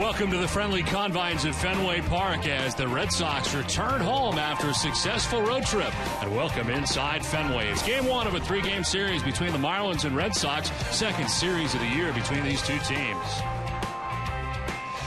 Welcome to the friendly confines of Fenway Park as the Red Sox return home after a successful road trip. And welcome inside Fenway. It's game one of a three-game series between the Marlins and Red Sox, second series of the year between these two teams.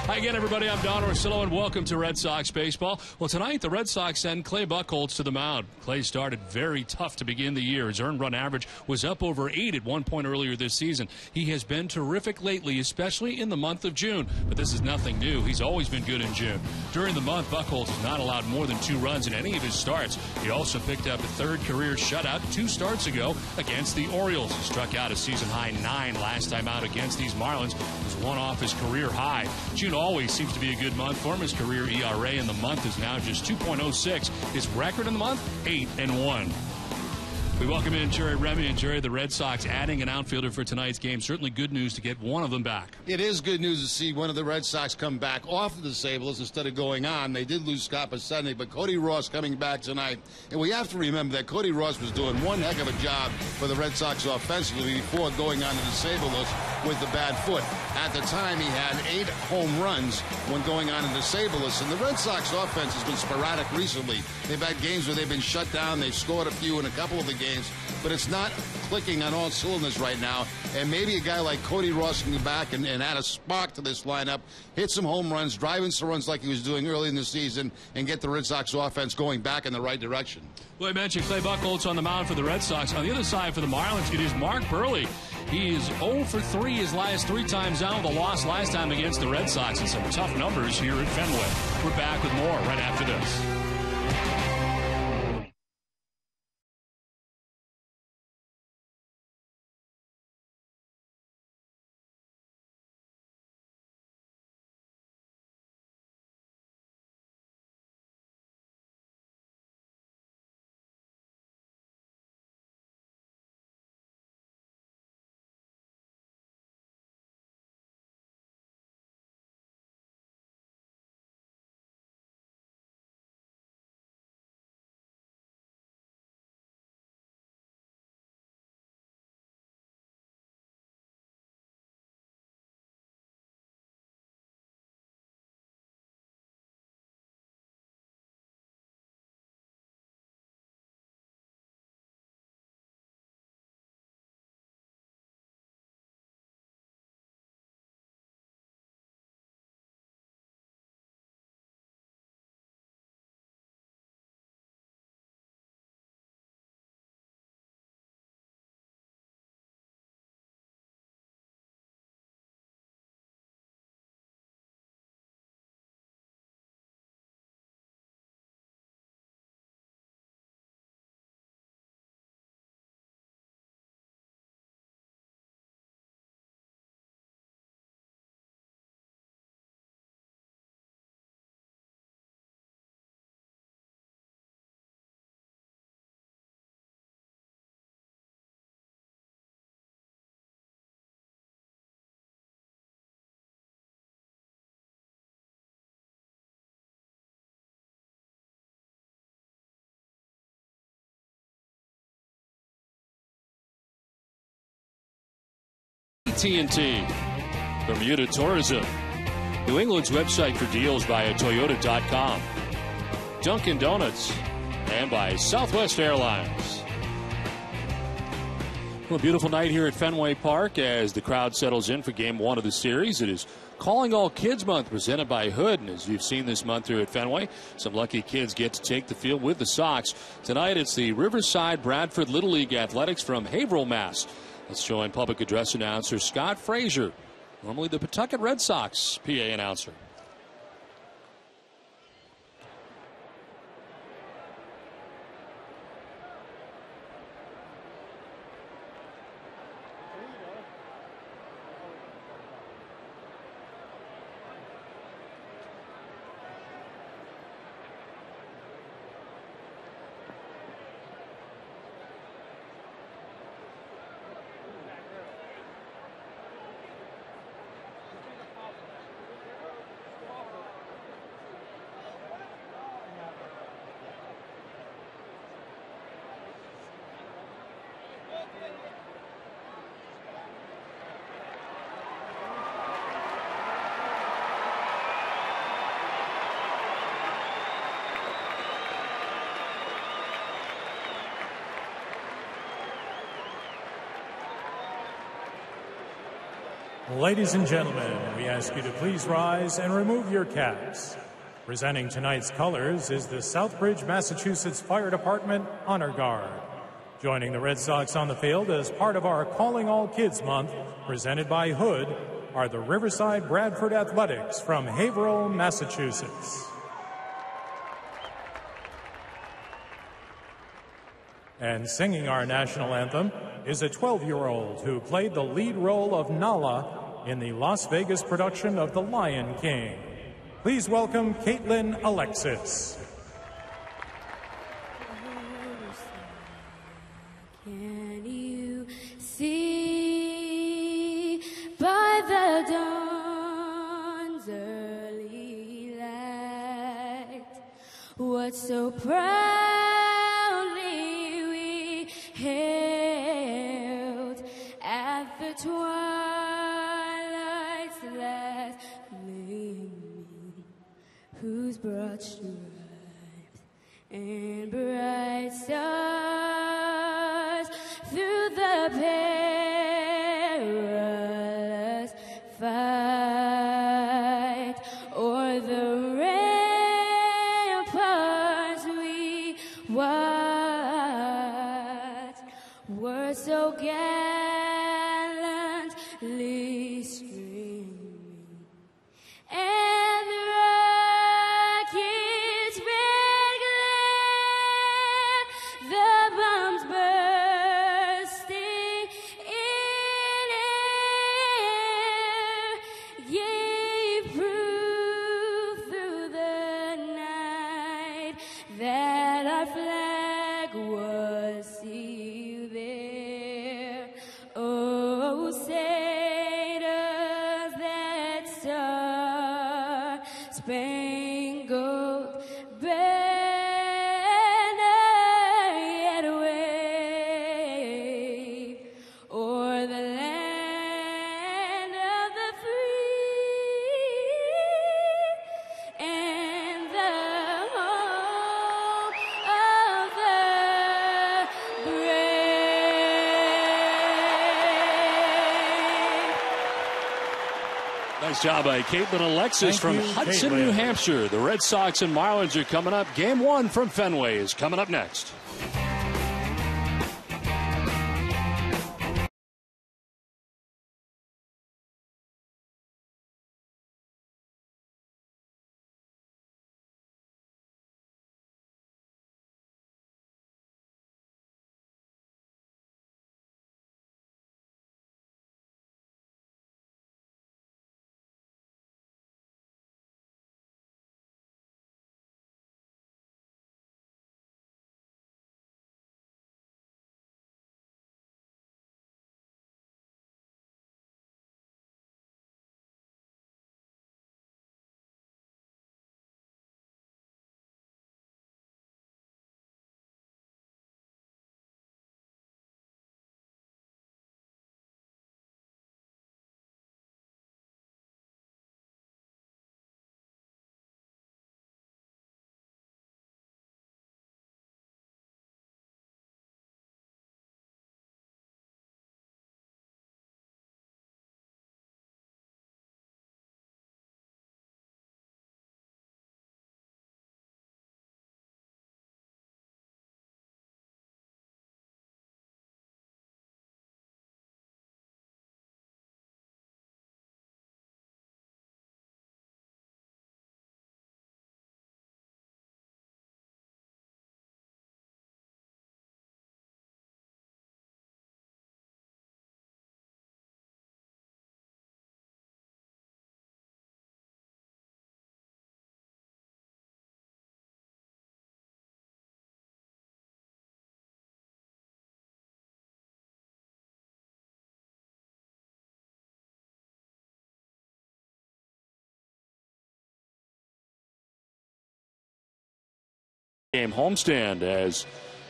Hi again, everybody. I'm Don Orsillo, and welcome to Red Sox baseball. Well, tonight the Red Sox send Clay Buchholz to the mound. Clay started very tough to begin the year. His earned run average was up over 8 at one point earlier this season. He has been terrific lately, especially in the month of June. But this is nothing new. He's always been good in June. During the month, Buchholz has not allowed more than 2 runs in any of his starts. He also picked up a third career shutout 2 starts ago against the Orioles. He struck out a season-high 9 last time out against these Marlins. It was one off his career high. June always seems to be a good month for him. His career ERA in the month is now just 2.06. His record in the month, 8-1. We welcome in Jerry Remy. And Jerry, the Red Sox adding an outfielder for tonight's game. Certainly good news to get one of them back. It is good news to see one of the Red Sox come back off of the disabled instead of going on. They did lose Scott Sunday, but Cody Ross coming back tonight. And we have to remember that Cody Ross was doing one heck of a job for the Red Sox offensively before going on the disabled list with the bad foot. At the time, he had 8 home runs when going on the disabled list. And the Red Sox offense has been sporadic recently. They've had games where they've been shut down. They've scored a few in a couple of the games, but it's not clicking on all cylinders right now. And maybe a guy like Cody Ross can go back and add a spark to this lineup, hit some home runs, drive in some runs like he was doing early in the season, and get the Red Sox offense going back in the right direction. Well, I mentioned Clay Buchholz on the mound for the Red Sox. On the other side for the Marlins, it is Mark Burley. He is 0 for 3 his last 3 times out with a loss last time against the Red Sox, and some tough numbers here at Fenway. We're back with more right after this. AT&T, Bermuda Tourism, New England's website for deals via Toyota.com, Dunkin' Donuts, and by Southwest Airlines. Well, a beautiful night here at Fenway Park as the crowd settles in for game one of the series. It is Calling All Kids Month presented by Hood. And as you've seen this month here at Fenway, some lucky kids get to take the field with the Sox. Tonight it's the Riverside Bradford Little League Athletics from Haverhill, Mass. Let's join public address announcer Scott Frazier, normally the Pawtucket Red Sox PA announcer. Ladies and gentlemen, we ask you to please rise and remove your caps. Presenting tonight's colors is the Southbridge, Massachusetts Fire Department Honor Guard. Joining the Red Sox on the field as part of our Calling All Kids Month, presented by Hood, are the Riverside Bradford Athletics from Haverhill, Massachusetts. And singing our national anthem is a 12-year-old who played the lead role of Nala in the Las Vegas production of The Lion King. Please welcome Caitlin Alexis. Can you see by the dawn's early light what so proudly we hailed at the twilight's last gleaming, whose broad stripes and bright stars through the perilous fight o'er the ramparts we watched were so gallantly streaming, and the rockets' red glare, the bombs bursting in air, gave proof through the night that our flag was still there. Oh, say does that star-spangled banner yet wave o'er the land of the free and the home of the brave. Nice job by Caitlin Alexis Thank from you, Hudson, Caitlin. New Hampshire. The Red Sox and Marlins are coming up. Game 1 from Fenway is coming up next. Game homestand as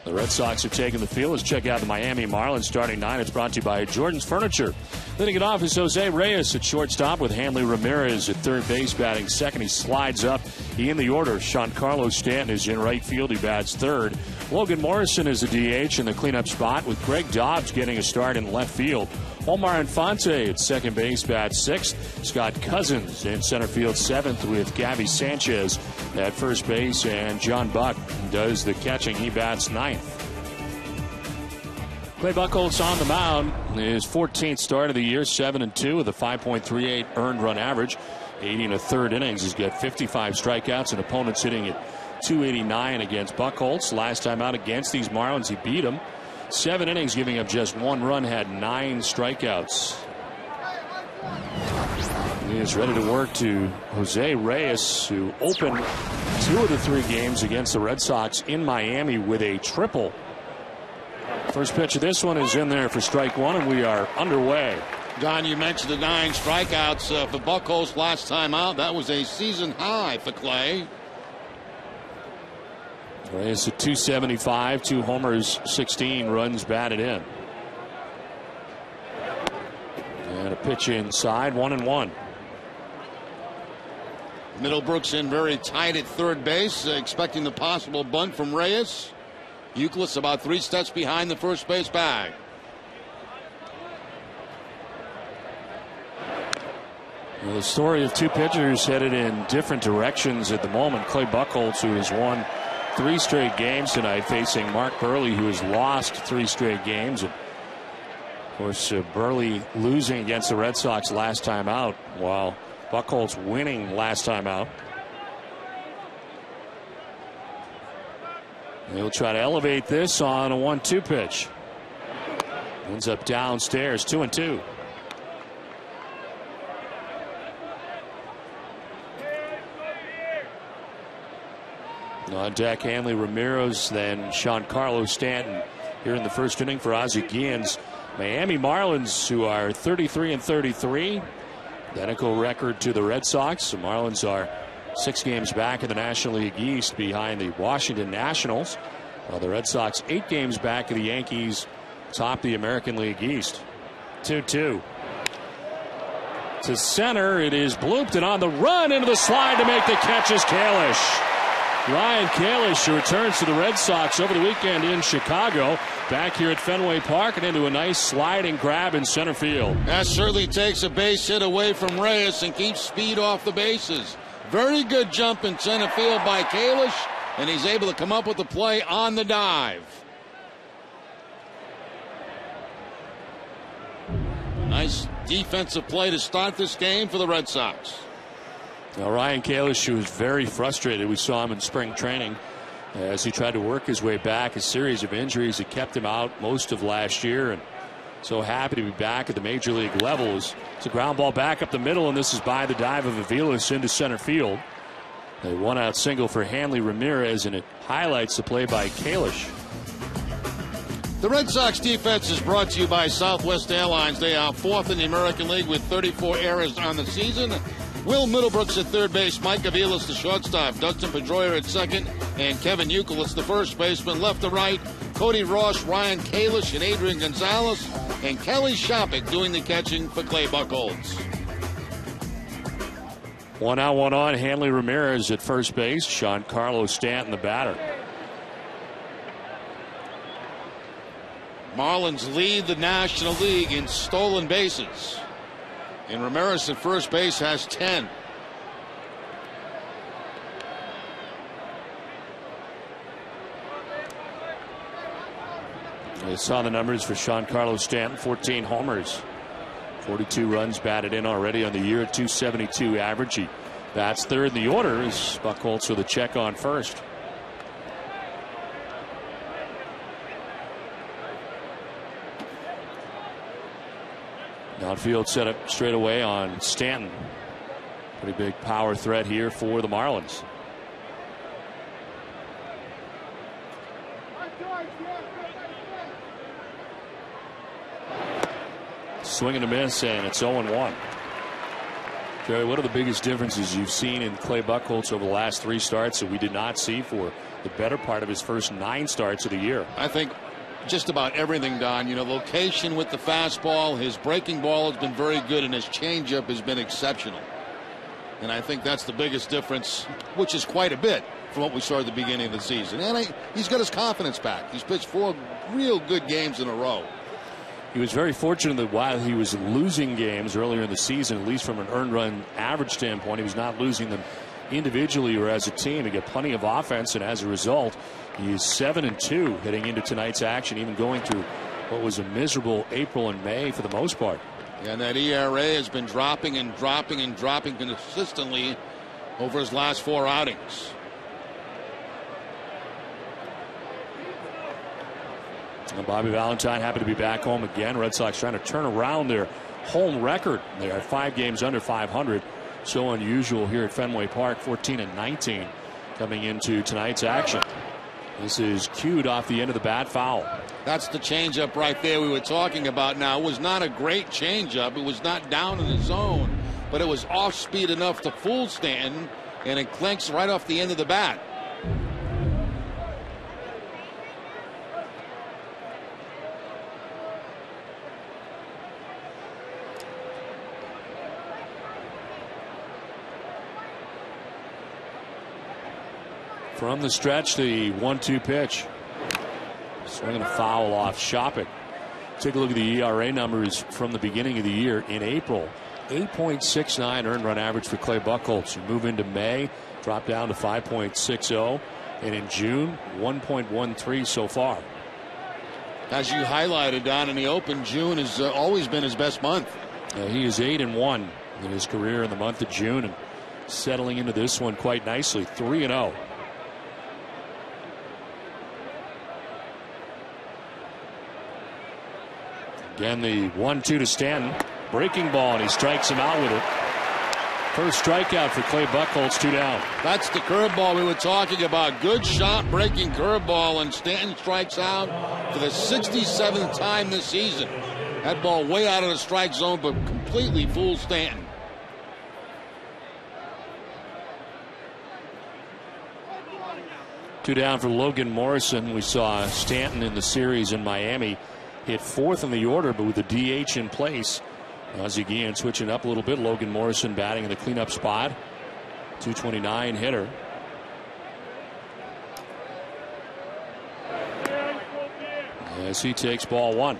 the Red Sox are taking the field. Let's check out the Miami Marlins starting 9. It's brought to you by Jordan's Furniture. Leading it off is Jose Reyes at shortstop with Hanley Ramirez at third base batting second. He slides up in the order. Giancarlo Stanton is in right field. He bats third. Logan Morrison is the DH in the cleanup spot with Greg Dobbs getting a start in left field. Omar Infante at second base bats sixth. Scott Cousins in center field seventh with Gabby Sanchez at first base. And John Buck does the catching. He bats ninth. Clay Buchholz on the mound. His 14th start of the year, 7-2 with a 5.38 earned run average. 80 and a third innings. He's got 55 strikeouts and opponents hitting at .289 against Buchholz. Last time out against these Marlins, he beat them. 7 innings, giving up just 1 run, had 9 strikeouts. He is ready to work to Jose Reyes, who opened 2 of the 3 games against the Red Sox in Miami with a triple. First pitch of this one is in there for strike 1, and we are underway. Don, you mentioned the 9 strikeouts for Buchholz last time out. That was a season high for Clay. Reyes at .275, 2 homers, 16 runs batted in. And a pitch inside, 1-1. Middlebrooks in very tight at third base, expecting the possible bunt from Reyes. Youkilis about 3 steps behind the first base bag. Well, the story of 2 pitchers headed in different directions at the moment. Clay Buchholz, who has won 3 straight games tonight, facing Mark Burley, who has lost 3 straight games. And of course, Burley losing against the Red Sox last time out, while Buchholz winning last time out. He'll try to elevate this on a 1-2 pitch. Ends up downstairs, 2-2. On deck, Hanley Ramirez, then Giancarlo Stanton here in the first inning for Ozzie Guillen's Miami Marlins, who are 33-33. Identical record to the Red Sox. The Marlins are 6 games back in the National League East behind the Washington Nationals, while the Red Sox 8 games back of the Yankees top the American League East. 2-2. To center, it is blooped, and on the run into the slide to make the catch is Kalish. Ryan Kalish, who returns to the Red Sox over the weekend in Chicago, back here at Fenway Park and into a nice sliding grab in center field. That certainly takes a base hit away from Reyes and keeps speed off the bases. Very good jump in center field by Kalish, and he's able to come up with the play on the dive. Nice defensive play to start this game for the Red Sox. Now, Ryan Kalish, who was very frustrated. We saw him in spring training as he tried to work his way back. A series of injuries that kept him out most of last year, and so happy to be back at the major league levels. It's a ground ball back up the middle, and this is by the dive of Aviles into center field. A 1-out single for Hanley Ramirez, and it highlights the play by Kalish. The Red Sox defense is brought to you by Southwest Airlines. They are 4th in the American League with 34 errors on the season. Will Middlebrooks at third base, Mike Aviles the shortstop, Dustin Pedroia at second, and Kevin Youkilis the first baseman. Left to right, Cody Ross, Ryan Kalish, and Adrian Gonzalez, and Kelly Shopik doing the catching for Clay Buchholz. 1 out, 1 on. Hanley Ramirez at first base. Giancarlo Stanton the batter. Marlins lead the National League in stolen bases. And Ramirez at first base has 10. You saw the numbers for Giancarlo Stanton. 14 homers. 42 runs batted in already on the year. 272 average. He bats third in the order as Buchholz with a check on first. Outfield set up straight away on Stanton. Pretty big power threat here for the Marlins. Swing and a miss, and it's 0-1. Jerry, what are the biggest differences you've seen in Clay Buchholz over the last 3 starts that we did not see for the better part of his first 9 starts of the year? I think just about everything, Don. You know, location with the fastball, his breaking ball has been very good, and his changeup has been exceptional. And I think that's the biggest difference, which is quite a bit from what we saw at the beginning of the season. And he's got his confidence back. He's pitched 4 real good games in a row. he was very fortunate that while he was losing games earlier in the season, at least from an earned run average standpoint, he was not losing them individually or as a team. He got plenty of offense, and as a result, he is 7-2 heading into tonight's action, even going through what was a miserable April and May for the most part. And that ERA has been dropping and dropping and dropping consistently over his last 4 outings. And Bobby Valentine happy to be back home again. Red Sox trying to turn around their home record. They are 5 games under 500. So unusual here at Fenway Park. 14-19 coming into tonight's action. This is cued off the end of the bat foul. That's the changeup right there we were talking about. Now, it was not a great changeup. It was not down in the zone, but it was off speed enough to fool Stanton, and it clinks right off the end of the bat. From the stretch, the 1-2 pitch. Swinging a foul off Shopping. Take a look at the ERA numbers from the beginning of the year. In April, 8.69 earned run average for Clay Buchholz. You move into May, drop down to 5.60. And in June, 1.13 so far. As you highlighted, Don, in the open, June has always been his best month. He is 8-1 in his career in the month of June, and settling into this one quite nicely. 3-0. Again, the 1-2 to Stanton. Breaking ball, and he strikes him out with it. First strikeout for Clay Buchholz, 2 down. That's the curveball we were talking about. Good shot, breaking curveball, and Stanton strikes out for the 67th time this season. That ball way out of the strike zone, but completely fools Stanton. Two down for Logan Morrison. We saw Stanton in the series in Miami hit 4th in the order, but with the DH in place. Ozzie Guillen switching up a little bit. Logan Morrison batting in the cleanup spot. 229 hitter. As he takes ball 1.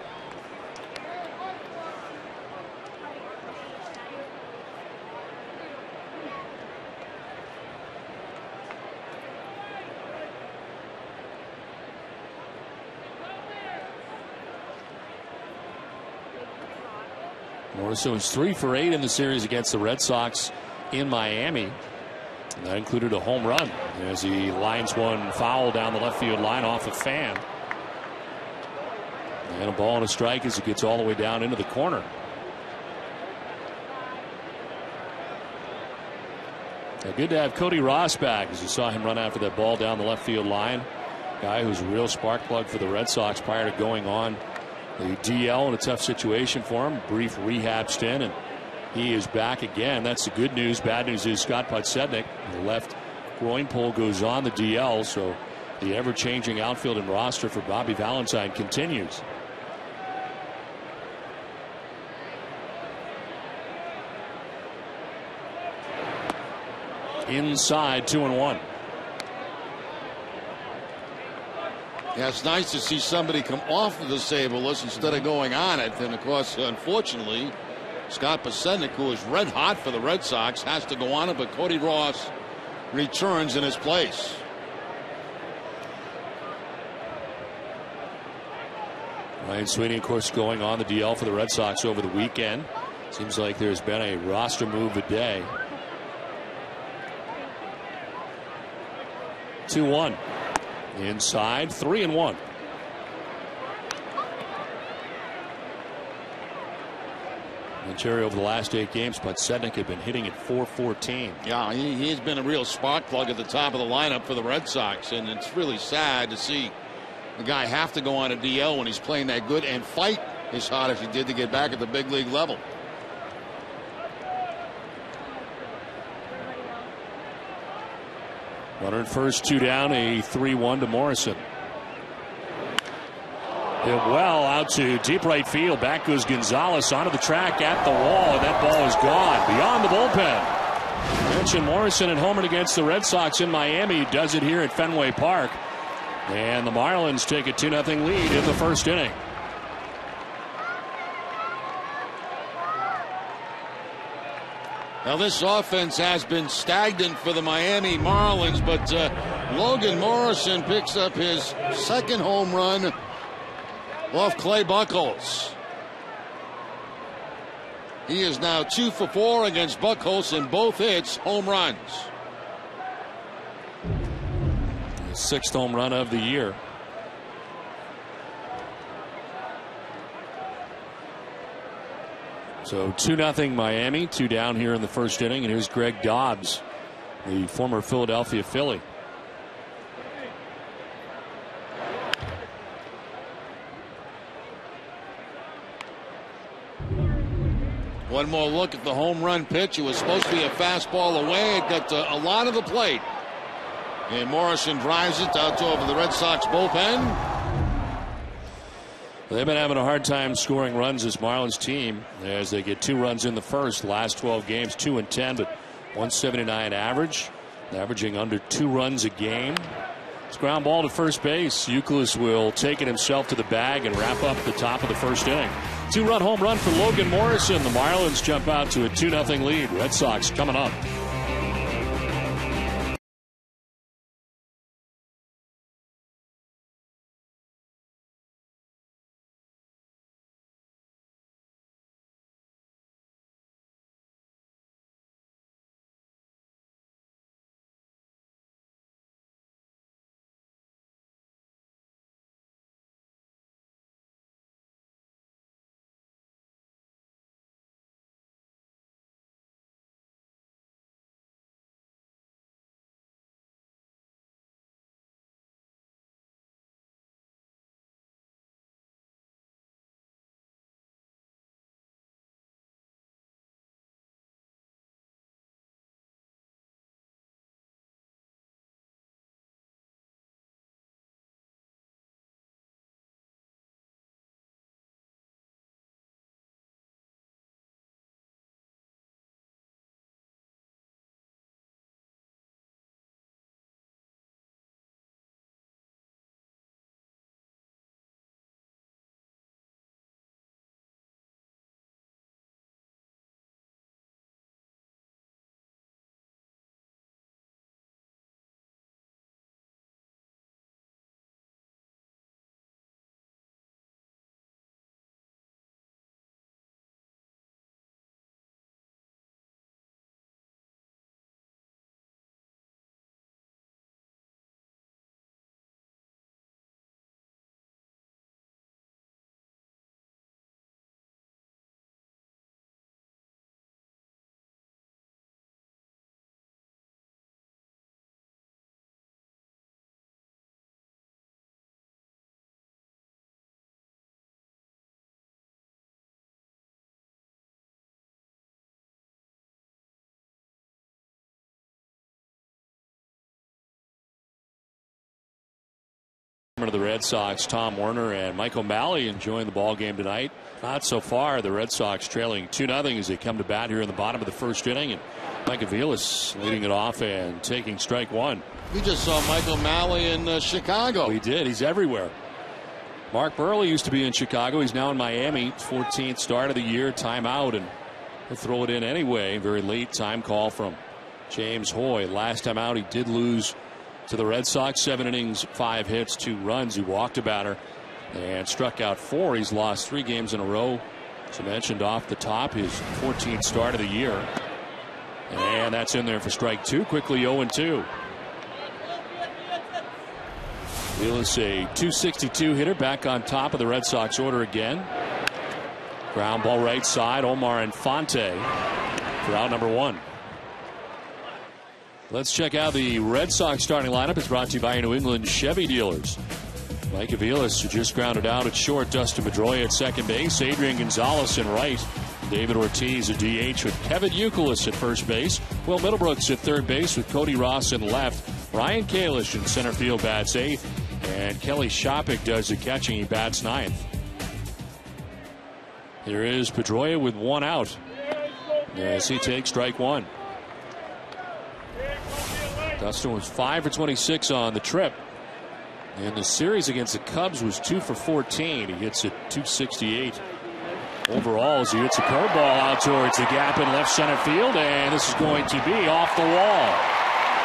Morrison was 3 for 8 in the series against the Red Sox in Miami. And that included a home run as he lines one foul down the left field line off a fan. And a ball and a strike as it gets all the way down into the corner. Now, good to have Cody Ross back, as you saw him run after that ball down the left field line. Guy who's a real spark plug for the Red Sox prior to going on the DL in a tough situation for him. Brief rehab stint, and he is back again. That's the good news. Bad news is Scott Podsednik, the left groin pull, goes on the DL, so the ever-changing outfield and roster for Bobby Valentine continues. Inside, 2-1. Yeah, it's nice to see somebody come off of the save-a-less instead of going on it. And, of course, unfortunately, Scott Podsednik, who is red hot for the Red Sox, has to go on it, but Cody Ross returns in his place. Ryan Sweeney, of course, going on the DL for the Red Sox over the weekend. Seems like there's been a roster move a day. 2-1. Inside, 3-1. Ontario over the last 8 games, Podsednik had been hitting at .414. Yeah, he's been a real spark plug at the top of the lineup for the Red Sox, and it's really sad to see the guy have to go on a DL when he's playing that good and fight as hard as he did to get back at the big league level. Runner at first, 2 down, a 3-1 to Morrison. Hit well out to deep right field. Back goes Gonzalez onto the track at the wall, and that ball is gone beyond the bullpen. Mentioned Morrison and homered against the Red Sox in Miami. Does it here at Fenway Park. And the Marlins take a 2-0 lead in the first inning. Now, this offense has been stagnant for the Miami Marlins, but Logan Morrison picks up his second home run off Clay Buchholz. He is now 2 for 4 against Buchholz, and both hits home runs. His 6th home run of the year. So 2-0 Miami, 2 down here in the first inning, and here's Greg Dobbs, the former Philadelphia Philly. One more look at the home run pitch. It was supposed to be a fastball away. It got a lot of the plate. And Morrison drives it out over the Red Sox bullpen. They've been having a hard time scoring runs, this Marlins team, as they get 2 runs in the first. Last 12 games, 2-10, but 179 average, averaging under 2 runs a game. It's ground ball to first base. Youkilis will take it himself to the bag and wrap up the top of the first inning. 2-run home run for Logan Morrison. The Marlins jump out to a 2-0 lead. Red Sox coming up. Of the Red Sox, Tom Werner and Mike O'Malley enjoying the ball game tonight. Not so far. The Red Sox trailing 2-0 as they come to bat here in the bottom of the first inning, and Mike Aviles leading it off and taking strike 1. We just saw Mike O'Malley in Chicago. We did. He's everywhere. Mark Burley used to be in Chicago. He's now in Miami. 14th start of the year. Timeout, and he'll throw it in anyway. Very late time call from James Hoy. Last time out, he did lose to the Red Sox. 7 innings, 5 hits, 2 runs. He walked a batter and struck out 4. He's lost 3 games in a row. As I mentioned off the top, his 14th start of the year. And that's in there for strike 2. Quickly 0-2. Willis, a 262 hitter, back on top of the Red Sox order again. Ground ball right side. Omar Infante for out number 1. Let's check out the Red Sox starting lineup. It's brought to you by your New England Chevy dealers. Mike Aviles, who just grounded out at short. Dustin Pedroia at second base. Adrian Gonzalez in right. David Ortiz at DH with Kevin Youkilis at first base. Will Middlebrooks at third base with Cody Ross in left. Ryan Kalish in center field bats 8th. And Kelly Shopik does the catching. He bats 9th. Here is Pedroia with 1 out as he takes strike 1. Dustin was 5 for 26 on the trip. And the series against the Cubs was 2 for 14. He hits at 268. overall as he hits a curveball out towards the gap in left center field, and this is going to be off the wall.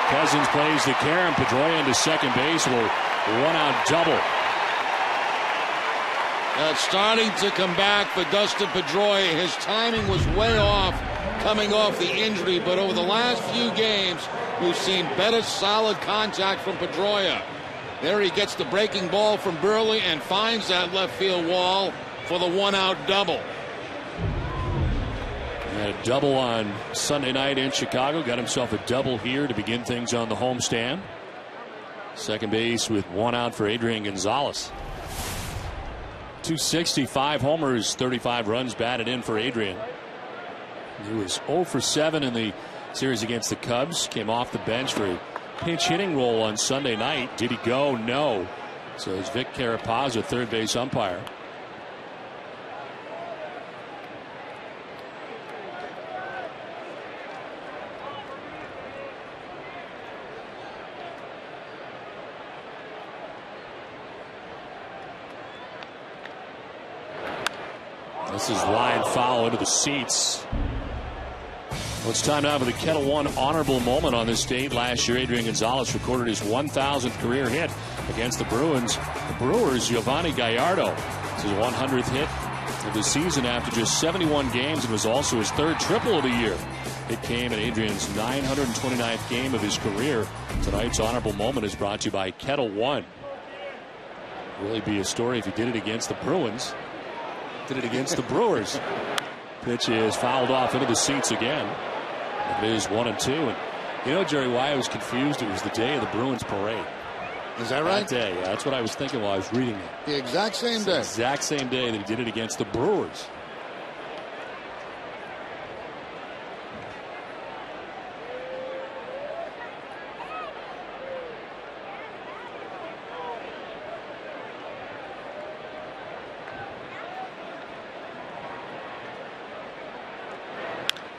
Cousins plays the carom. Pedroia into second base will one-out double. Starting to come back for Dustin Pedroia. His timing was way off coming off the injury, but over the last few games, we've seen better solid contact from Pedroia. There he gets the breaking ball from Burley and finds that left field wall for the one-out double. A double on Sunday night in Chicago. Got himself a double here to begin things on the homestand. Second base with one out for Adrian Gonzalez. 265 homers, 35 runs batted in for Adrian. He was 0 for 7 in the series against the Cubs. Came off the bench for a pinch hitting role on Sunday night. Did he go? No. So it's Vic Carapazza, third base umpire. This is line foul into the seats. Well, it's time now for the Kettle One honorable moment on this date. Last year, Adrian Gonzalez recorded his 1,000th career hit against the Bruins. The Brewers, Giovanni Gallardo. This is his 100th hit of the season after just 71 games, and was also his third triple of the year. It came in Adrian's 929th game of his career. Tonight's honorable moment is brought to you by Kettle One. Really be a story if he did it against the Bruins. Did it against the Brewers. Pitch is fouled off into the seats again. It is 1-2. And you know, Jerry, why I was confused? It was the day of the Bruins parade. Is that right? That day. Yeah, that's what I was thinking while I was reading it. The exact same day. Exact same day that he did it against the Brewers.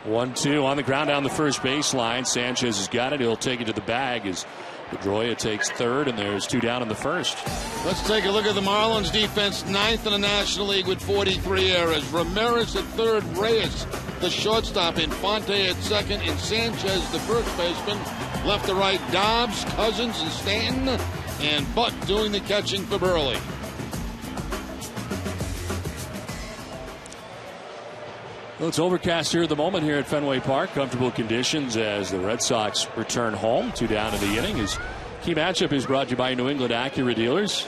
One-two on the ground down the first baseline. Sanchez has got it. He'll take it to the bag as Pedroia takes third, and there's two down in the first. Let's take a look at the Marlins defense. Ninth in the National League with 43 errors. Ramirez at third, Reyes the shortstop, Infante at second, and Sanchez the first baseman. Left to right, Dobbs, Cousins, and Stanton, and Buck doing the catching for Burley. Well, it's overcast here at the moment here at Fenway Park. Comfortable conditions as the Red Sox return home. Two down in the inning. His key matchup is brought to you by New England Acura dealers.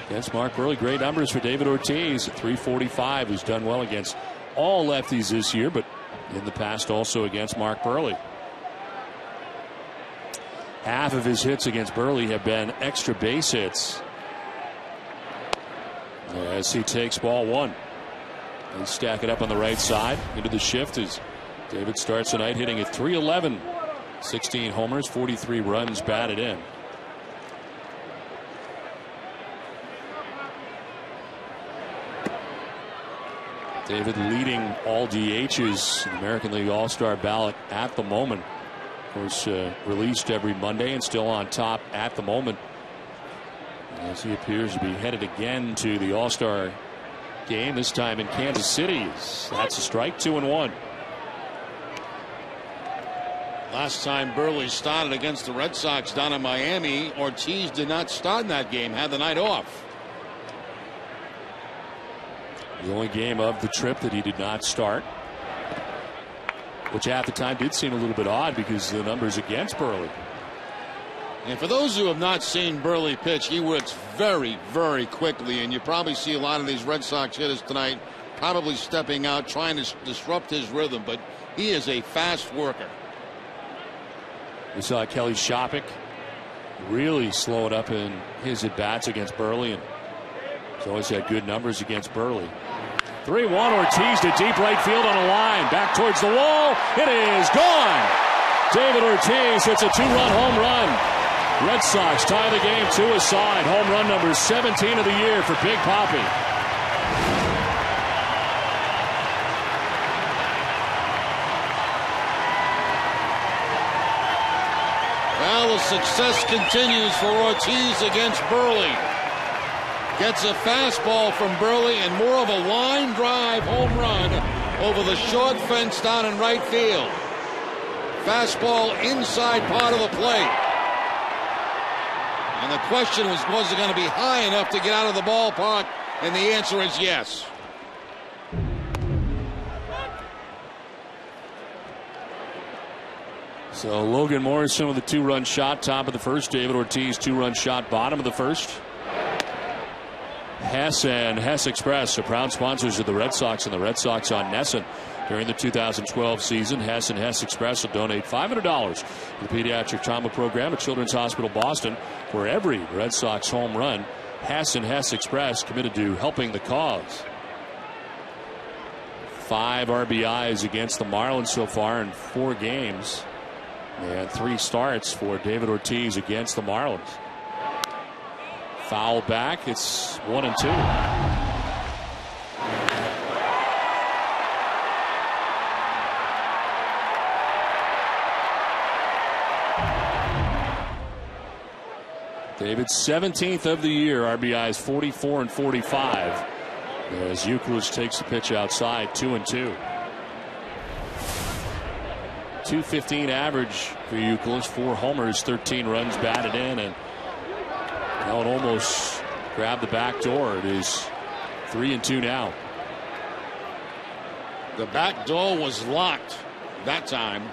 Against Mark Burley, great numbers for David Ortiz at .345, who's done well against all lefties this year, but in the past also against Mark Burley. Half of his hits against Burley have been extra base hits. As he takes ball one. They stack it up on the right side into the shift as David starts the night hitting at .311. 16 homers, 43 runs batted in. David leading all DHs in the American League All-Star ballot at the moment. Of course, released every Monday and still on top at the moment, as he appears to be headed again to the All-Star game, this time in Kansas City. That's a strike, 2-1. Last time Burley started against the Red Sox down in Miami, Ortiz did not start in that game, had the night off. The only game of the trip that he did not start, which at the time did seem a little bit odd because the numbers against Burley. And for those who have not seen Burley pitch, he works very, very quickly, and you probably see a lot of these Red Sox hitters tonight probably stepping out, trying to disrupt his rhythm, but he is a fast worker. We saw Kelly Shopik really slow it up in his at-bats against Burley, and he's always had good numbers against Burley. 3-1, Ortiz to deep right field on a line. Back towards the wall. It is gone. David Ortiz hits a two-run home run. Red Sox tie the game 2-2. Home run number 17 of the year for Big Papi. Well, the success continues for Ortiz against Burley. Gets a fastball from Burley and more of a line drive home run over the short fence down in right field. Fastball inside part of the plate. And the question was it going to be high enough to get out of the ballpark? And the answer is yes. So Logan Morrison with a 2-run shot, top of the first. David Ortiz, 2-run shot, bottom of the first. Hess and Hess Express are proud sponsors of the Red Sox and the Red Sox on Nesson. During the 2012 season, Hess and Hess Express will donate $500 to the Pediatric Trauma Program at Children's Hospital Boston. For every Red Sox home run, Hess and Hess Express committed to helping the cause. 5 RBIs against the Marlins so far in 4 games. And 3 starts for David Ortiz against the Marlins. Foul back. It's 1-2. David's 17th of the year. RBIs 44 and 45. As Euclid takes the pitch outside, 2-2. 215 average for Euclid, 4 homers, 13 runs batted in, and now it almost grabbed the back door. It is 3-2 now. The back door was locked that time.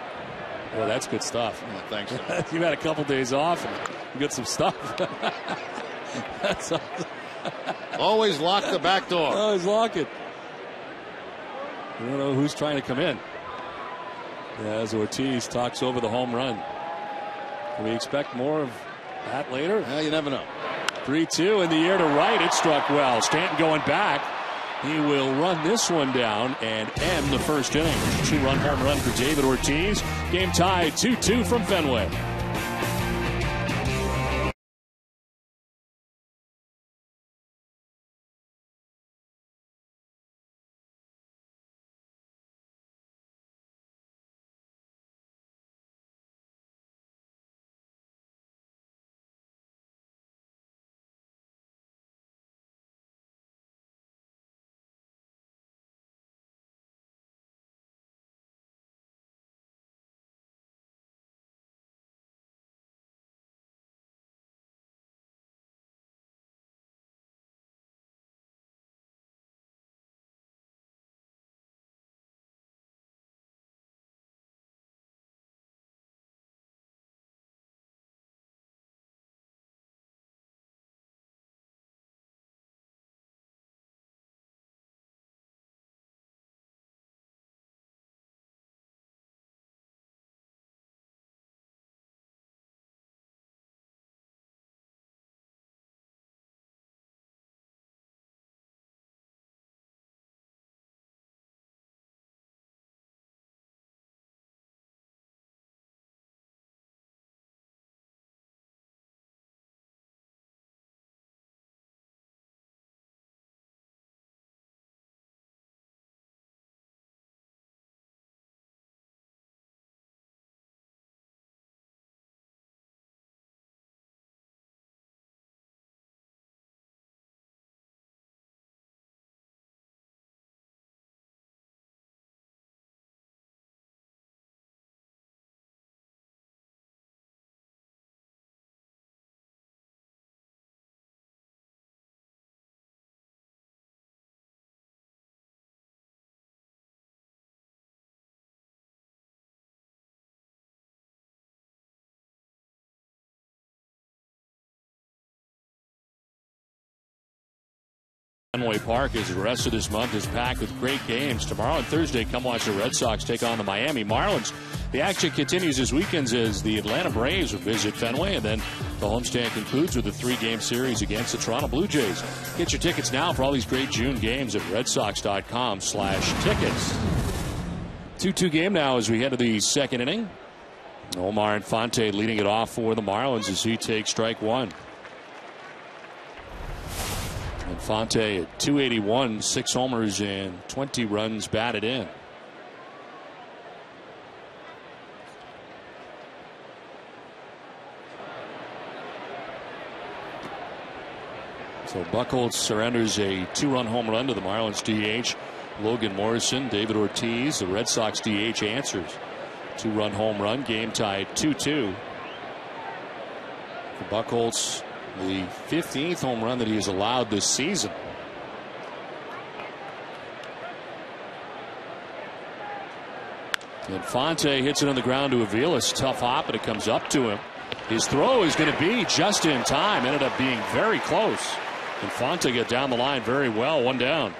Well, that's good stuff. Yeah, thanks. You've had a couple days off and you got some stuff. That's Always lock the back door. Always lock it. You don't know who's trying to come in. As Ortiz talks over the home run. Can we expect more of that later? Well, you never know. 3-2 in the air to right. It struck well. Stanton going back. He will run this one down and end the first inning. 2-run home run for David Ortiz. Game tied 2-2 from Fenway. Fenway Park as the rest of this month is packed with great games. Tomorrow and Thursday, come watch the Red Sox take on the Miami Marlins. The action continues this weekend as the Atlanta Braves will visit Fenway, and then the homestand concludes with a 3-game series against the Toronto Blue Jays. Get your tickets now for all these great June games at redsox.com/tickets. 2-2 game now as we head to the second inning. Omar Infante leading it off for the Marlins as he takes strike one. Infante at 281, 6 homers and 20 runs batted in. So Buchholz surrenders a 2-run home run to the Marlins DH. Logan Morrison, David Ortiz, the Red Sox DH answers. 2-run home run, game tied 2-2. For Buchholz, the 15th home run that he has allowed this season. Infante hits it on the ground to Aviles. Tough hop, and it comes up to him. His throw is going to be just in time. Ended up being very close. Infante got down the line very well. One down.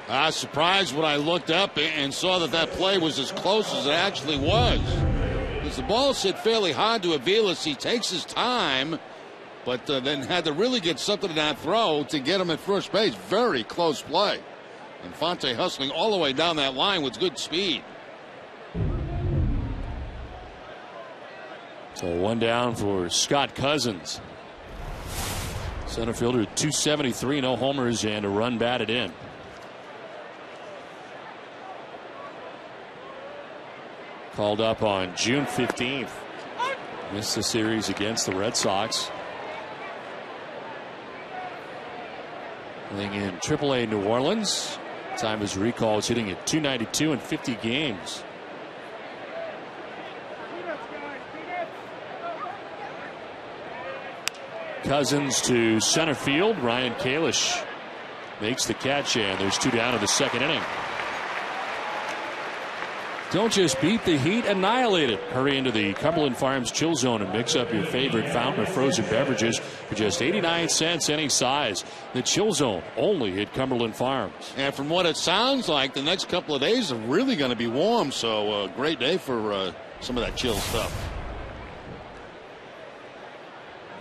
I was surprised when I looked up and saw that play was as close as it actually was. Because the ball hit fairly hard to Aviles. He takes his time, but then had to really get something in that throw to get him at first base. Very close play. Infante hustling all the way down that line with good speed. So one down for Scott Cousins. Center fielder at 273, no homers and a run batted in. Called up on June 15th. Missed the series against the Red Sox. Playing in AAA New Orleans. Time his recall is hitting at 292 in 50 games. Cousins to center field. Ryan Kalish makes the catch, and there's 2 down in the second inning. Don't just beat the heat, annihilate it. Hurry into the Cumberland Farms Chill Zone and mix up your favorite fountain of frozen beverages for just 89 cents any size. The Chill Zone, only at Cumberland Farms. And from what it sounds like, the next couple of days are really going to be warm, so a great day for some of that chill stuff.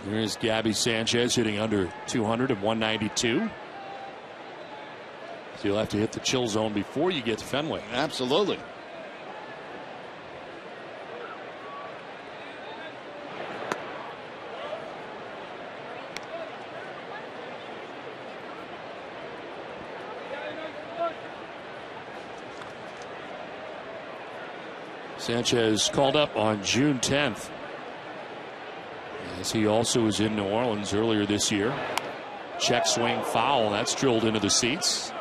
Here's Gabby Sanchez hitting under 200 at 192. So you'll have to hit the Chill Zone before you get to Fenway. Absolutely. Sanchez called up on June 10th. As he also was in New Orleans earlier this year. Check swing foul. That's drilled into the seats.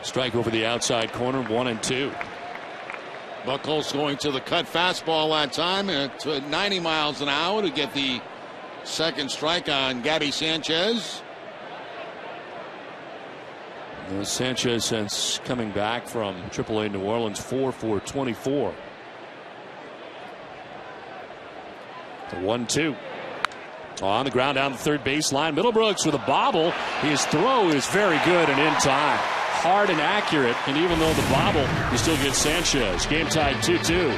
Strike over the outside corner, 1-2. Buchholz going to the cut fastball that time at 90 miles an hour to get the second strike on Gabby Sanchez. Sanchez, since coming back from AAA New Orleans, 4 for 24. The 1-2. On the ground down the third baseline. Middlebrooks with a bobble. His throw is very good and in time. Hard and accurate, and even though the bobble, you still get Sanchez. Game tied 2-2.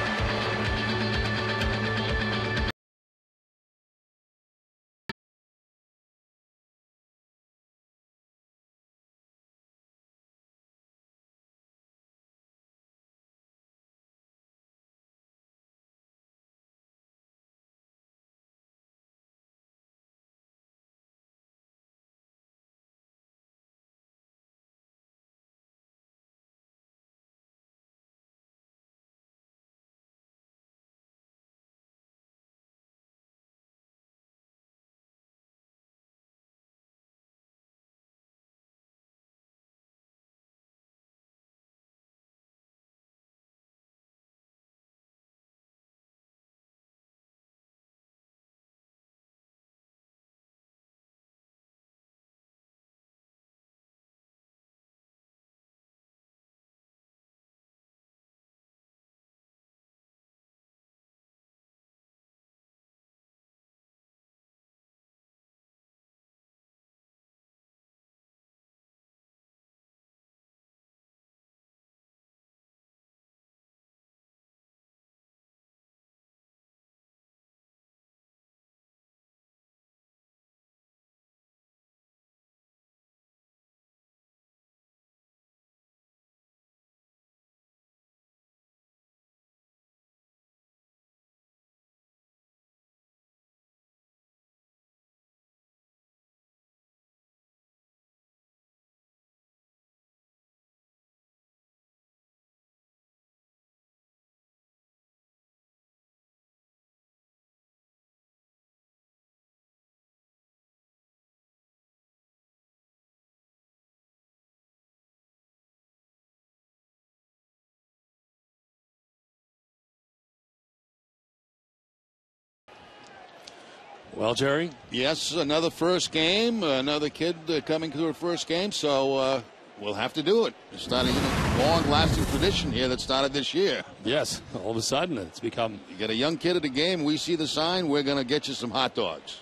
Well, Jerry? Yes, another first game, another kid coming to her first game, so we'll have to do it. It's starting a long-lasting tradition here that started this year. Yes, all of a sudden it's become... You get a young kid at a game, we see the sign, we're going to get you some hot dogs.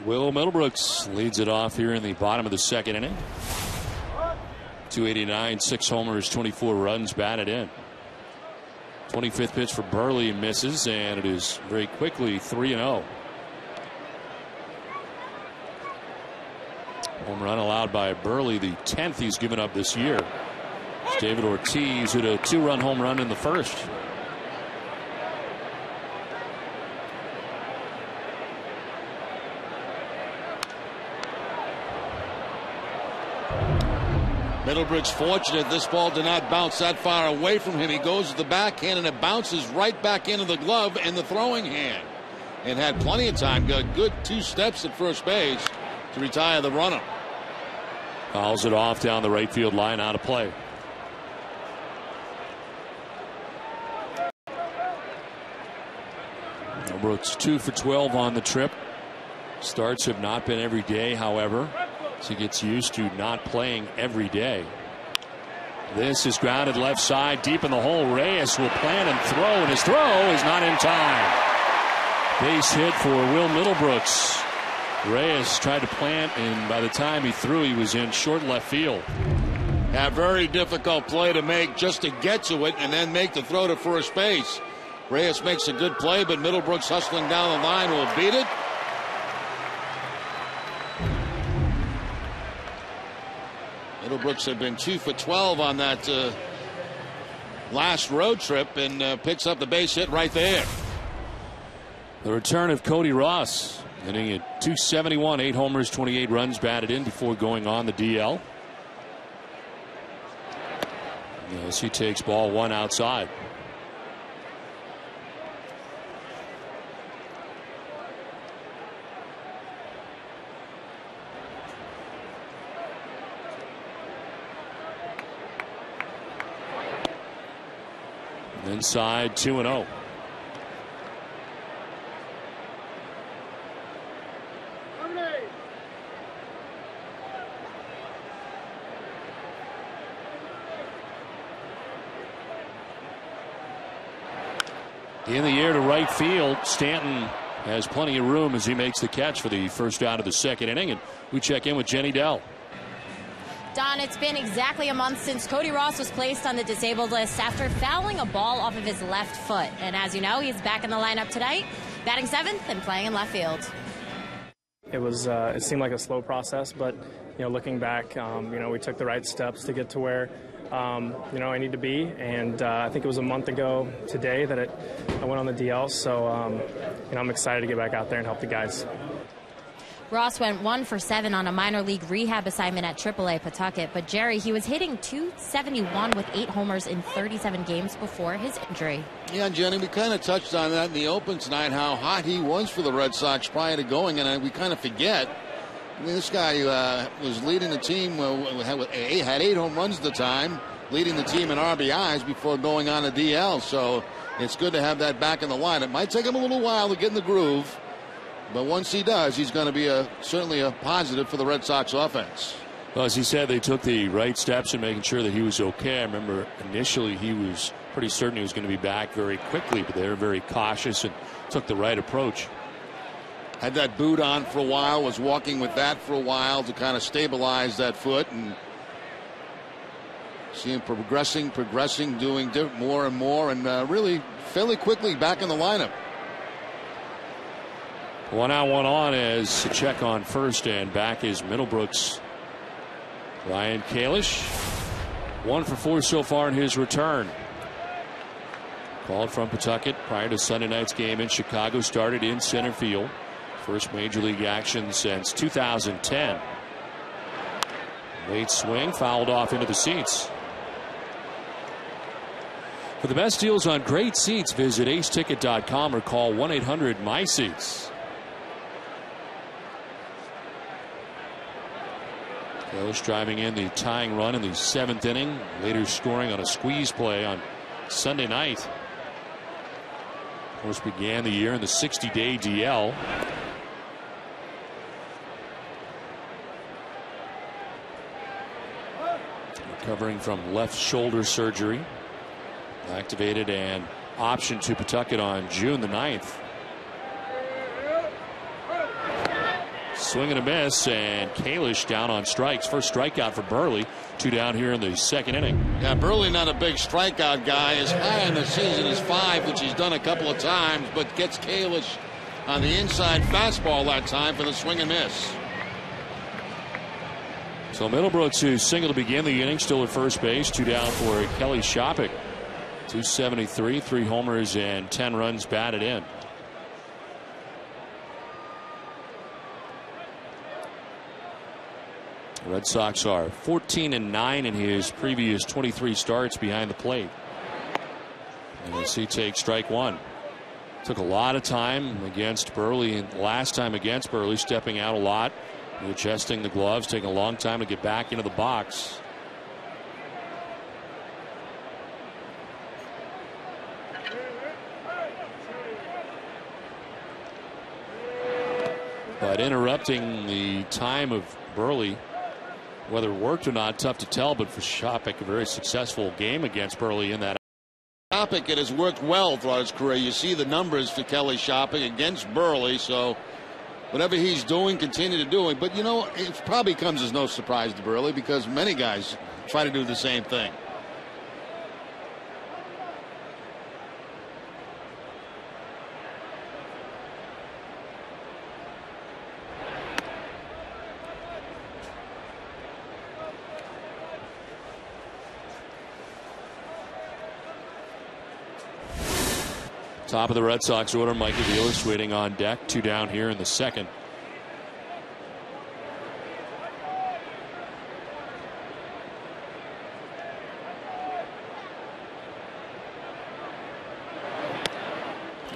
Will Middlebrooks leads it off here in the bottom of the second inning. 289, 6 homers, 24 runs batted in. 25th pitch for Burley misses, and it is very quickly 3-0. Home run allowed by Burley, the 10th he's given up this year. David Ortiz hit a 2-run home run in the first. Middlebrooks fortunate this ball did not bounce that far away from him. He goes to the backhand and it bounces right back into the glove and the throwing hand. And had plenty of time, got a good 2 steps at first base to retire the runner. Fouls it off down the right field line, out of play. Middlebrooks 2 for 12 on the trip. Starts have not been every day, however. So he gets used to not playing every day. This is grounded left side deep in the hole. Reyes will plant and throw, and his throw is not in time. Base hit for Will Middlebrooks. Reyes tried to plant, and by the time he threw, he was in short left field. A very difficult play to make just to get to it and then make the throw to first base. Reyes makes a good play, but Middlebrooks hustling down the line will beat it. Middlebrooks had been 2 for 12 on that last road trip and picks up the base hit right there. The return of Cody Ross, hitting at 271, 8 homers, 28 runs batted in before going on the DL. As he takes ball 1 outside. Inside 2-0. In the air to right field, Stanton has plenty of room as he makes the catch for the first out of the second inning. And we check in with Jenny Dell. Don, it's been exactly a month since Cody Ross was placed on the disabled list after fouling a ball off of his left foot. And as you know, he's back in the lineup tonight, batting 7th and playing in left field. It seemed like a slow process, but looking back, we took the right steps to get to where I need to be. And I think it was a month ago today that I went on the DL. So I'm excited to get back out there and help the guys. Ross went 1 for 7 on a minor league rehab assignment at AAA Pawtucket. But, Jerry, he was hitting .271 with 8 homers in 37 games before his injury. Yeah, Jenny, we kind of touched on that in the open tonight, how hot he was for the Red Sox prior to going, and we kind of forget. I mean, this guy was leading the team, had 8 home runs at the time, leading the team in RBIs before going on the DL. So it's good to have that back in the line. It might take him a little while to get in the groove. But once he does, he's going to be certainly a positive for the Red Sox offense. Well, as he said, they took the right steps in making sure that he was okay. I remember initially he was pretty certain he was going to be back very quickly, but they were very cautious and took the right approach. Had that boot on for a while, was walking with that for a while to kind of stabilize that foot, and see him progressing, doing more and more, and really fairly quickly back in the lineup. 1 out, 1 on as a check on first, and back is Middlebrooks. Ryan Kalish, 1 for 4 so far in his return. Called from Pawtucket prior to Sunday night's game in Chicago. Started in center field. First major league action since 2010. Late swing, fouled off into the seats. For the best deals on great seats, visit aceticket.com or call 1-800-MY-SEATS. Kalish driving in the tying run in the 7th inning, later scoring on a squeeze play on Sunday night. Of course, began the year in the 60-day DL. Recovering from left shoulder surgery. Activated and optioned to Pawtucket on June the 9th. Swing and a miss, and Kalish down on strikes. First strikeout for Burley. 2 down here in the second inning. Yeah, Burley not a big strikeout guy. As high in the season as 5, which he's done a couple of times, but gets Kalish on the inside fastball that time for the swing and miss. So Middlebrook to single to begin the inning, still at first base. 2 down for Kelly Shopik. 273, 3 homers, and 10 runs batted in. The Red Sox are 14-9 in his previous 23 starts behind the plate. And we'll see take strike 1. Took a lot of time against Burley, and last time against Burley, stepping out a lot, adjusting the gloves, taking a long time to get back into the box. But interrupting the time of Burley, whether it worked or not, tough to tell, but for Shopik, a very successful game against Burley in that. Shopik, it has worked well throughout his career. You see the numbers for Kelly Shopik against Burley, so whatever he's doing, continue to do it. But, you know, it probably comes as no surprise to Burley because many guys try to do the same thing. Top of the Red Sox order, Mikey Vilas waiting on deck. 2 down here in the second.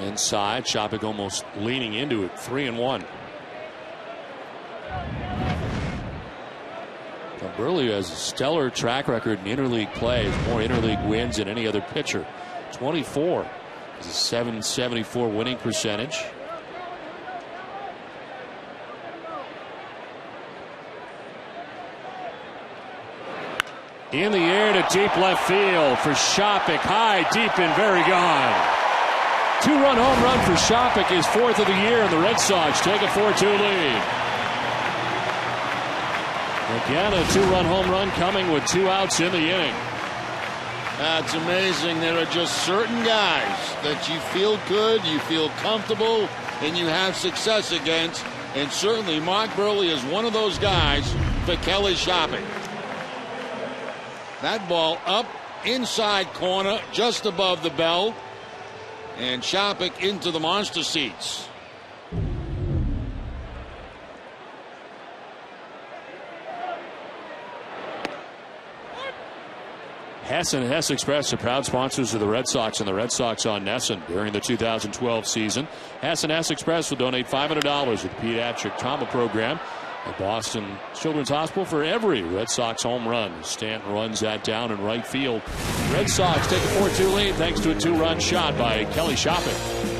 Inside, Shopik almost leaning into it. 3-1. Now Burley has a stellar track record in interleague play. More interleague wins than any other pitcher. 24. It's a 774 winning percentage. In the air to deep left field for Shopik. High, deep, and very gone. 2-run home run for Shopik, his 4th of the year, and the Red Sox take a 4-2 lead. Again, a 2-run home run coming with 2 outs in the inning. That's amazing. There are just certain guys that you feel good, you feel comfortable, and you have success against. And certainly Mark Burley is one of those guys for Kelly Shopik. That ball up inside corner, just above the belt. And Shopik into the monster seats. Hess and Hess Express are proud sponsors of the Red Sox and the Red Sox on Nesson during the 2012 season. Hess and Hess Express will donate $500 to the pediatric trauma program at Boston Children's Hospital for every Red Sox home run. Stanton runs that down in right field. Red Sox take a 4-2 lead thanks to a 2-run shot by Kelly Shopik.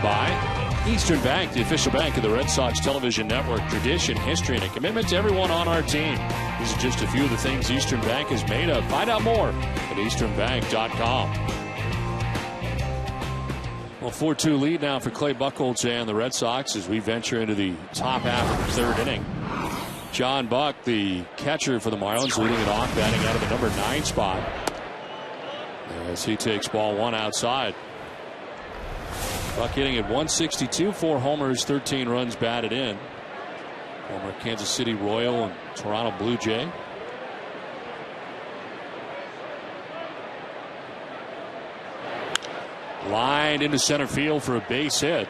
by Eastern Bank, the official bank of the Red Sox television network. Tradition, history, and a commitment to everyone on our team. These are just a few of the things Eastern Bank is made of. Find out more at easternbank.com. Well, 4-2 lead now for Clay Buchholz and the Red Sox as we venture into the top half of the third inning. John Buck, the catcher for the Marlins, leading it off, batting out of the number 9 spot as he takes ball 1 outside. Buck hitting at 162, 4 homers, 13 runs batted in. Former Kansas City Royal and Toronto Blue Jay. Lined into center field for a base hit.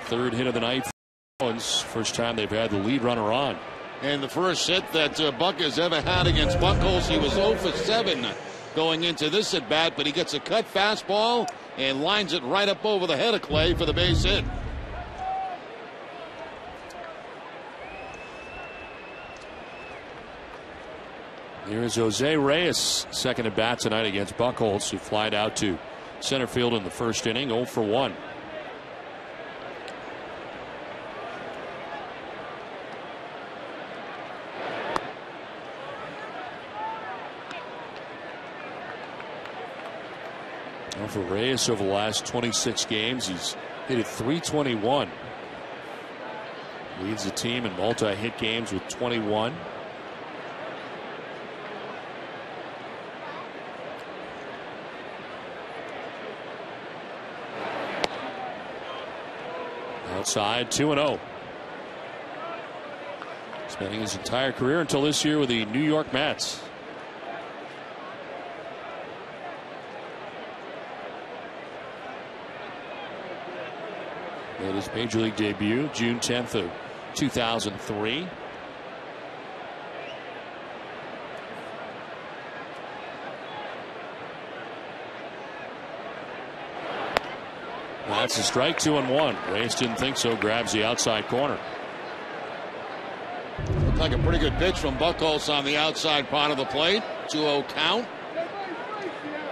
Third hit of the night for the Marlins. First time they've had the lead runner on. And the first hit that Buck has ever had against Buchholz, he was 0 for 7 going into this at bat, but he gets a cut fastball and lines it right up over the head of Clay for the base hit. Here's Jose Reyes, second at bat tonight against Buchholz, who flied out to center field in the first inning, 0 for 1. Well, for Reyes over the last 26 games, he's hit at .321. Leads the team in multi-hit games with 21. Outside, 2-0. Spending his entire career until this year with the New York Mets. Made his major league debut June 10th of 2003. That's a strike, 2-1. Reyes didn't think so. Grabs the outside corner. Looked like a pretty good pitch from Buchholz on the outside part of the plate. 2-0 count.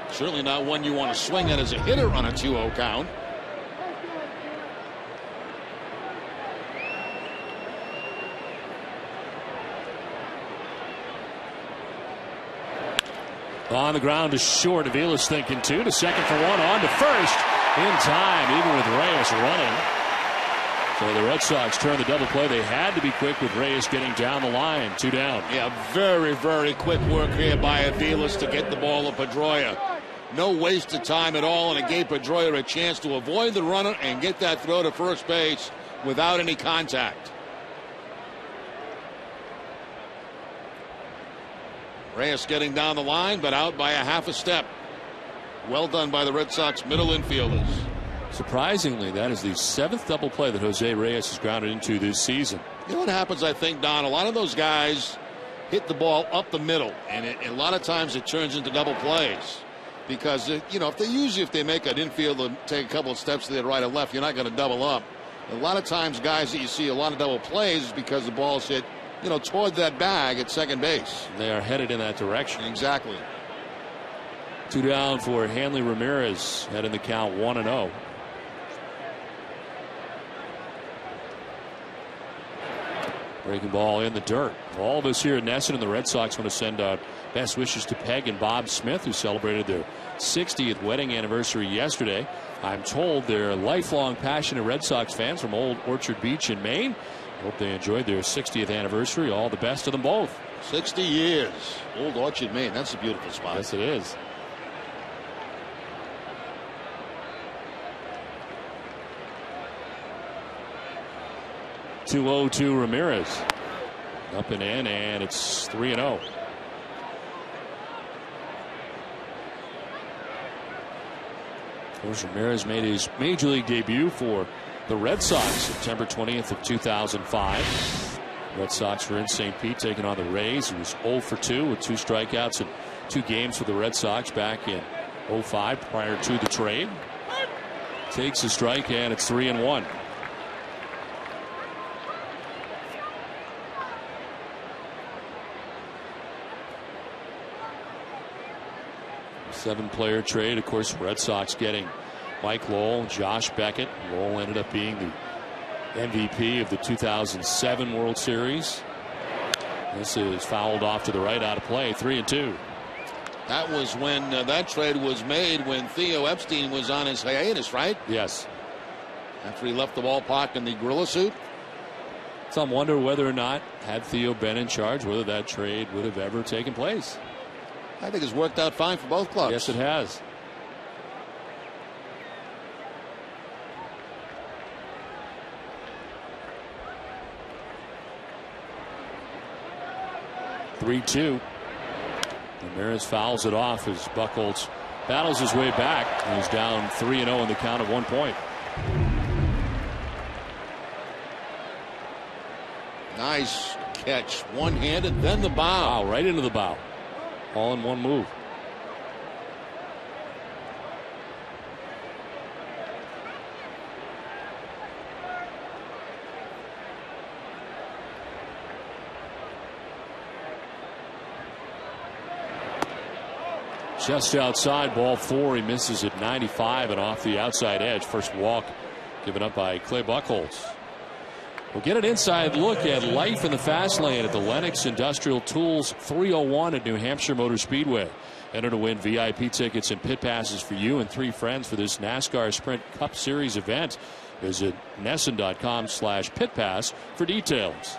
Certainly not one you want to swing at as a hitter on a 2-0 count. On the ground to short. Avila's thinking 2 to second for 1. On to first. In time, even with Reyes running. So the Red Sox turn the double play. They had to be quick with Reyes getting down the line. 2 down. Yeah, very, very quick work here by Avilas to get the ball to Pedroia. No waste of time at all, and it gave Pedroia a chance to avoid the runner and get that throw to first base without any contact. Reyes getting down the line, but out by a half a step. Well done by the Red Sox middle infielders. Surprisingly, that is the 7th double play that Jose Reyes has grounded into this season. You know what happens, I think, Don? A lot of those guys hit the ball up the middle, and a lot of times it turns into double plays. Because, you know, if they make an infielder take a couple of steps to the right or left, you're not going to double up. A lot of times, guys that you see a lot of double plays is because the ball's hit, you know, toward that bag at second base. They are headed in that direction. Exactly. 2 down for Hanley Ramirez, heading the count 1-0. Breaking ball in the dirt. All of us here at Nesson and the Red Sox want to send out best wishes to Peg and Bob Smith, who celebrated their 60th wedding anniversary yesterday. I'm told they're lifelong passionate Red Sox fans from Old Orchard Beach in Maine. Hope they enjoyed their 60th anniversary. All the best to them both. 60 years. Old Orchard, Maine. That's a beautiful spot. Yes, it is. (2-0) Ramirez. Up and in, and it's 3-0. Of course, Ramirez made his major league debut for the Red Sox September 20th of 2005. Red Sox were in St. Pete taking on the Rays. He was 0 for 2 with 2 strikeouts in 2 games for the Red Sox back in 05 prior to the trade. Takes a strike, and it's 3-1. Seven-player trade. Of course, Red Sox getting Mike Lowell, Josh Beckett. Lowell ended up being the MVP of the 2007 World Series. This is fouled off to the right, out of play. 3-2. That was when that trade was made, when Theo Epstein was on his hiatus, right? Yes. After he left the ballpark in the gorilla suit. Some wonder whether or not, had Theo been in charge, whether that trade would have ever taken place. I think it's worked out fine for both clubs. Yes, it has. (3-2). Ramirez fouls it off as Buchholz battles his way back. He's down 3-0 in the count of 1 point. Nice catch. One-handed, then the bow. Wow, right into the bow. All in one move. Just outside, ball 4. He misses at 95 and off the outside edge. First walk given up by Clay Buchholz. We'll get an inside look at life in the fast lane at the Lennox Industrial Tools 301 at New Hampshire Motor Speedway. Enter to win VIP tickets and pit passes for you and 3 friends for this NASCAR Sprint Cup Series event. Visit NESN.com/pitpass for details.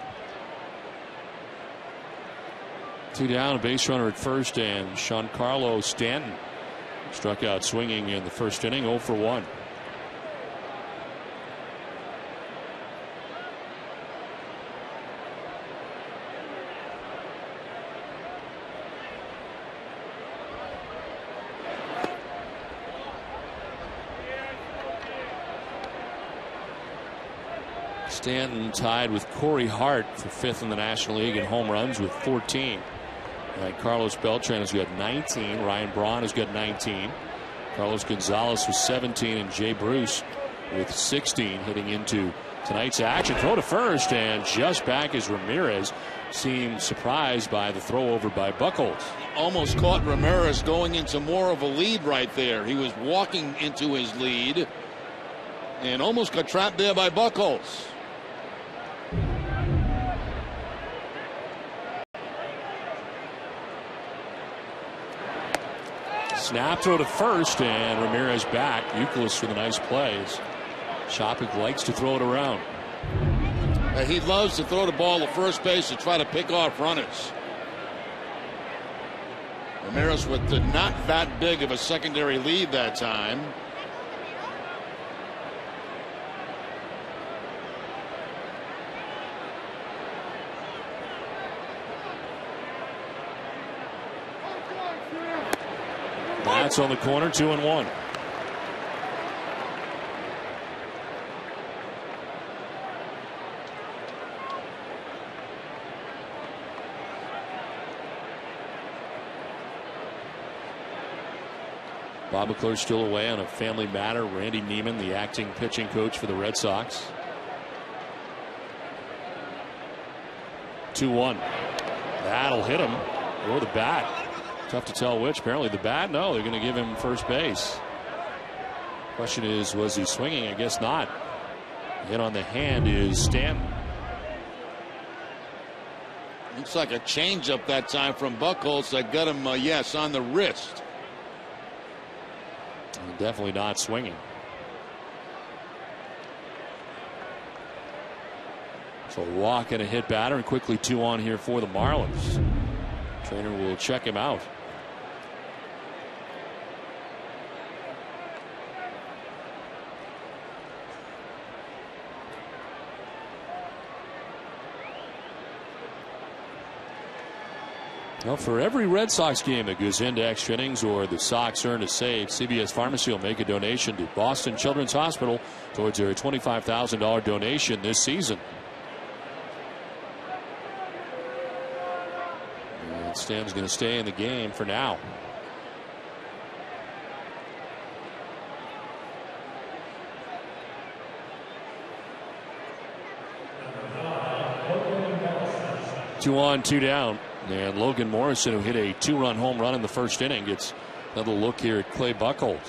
2 down, a base runner at first, and Giancarlo Stanton struck out swinging in the first inning, 0 for 1. Stanton tied with Corey Hart for 5th in the National League in home runs with 14. And Carlos Beltran has got 19. Ryan Braun has got 19. Carlos Gonzalez with 17, and Jay Bruce with 16 heading into tonight's action. Throw to first, and just back as Ramirez seemed surprised by the throw over by Buchholz. Almost caught Ramirez going into more of a lead right there. He was walking into his lead and almost got trapped there by Buchholz. Snap throw to first, and Ramirez back. Euclid with a nice play. Shopik likes to throw it around. He loves to throw the ball to first base to try to pick off runners. Ramirez with not that big of a secondary lead that time. That's on the corner, 2-1. Bob McClure still away on a family matter. Randy Neiman, the acting pitching coach for the Red Sox. 2-1. That'll hit him. Or the bat. Tough to tell which. Apparently the bat. No, they're going to give him first base. Question is, was he swinging? I guess not. Hit on the hand is Stanton. Looks like a changeup that time from Buchholz that got him, yes, on the wrist. And definitely not swinging. So a walk and a hit batter, and quickly 2 on here for the Marlins. Trainer will check him out. Well, for every Red Sox game that goes into extra innings or the Sox earn a save, CBS Pharmacy will make a donation to Boston Children's Hospital towards their $25,000 donation this season. And Stan's going to stay in the game for now. Two on, 2 down. And Logan Morrison, who hit a 2-run home run in the first inning, gets another look here at Clay Buchholz.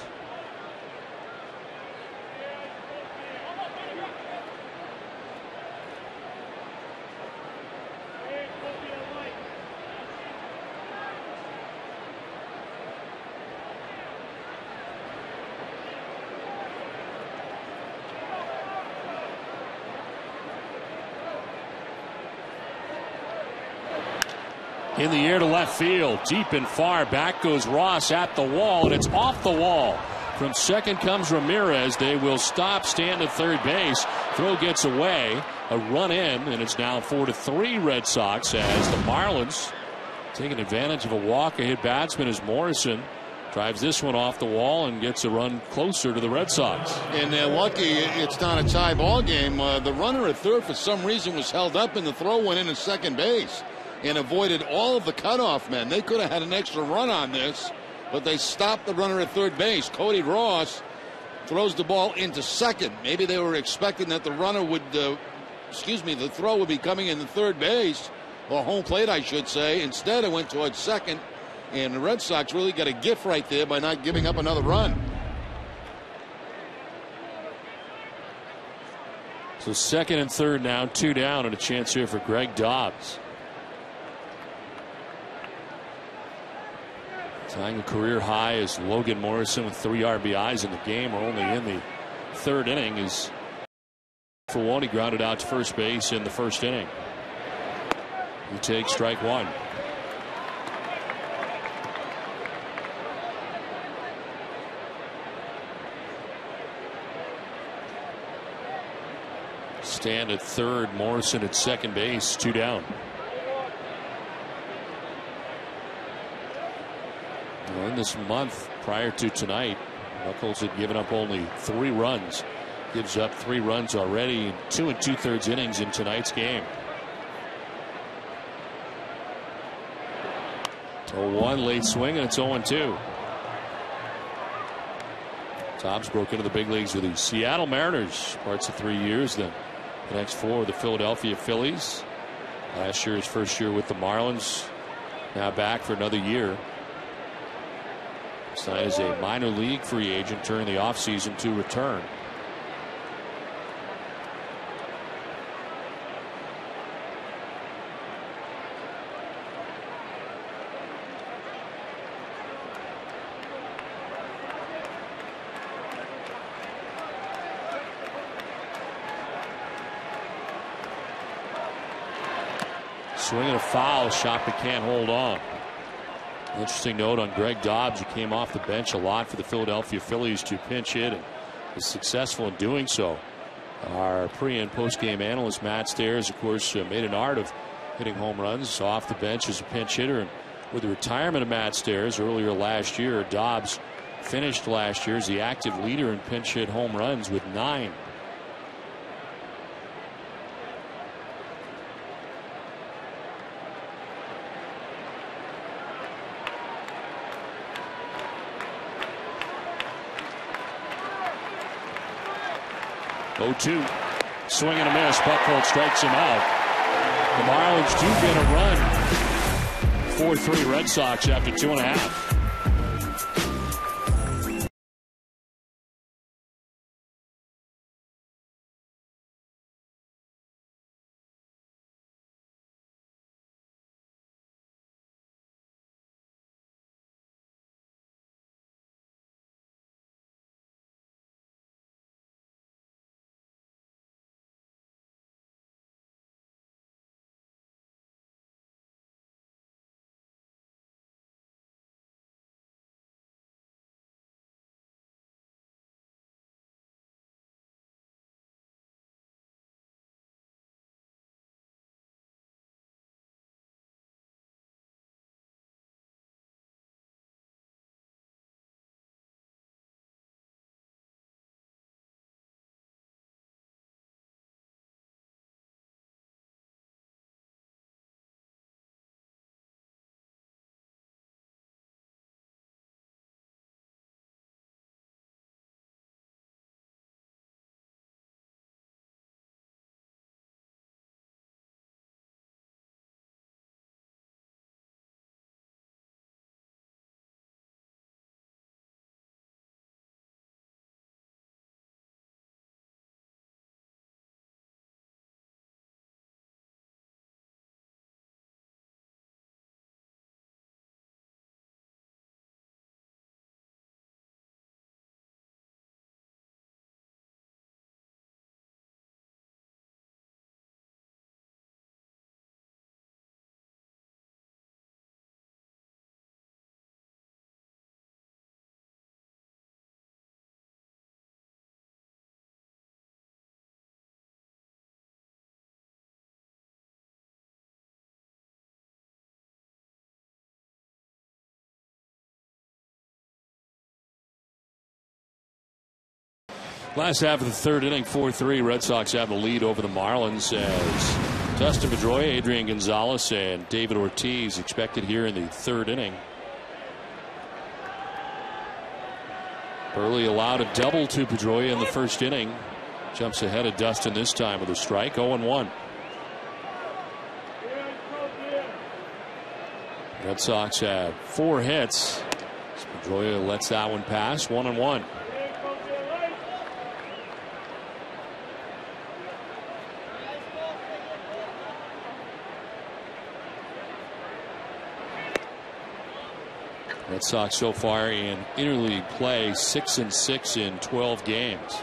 in the air to left field. Deep and far. Back goes Ross at the wall, and it's off the wall. From second comes Ramirez. They will stop, stand at third base. Throw gets away. A run in, and it's now 4-3 Red Sox as the Marlins taking advantage of a walk-ahead batsman as Morrison drives this one off the wall and gets a run closer to the Red Sox. And they're lucky it's not a tie ball game. The runner at third for some reason was held up, and the throw went into second base and avoided all of the cutoff men. They could have had an extra run on this, but they stopped the runner at third base. Cody Ross throws the ball into second. Maybe they were expecting that the runner would, the throw would be coming in the third base, or home plate, I should say. Instead, it went towards second. And the Red Sox really got a gift right there by not giving up another run. So second and third now, 2 down, and a chance here for Greg Dobbs. Tying a career high is Logan Morrison with 3 RBIs in the game. We're only in the third inning. Is for one, he grounded out to first base in the first inning. He takes strike one. Stand at third, Morrison at second base, 2 down. Well, in this month prior to tonight, Knuckles had given up only 3 runs. Gives up 3 runs already in 2 2/3 innings in tonight's game. 0-1 late swing, and it's 0-2. Dobbs broke into the big leagues with the Seattle Mariners, parts of 3 years, then the next 4 the Philadelphia Phillies. Last year, his first year with the Marlins. Now back for another year. Signed as a minor league free agent during the offseason to return. Swinging a foul shot, but can't hold on. Interesting note on Greg Dobbs, who came off the bench a lot for the Philadelphia Phillies to pinch hit and was successful in doing so. Our pre and post game analyst Matt Stairs, of course, made an art of hitting home runs off the bench as a pinch hitter. And with the retirement of Matt Stairs earlier last year, Dobbs finished last year as the active leader in pinch hit home runs with 9. Oh, 2. Swing and a miss. Buchholz strikes him out. The Marlins do get a run. 4-3 Red Sox after 2.5. Last half of the third inning, 4-3. Red Sox have the lead over the Marlins as Dustin Pedroia, Adrian Gonzalez, and David Ortiz expected here in the third inning. Burley allowed a double to Pedroia in the first inning. Jumps ahead of Dustin this time with a strike, 0-1. Red Sox have 4 hits. Pedroia lets that one pass, 1-1. Red Sox so far in interleague play 6-6 in 12 games.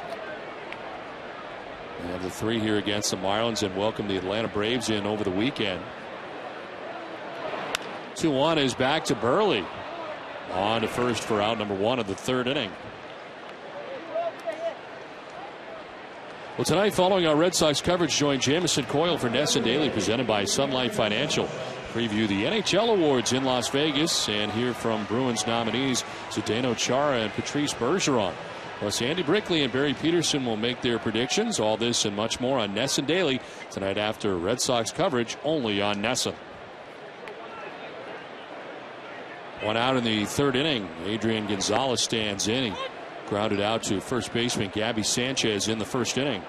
They have the 3 here against the Marlins and welcome the Atlanta Braves in over the weekend. 2-1 is back to Burley. On to first for out number 1 of the third inning. Well, tonight, following our Red Sox coverage, join Jamison Coyle for NESN Daily, presented by Sun Life Financial. Preview the NHL awards in Las Vegas and hear from Bruins nominees Zdeno Chara and Patrice Bergeron. Plus, Andy Brickley and Barry Peterson will make their predictions. All this and much more on NESN Daily tonight after Red Sox coverage only on NESN. 1 out in the third inning. Adrian Gonzalez stands in. He grounded out to first baseman Gabby Sanchez in the first inning.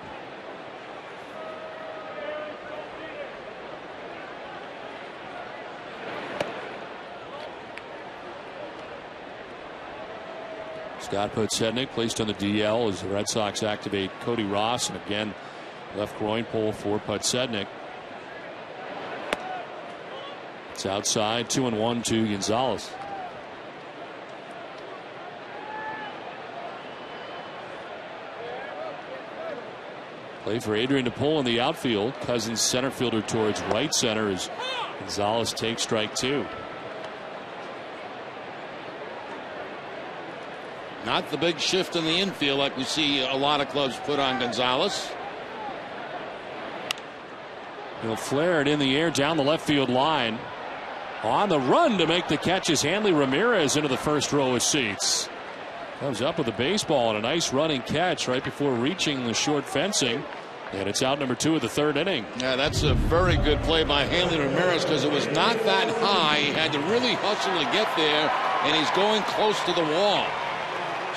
Scott Podsednik placed on the DL as the Red Sox activate Cody Ross, and again left groin pull for Podsednik. It's outside, 2-1 to Gonzalez. Play for Adrian to pull in the outfield. Cousins center fielder towards right center as Gonzalez takes strike 2. Not the big shift in the infield like we see a lot of clubs put on Gonzalez. He'll flare it in the air down the left field line. On the run to make the catch is Hanley Ramirez into the first row of seats. Comes up with a baseball and a nice running catch right before reaching the short fencing. And it's out number 2 of the third inning. Yeah, that's a very good play by Hanley Ramirez because it was not that high. He had to really hustle to get there, and he's going close to the wall.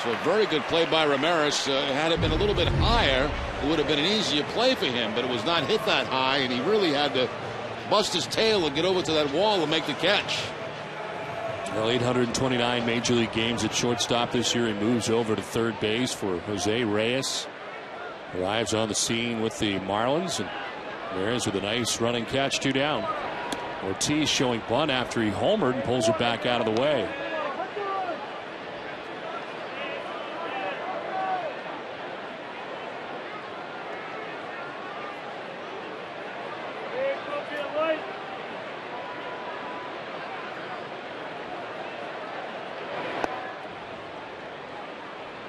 So a very good play by Ramirez. Had it been a little bit higher, it would have been an easier play for him, but it was not hit that high, and he really had to bust his tail and get over to that wall and make the catch. Well, 829 Major League games at shortstop this year. He moves over to third base for Jose Reyes. Arrives on the scene with the Marlins, and Ramirez with a nice running catch, 2 down. Ortiz showing bunt after he homered and pulls it back out of the way.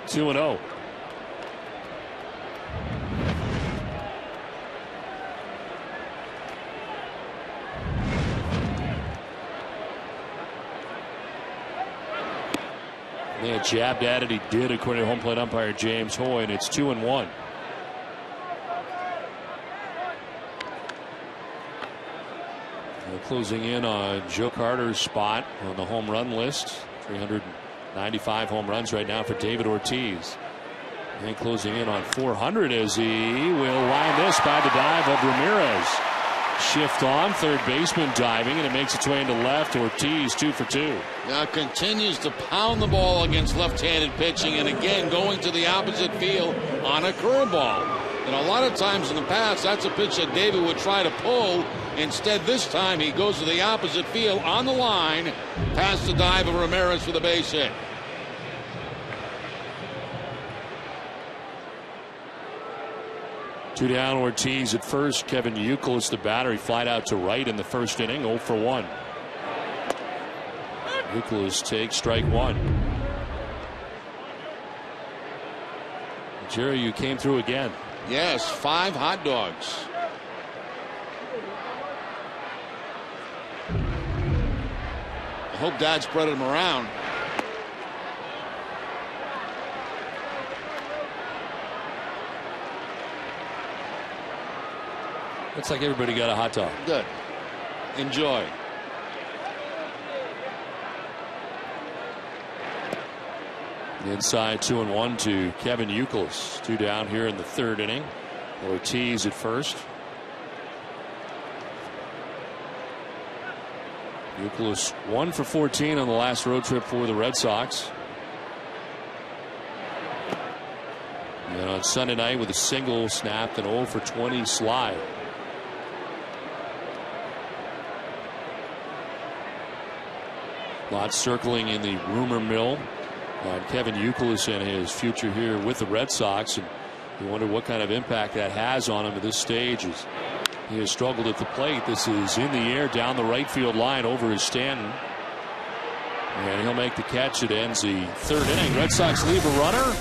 Two and 0. They had jabbed at it. He did, according to home plate umpire James Hoy, and it's 2-1. They're closing in on Joe Carter's spot on the home run list. 395 home runs right now for David Ortiz. And closing in on 400 as he will line this by the dive of Ramirez. Shift on, third baseman diving, and it makes its way into left. Ortiz 2 for 2. Now continues to pound the ball against left-handed pitching, and again going to the opposite field on a curveball. And a lot of times in the past, that's a pitch that David would try to pull. Instead, this time he goes to the opposite field on the line, past the dive of Ramirez for the base hit. Two down, Ortiz at first. Kevin Youkilis, the batter, he flied out to right in the first inning, 0 for 1. Youkilis takes strike 1. Jerry, you came through again. Yes, 5 hot dogs. I hope Dad spread them around. Looks like everybody got a hot dog. Good. Enjoy. Inside 2-1 to Kevin Youkilis. 2 down here in the third inning. Ortiz at first. Youkilis 1 for 14 on the last road trip for the Red Sox. And on Sunday night with a single, snapped an 0 for 20 slide. Lots circling in the rumor mill on Kevin Youkilis and his future here with the Red Sox. And you wonder what kind of impact that has on him at this stage as he has struggled at the plate. This is in the air down the right field line over his Stanton. And he'll make the catch. It ends the third inning. Red Sox leave a runner.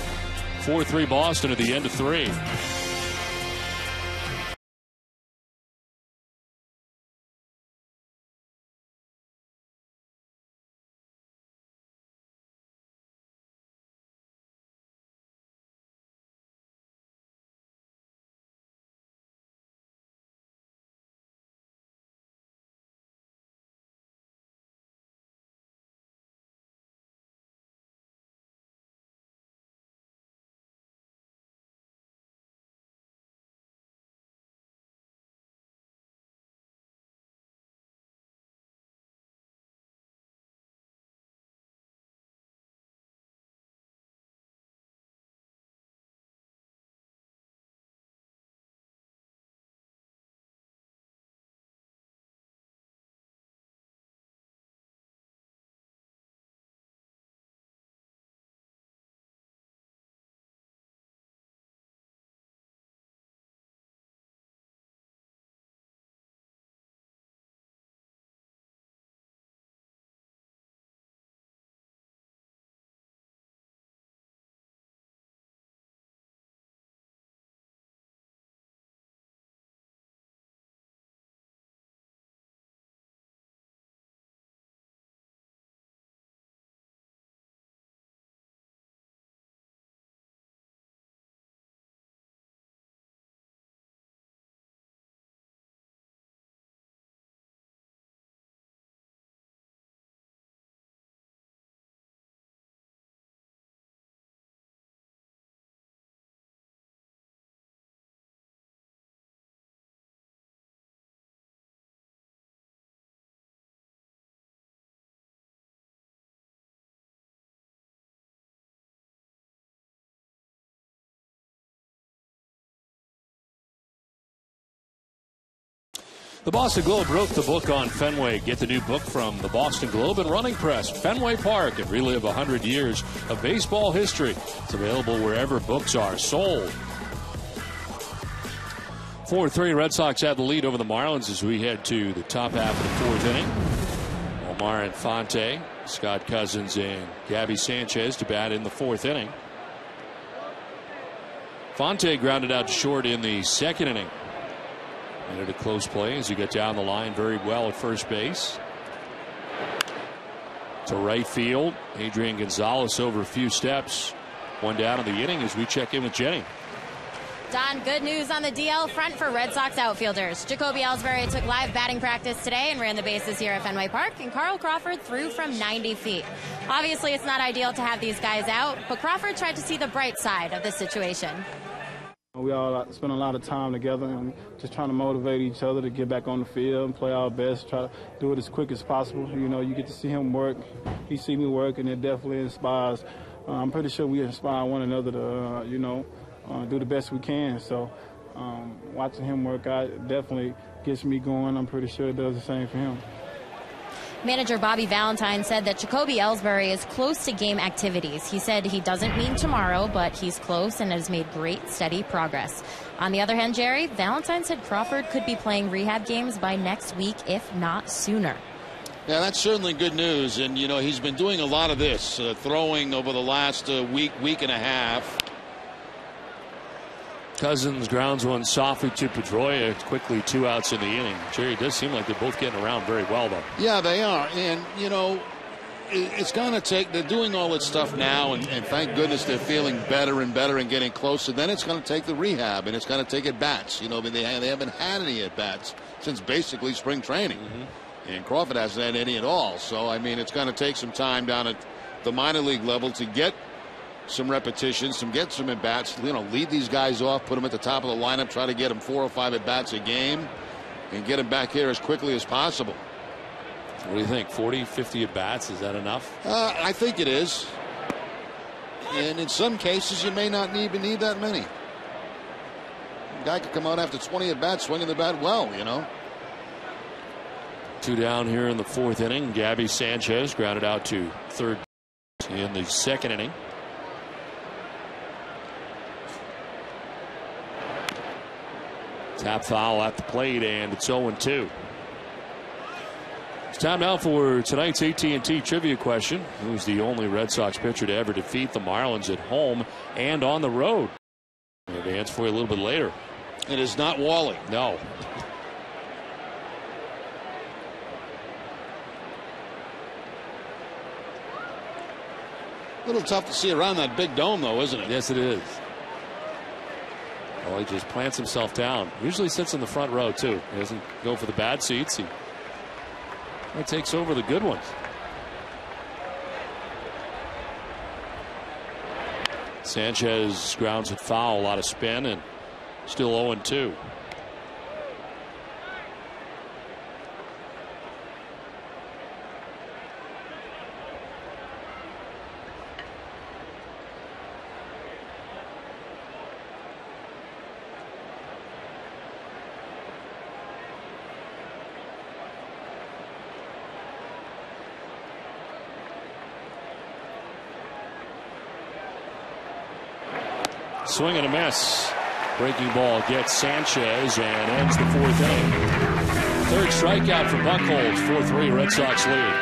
4-3 Boston at the end of 3. The Boston Globe wrote the book on Fenway. Get the new book from the Boston Globe and Running Press, Fenway Park, and relive 100 years of baseball history. It's available wherever books are sold. 4-3, Red Sox have the lead over the Marlins as we head to the top half of the fourth inning. Omar Infante, Scott Cousins, and Gabby Sanchez to bat in the fourth inning. Infante grounded out short in the second inning. And a close play as he got down the line very well at first base. To right field, Adrian Gonzalez over a few steps. 1 down in the inning as we check in with Jenny. Don, good news on the DL front for Red Sox outfielders. Jacoby Ellsbury took live batting practice today and ran the bases here at Fenway Park, and Carl Crawford threw from 90 feet. Obviously, it's not ideal to have these guys out, but Crawford tried to see the bright side of this situation. We all spend a lot of time together and just trying to motivate each other to get back on the field and play our best, try to do it as quick as possible. You know, you get to see him work, he see me work, and it definitely inspires. I'm pretty sure we inspire one another to, do the best we can. So watching him work out definitely gets me going. I'm pretty sure it does the same for him. Manager Bobby Valentine said that Jacoby Ellsbury is close to game activities. He said he doesn't mean tomorrow, but he's close and has made great, steady progress. On the other hand, Jerry, Valentine said Crawford could be playing rehab games by next week, if not sooner. Yeah, that's certainly good news. And, he's been doing a lot of this, throwing over the last week and a half. Cousins grounds one softly to Pedroia. Quickly 2 outs in the inning. Jerry, it does seem like they're both getting around very well, though. Yeah, they are. And, it's going to take, they're doing all this stuff now, and thank goodness they're feeling better and better and getting closer. Then it's going to take the rehab, and it's going to take at-bats. You know, I mean, they haven't had any at-bats since basically spring training. And Crawford hasn't had any at all. So, I mean, it's going to take some time down at the minor league level to get some repetitions, get some at-bats, you know, lead these guys off, put them at the top of the lineup, try to get them 4 or 5 at-bats a game, and get them back here as quickly as possible. What do you think? 40, 50 at-bats, is that enough? I think it is. And in some cases, you may not even need that many. A guy could come out after 20 at-bats swinging the bat well, you know. 2 down here in the 4th inning. Gabby Sanchez grounded out to third in the 2nd inning. Tap foul at the plate, and it's 0-2. It's time now for tonight's AT&T trivia question. Who's the only Red Sox pitcher to ever defeat the Marlins at home and on the road? And the answer for you a little bit later. It is not Wally. No. A little tough to see around that big dome, though, isn't it? Yes, it is. Well, he just plants himself down. Usually sits in the front row, too. He doesn't go for the bad seats. He takes over the good ones. Sanchez grounds it foul, a lot of spin, and still 0-2. Swing and a miss. Breaking ball gets Sanchez and ends the 4th inning. 3rd strikeout for Buchholz. 4-3 Red Sox lead.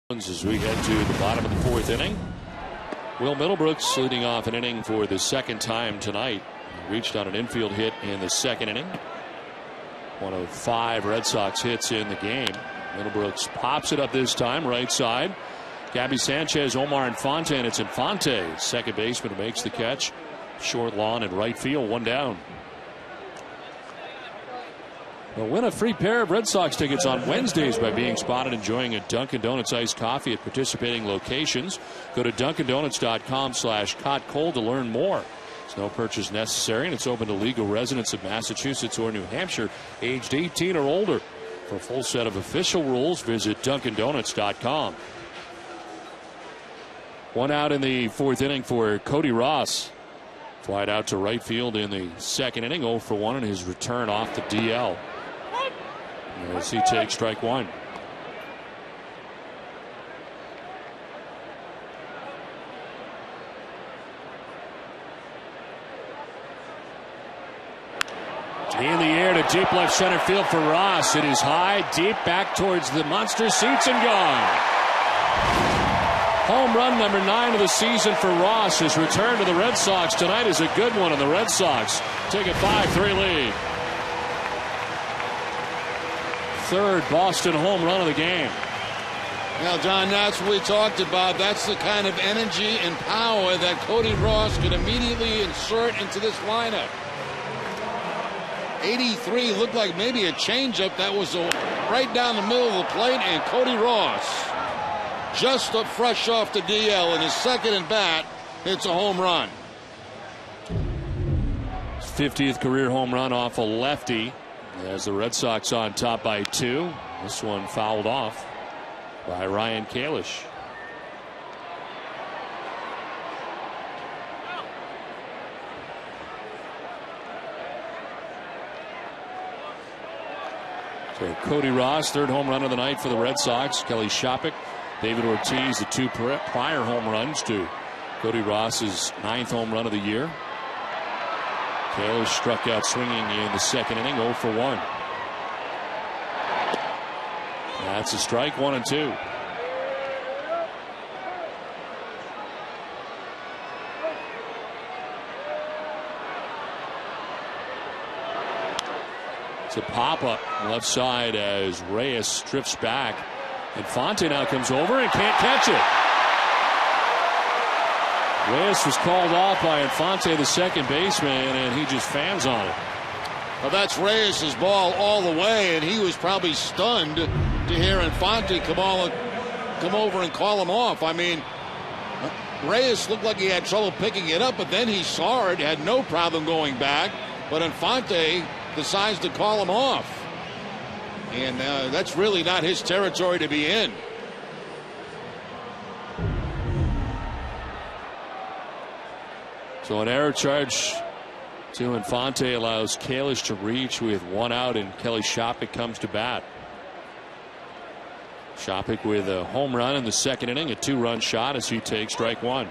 As we head to the bottom of the 4th inning, Will Middlebrooks leading off an inning for the 2nd time tonight. He reached on an infield hit in the 2nd inning. One of 5 Red Sox hits in the game. Middlebrooks pops it up this time, right side. Gabby Sanchez, Omar Infante, and it's Infante, second baseman, who makes the catch. Short lawn and right field, 1 down. Well, win a free pair of Red Sox tickets on Wednesdays by being spotted enjoying a Dunkin' Donuts iced coffee at participating locations. Go to DunkinDonuts.com/CotCold to learn more. No purchase necessary, and it's open to legal residents of Massachusetts or New Hampshire aged 18 or older. For a full set of official rules, visit DunkinDonuts.com. One out in the fourth inning for Cody Ross. Flied out to right field in the second inning, 0 for 1 in his return off the DL. As he takes strike one. In the air to deep left center field for Ross. It is high, deep, back towards the monster seats and gone. Home run number 9 of the season for Ross. His return to the Red Sox tonight is a good one, and the Red Sox take a 5-3 lead. Third Boston home run of the game. Now, John, that's what we talked about. That's the kind of energy and power that Cody Ross could immediately insert into this lineup. 83 looked like maybe a changeup that was right down the middle of the plate, and Cody Ross, just up fresh off the DL in his second at bat, hits a home run. 50th career home run off a lefty. As the Red Sox on top by 2. This one fouled off by Ryan Kalish. So Cody Ross, third home run of the night for the Red Sox. Kelly Shopik, David Ortiz, the 2 prior home runs to Cody Ross's 9th home run of the year. Kalish struck out swinging in the second inning, 0 for 1. That's a strike, 1-2. It's a pop-up left side as Reyes drifts back. Infante now comes over and can't catch it. Reyes was called off by Infante, the second baseman, and he just fans on it. Well, that's Reyes' ball all the way, and he was probably stunned to hear Infante come over and call him off. I mean, Reyes looked like he had trouble picking it up, but then he saw it, had no problem going back. But Infante decides to call him off. And that's really not his territory to be in. So an error charge to Infante allows Kalish to reach with 1 out, and Kelly Shopik comes to bat. Shopik with a home run in the second inning, a 2-run shot as he takes strike 1.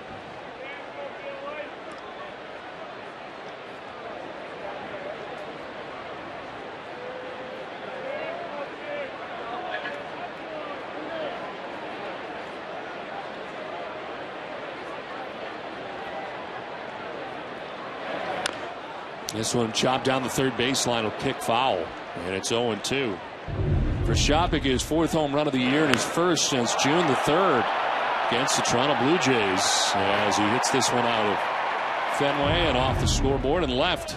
This one chopped down the third baseline, will kick foul, and it's 0-2. For Shopik, his 4th home run of the year and his first since June the 3rd against the Toronto Blue Jays, as he hits this one out of Fenway and off the scoreboard and left.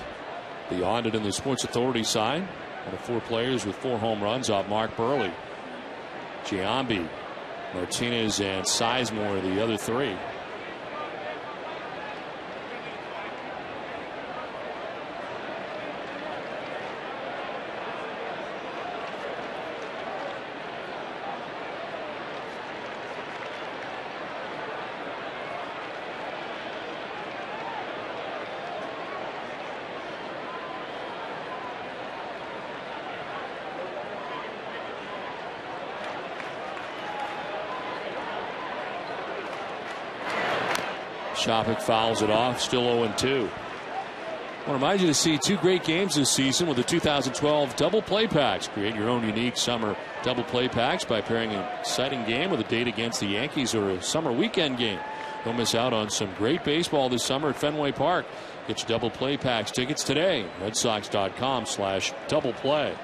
Beyond it in the Sports Authority side, one of 4 players with 4 home runs off Mark Burley. Giambi, Martinez, and Sizemore, the other 3. Shopik fouls it off, still 0-2. I want to remind you to see 2 great games this season with the 2012 double play packs. Create your own unique summer double play packs by pairing an exciting game with a date against the Yankees or a summer weekend game. Don't miss out on some great baseball this summer at Fenway Park. Get your double play packs tickets today. RedSox.com/double play.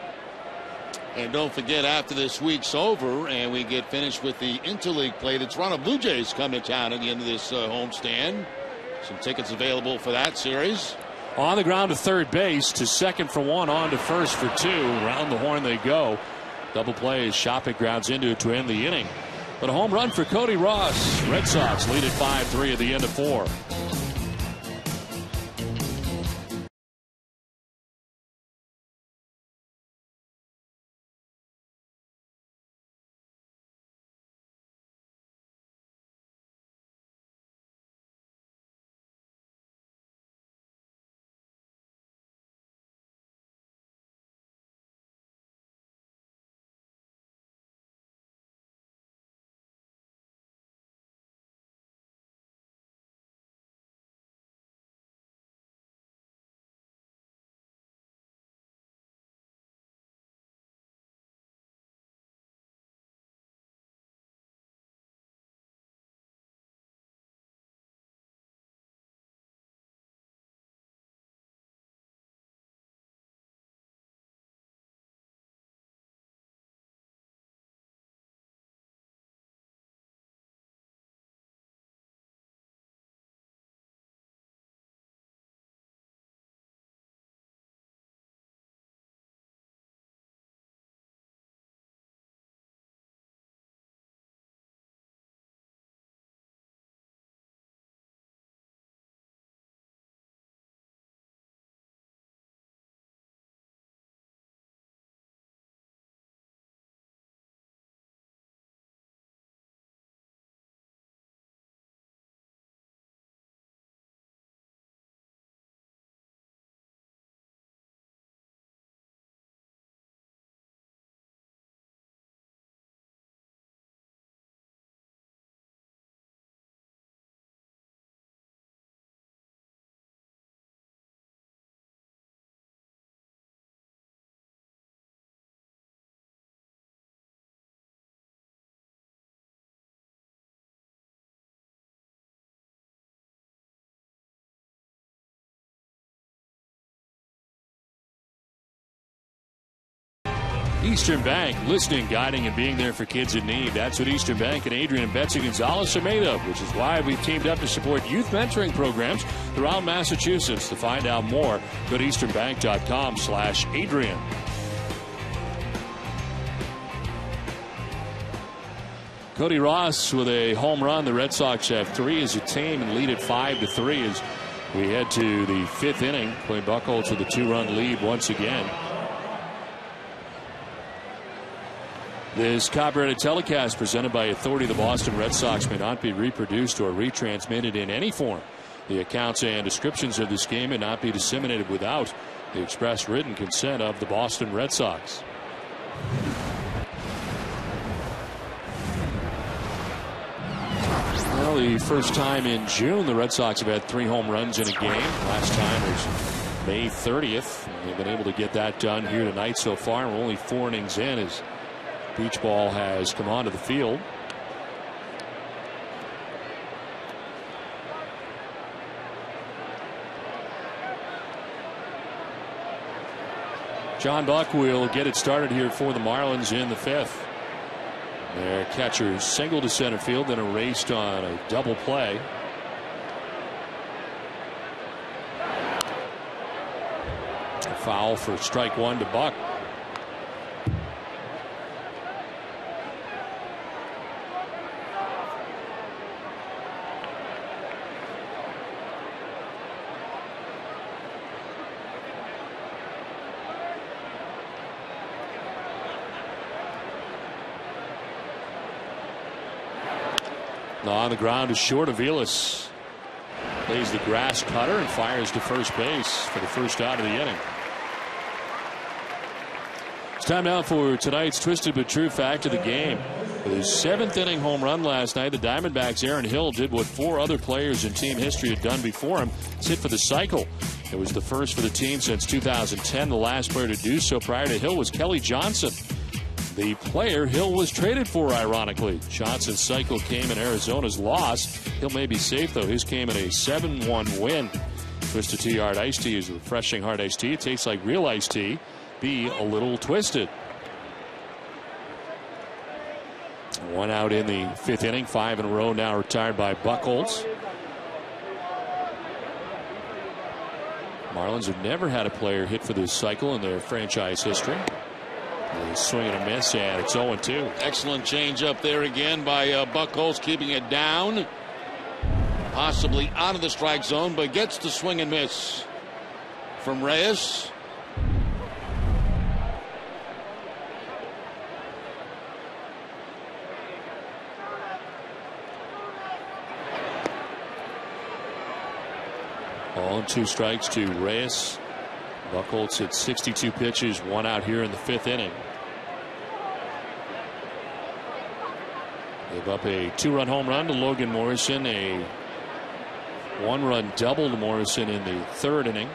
And don't forget, after this week's over and we get finished with the interleague play, the Toronto Blue Jays come to town at the end of this homestand. Some tickets available for that series. On the ground to third base, to second for 1, on to first for 2. Round the horn they go. Double play as Shopik grounds into it to end the inning. But a home run for Cody Ross. Red Sox lead at 5-3 at the end of 4. Eastern Bank, listening, guiding, and being there for kids in need. That's what Eastern Bank and Adrian and Betsy Gonzalez are made of, which is why we've teamed up to support youth mentoring programs throughout Massachusetts. To find out more, go to easternbank.com/Adrian. Cody Ross with a home run. The Red Sox have 3 as a team and lead at 5-3 as we head to the 5th inning. Clay Buchholz with a 2-run lead once again. This copyrighted telecast presented by authority of the Boston Red Sox may not be reproduced or retransmitted in any form. The accounts and descriptions of this game may not be disseminated without the express written consent of the Boston Red Sox. Well, the first time in June the Red Sox have had 3 home runs in a game. Last time was May 30th. They've been able to get that done here tonight so far. We're only 4 innings in as beach ball has come onto the field. John Buck will get it started here for the Marlins in the 5th. Their catcher singled to center field, then erased on a double play. A foul for strike 1 to Buck. On the ground is short. Aviles plays the grass cutter and fires to first base for the first out of the inning. It's time now for tonight's Twisted but True fact of the game. With his 7th inning home run last night, the Diamondbacks' Aaron Hill did what 4 other players in team history had done before him: hit for the cycle. It was the first for the team since 2010. The last player to do so prior to Hill was Kelly Johnson, the player Hill was traded for, ironically. Johnson's cycle came in Arizona's loss. Hill may be safe, though. His came in a 7-1 win. Twisted Tea Hard Iced Tea is a refreshing hard iced tea. It tastes like real iced tea. Be a little twisted. 1 out in the 5th inning. 5 in a row now retired by Buchholz. Marlins have never had a player hit for this cycle in their franchise history. A swing and a miss, and it's 0-2. Excellent change up there again by Buchholz, keeping it down. Possibly out of the strike zone, but gets the swing and miss from Reyes. On 2 strikes to Reyes. Buchholz hit 62 pitches, 1 out here in the 5th inning. Gave up a 2-run home run to Logan Morrison, a 1-run double to Morrison in the 3rd inning.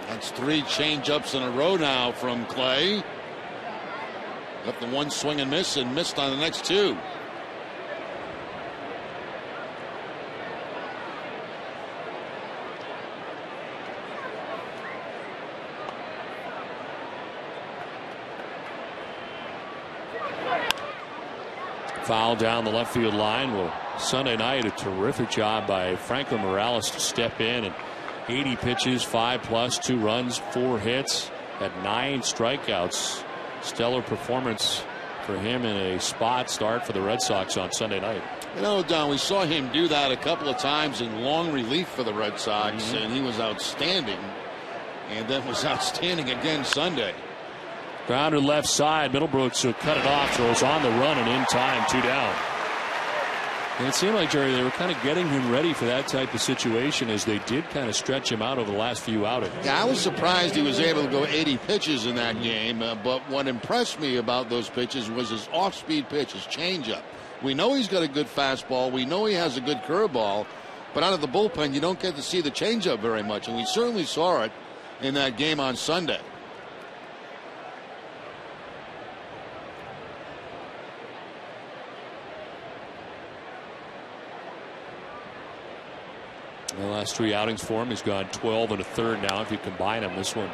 That's 3 changeups in a row now from Clay. Got the 1 swing and miss and missed on the next 2. Foul down the left field line. Well, Sunday night, a terrific job by Franklin Morales to step in, and 80 pitches, 5+, 2 runs, 4 hits, had 9 strikeouts. Stellar performance for him in a spot start for the Red Sox on Sunday night. You know, Don, we saw him do that a couple of times in long relief for the Red Sox, and he was outstanding, and then was outstanding again Sunday. Grounder left side. Middlebrooks will cut it off. Throws on the run and in time. 2 down. And it seemed like, Jerry, they were kind of getting him ready for that type of situation as they did kind of stretch him out over the last few outings. Yeah, I was surprised he was able to go 80 pitches in that game. But what impressed me about those pitches was his off-speed pitch, his changeup. We know he's got a good fastball. We know he has a good curveball. But out of the bullpen, you don't get to see the changeup very much. And we certainly saw it in that game on Sunday. The last 3 outings for him, he's gone 12 and a third now if you combine them. This one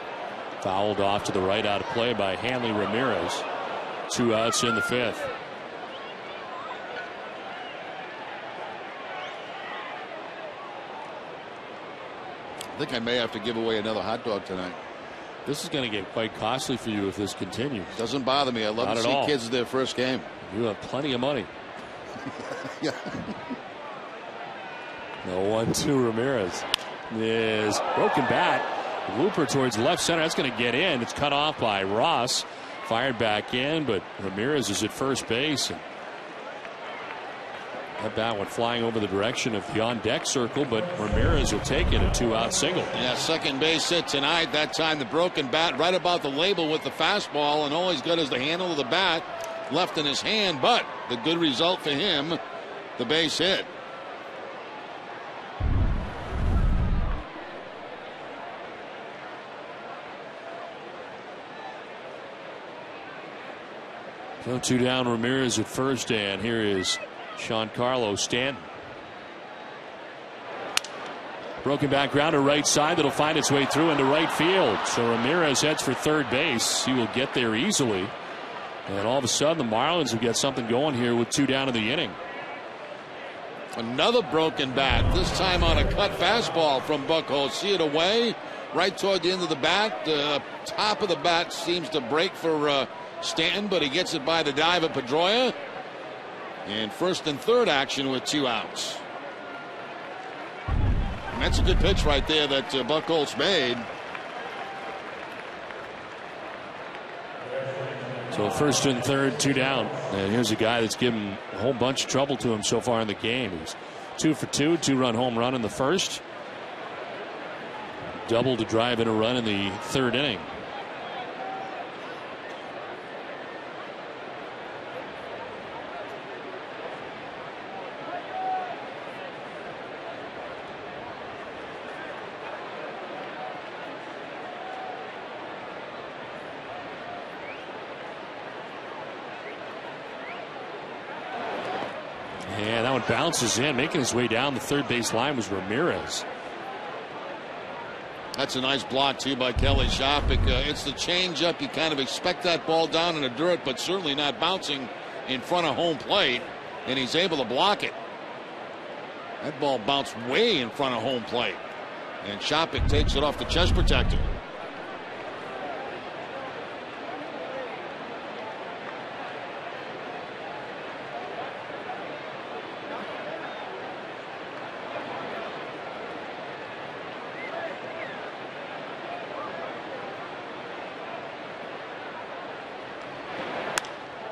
fouled off to the right out of play by Hanley Ramirez. 2 outs in the 5th. I think I may have to give away another hot dog tonight. This is going to get quite costly for you if this continues. Doesn't bother me. I love to see kids their first game. You have plenty of money. Yeah. The 1-2 Ramirez is broken bat. Looper towards left center. That's going to get in. It's cut off by Ross. Fired back in, but Ramirez is at first base. And that bat went flying over the direction of the on-deck circle, but Ramirez will take it, a 2-out single. Yeah, second base hit tonight. That time the broken bat right about the label with the fastball, and all he's got is the handle of the bat left in his hand, but the good result for him, the base hit. So 2 down, Ramirez at first, and here is Giancarlo Stanton. Broken back ground to right side that'll find its way through into right field. So Ramirez heads for third base. He will get there easily. And all of a sudden the Marlins will get something going here with 2 down in the inning. Another broken bat, this time on a cut fastball from Buchholz. See it away right toward the end of the bat. The top of the bat seems to break for Stanton, but he gets it by the dive of Pedroia. And first and third action with 2 outs. And that's a good pitch right there that Buchholz made. So first and third, 2 down. And here's a guy that's given a whole bunch of trouble to him so far in the game. He's 2 for 2, 2-run home run in the first. Double to drive in a run in the third inning. And that one bounces in. Making his way down the third base line was Ramirez. That's a nice block, too, by Kelly Shopik. It's the changeup. You kind of expect that ball down in the dirt, but certainly not bouncing in front of home plate. And he's able to block it. That ball bounced way in front of home plate. And Shopik takes it off the chest protector.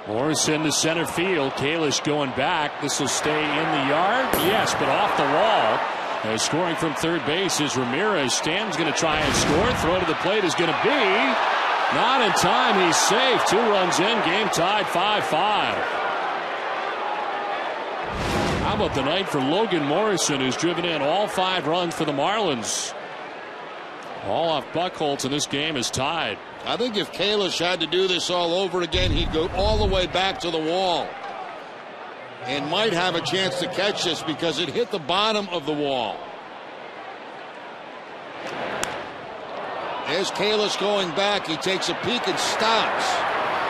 Morrison to center field. Kalish going back. This will stay in the yard. Yes, but off the wall. And scoring from third base is Ramirez. Stanton's going to try and score. Throw to the plate is going to be not in time. He's safe. 2 runs in. Game tied 5-5. How about the night for Logan Morrison, who's driven in all 5 runs for the Marlins? All off Buchholz, and this game is tied. I think if Kalish had to do this all over again, he'd go all the way back to the wall and might have a chance to catch this because it hit the bottom of the wall. There's Kalish going back. He takes a peek and stops.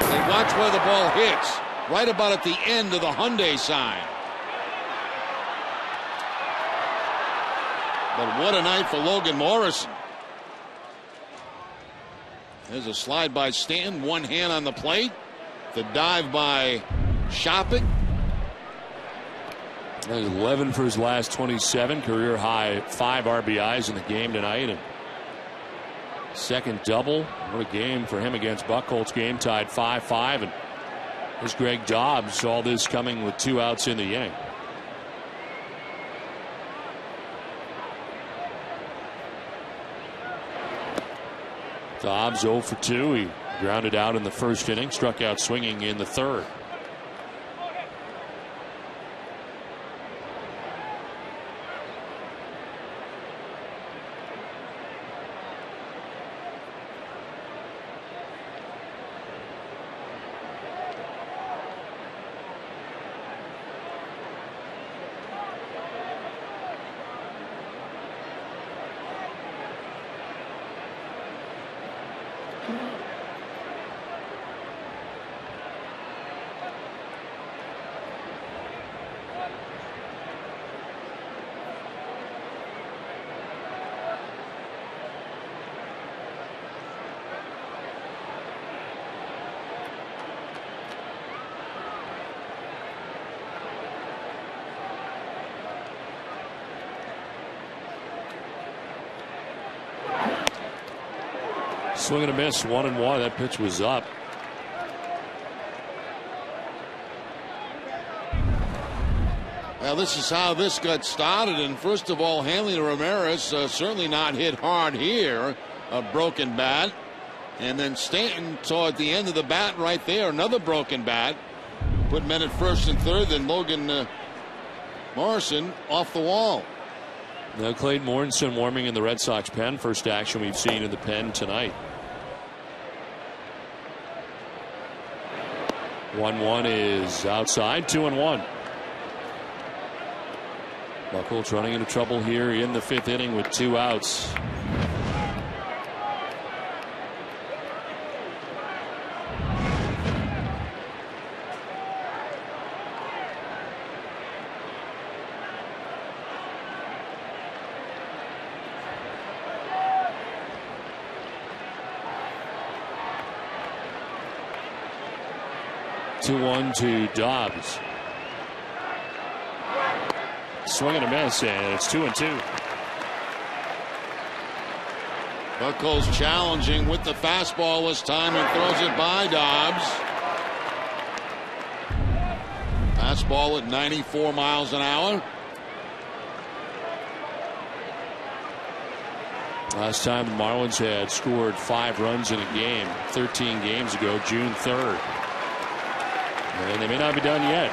And watch where the ball hits. Right about at the end of the Hyundai sign. But what a night for Logan Morrison. There's a slide by Stanton, one hand on the plate. The dive by Shopik. 11 for his last 27, career high 5 RBIs in the game tonight. And second double. What a game for him against Buchholz. Game tied 5-5. And there's Greg Dobbs. All this coming with 2 outs in the inning. Dobbs 0 for 2. He grounded out in the first inning, struck out swinging in the third. Swing and a miss, 1-1. That pitch was up. Well, this is how this got started. And first of all, Hanley Ramirez certainly not hit hard here. A broken bat. And then Stanton saw at the end of the bat right there another broken bat. Put men at first and third. Then Logan Morrison off the wall. Now Clayton Morrison warming in the Red Sox pen. First action we've seen in the pen tonight. 1-1 is outside. 2-1. Buchholz running into trouble here in the 5th inning with 2 outs. Two-one to Dobbs. Swing and a miss, and it's 2-2. Buchholz challenging with the fastball this time and throws it by Dobbs. Fastball at 94 miles an hour. Last time the Marlins had scored 5 runs in a game 13 games ago, June 3rd. And they may not be done yet.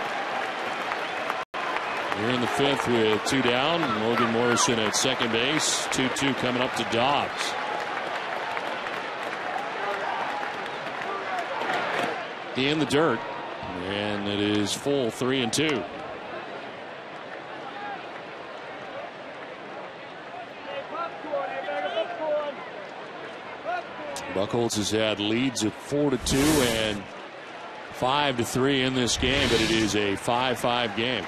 Here in the 5th with 2 down. Logan Morrison at second base. 2-2 coming up to Dobbs. In the dirt. And it is full 3-2. Buchholz has had leads at 4-2 and 5-3 in this game, but it is a 5-5 game.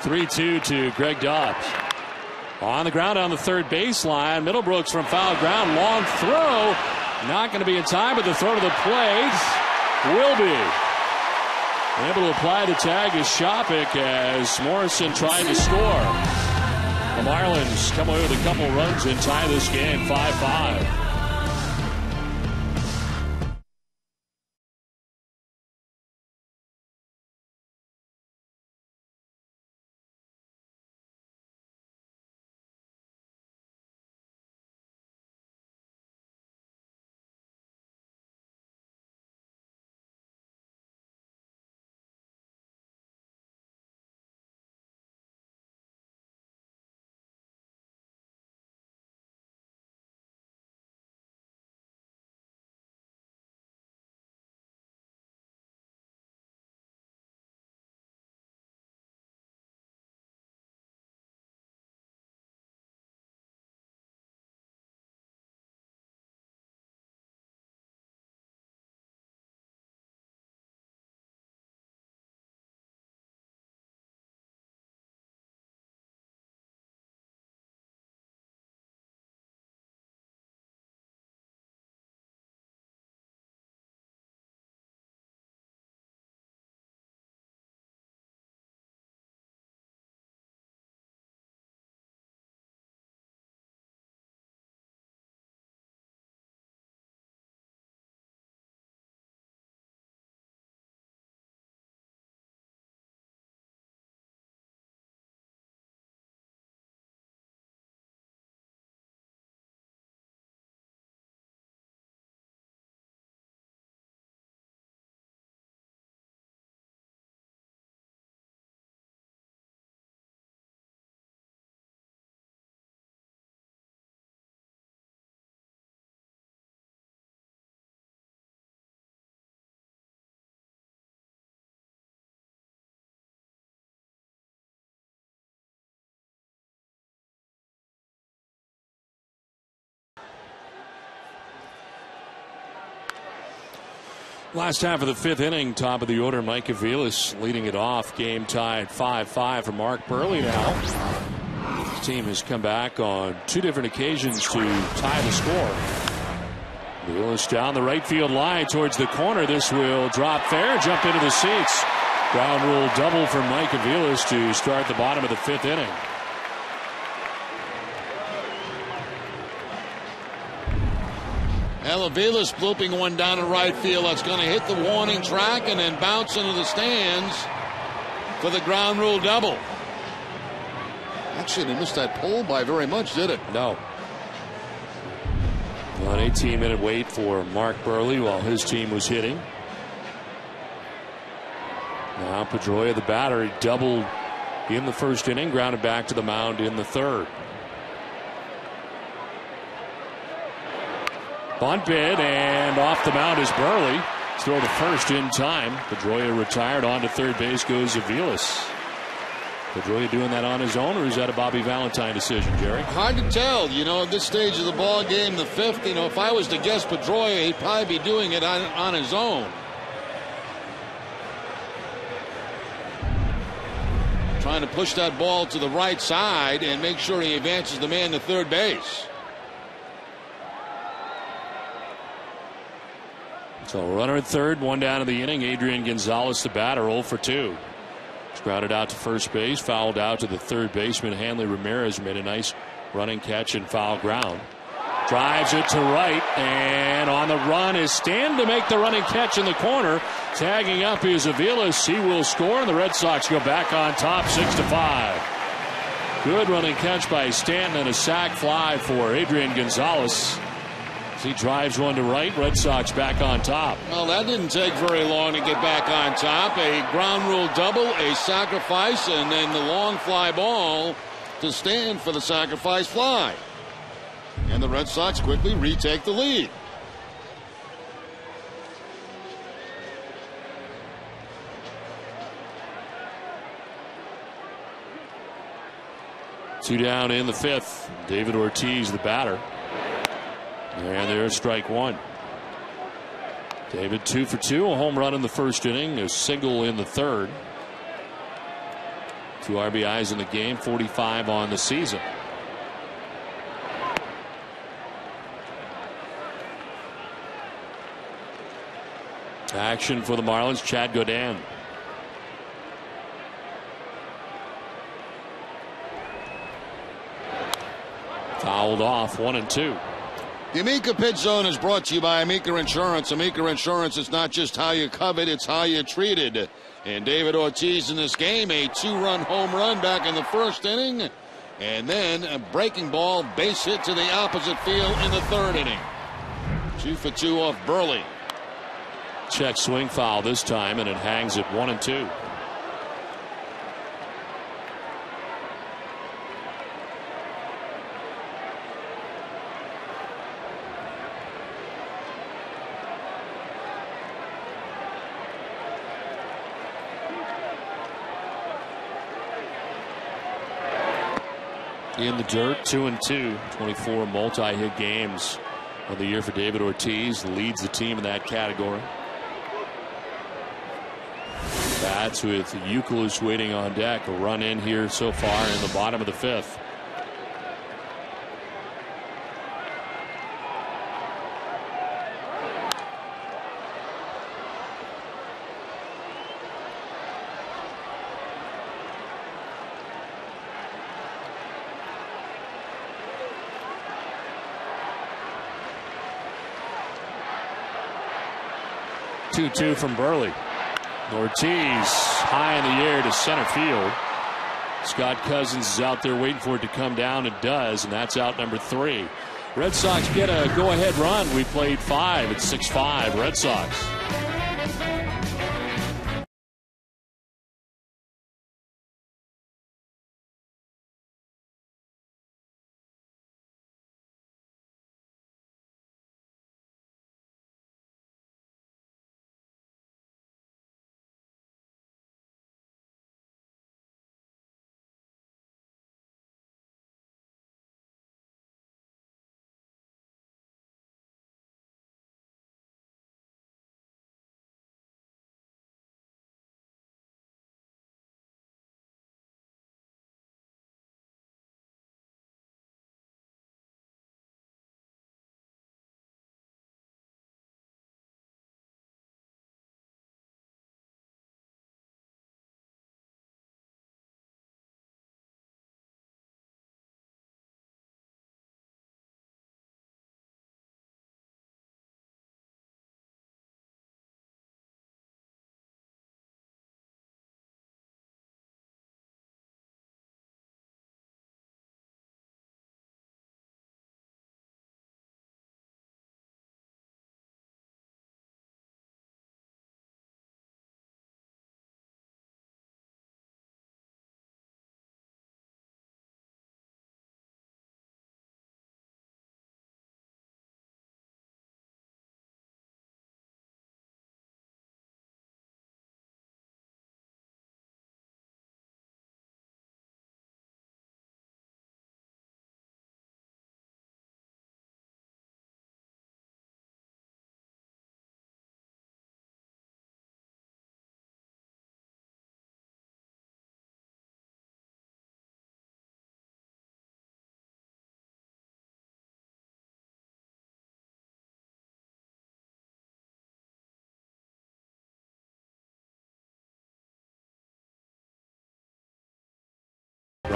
Three-two to Greg Dobbs. On the ground on the third baseline. Middlebrooks from foul ground. Long throw. Not going to be in time, but the throw to the plate will be. Able to apply the tag is Shopik as Morrison tried to score. The Marlins come away with a couple runs and tie this game 5-5. Last half of the fifth inning, top of the order, Mike Aviles leading it off. Game tied 5-5 for Mark Burley now. His team has come back on two different occasions to tie the score. Aviles down the right field line towards the corner. This will drop fair, jump into the seats. Ground rule double for Mike Aviles to start the bottom of the fifth inning. Aviles blooping one down in right field. That's going to hit the warning track and then bounce into the stands for the ground rule double. Actually, they missed that pole by very much, did it? No. An 18-minute wait for Mark Burley while his team was hitting. Now Pedroia, the batter, he doubled in the first inning, grounded back to the mound in the third. Bunt bid, and off the mound is Burley. Throw the first in time. Pedroia retired. On to third base goes Aviles. Pedroia doing that on his own, or is that a Bobby Valentine decision, Jerry? Hard to tell. You know, at this stage of the ball game, the fifth, if I was to guess Pedroia, he'd probably be doing it on his own. Trying to push that ball to the right side and make sure he advances the man to third base. So runner at third, one down in the inning. Adrian Gonzalez, the batter, 0 for 2. He's grounded out to first base, fouled out to the third baseman. Hanley Ramirez made a nice running catch and foul ground. Drives it to right, and on the run is Stan to make the running catch in the corner. Tagging up is Aviles. He will score, and the Red Sox go back on top 6-5. Good running catch by Stanton and a sac fly for Adrian Gonzalez. He drives one to right. Red Sox back on top. Well, that didn't take very long to get back on top. A ground rule double, a sacrifice, and then the long fly ball to stand for the sacrifice fly. And the Red Sox quickly retake the lead. Two down in the fifth. David Ortiz, the batter. And there's strike one. David 2 for 2, a home run in the first inning, a single in the third. 2 RBIs in the game, 45 on the season. Action for the Marlins, Chad Godin. Fouled off, 1-2. The Amica Pit Zone is brought to you by Amica Insurance. Amica Insurance is not just how you covered, it's how you're treated. And David Ortiz in this game, a 2-run home run back in the first inning. And then a breaking ball base hit to the opposite field in the third inning. 2 for 2 off Burley. Check swing foul this time, and it hangs at 1-2. In the dirt, 2-2, 24 multi-hit games on the year for David Ortiz. Leads the team in that category. Bats with Youkilis waiting on deck. A run in here so far in the bottom of the fifth. Two from Burley. Ortiz high in the air to center field. Scott Cousins is out there waiting for it to come down. It does, and that's out number 3. Red Sox get a go-ahead run. We played 5 at 6-5 Red Sox.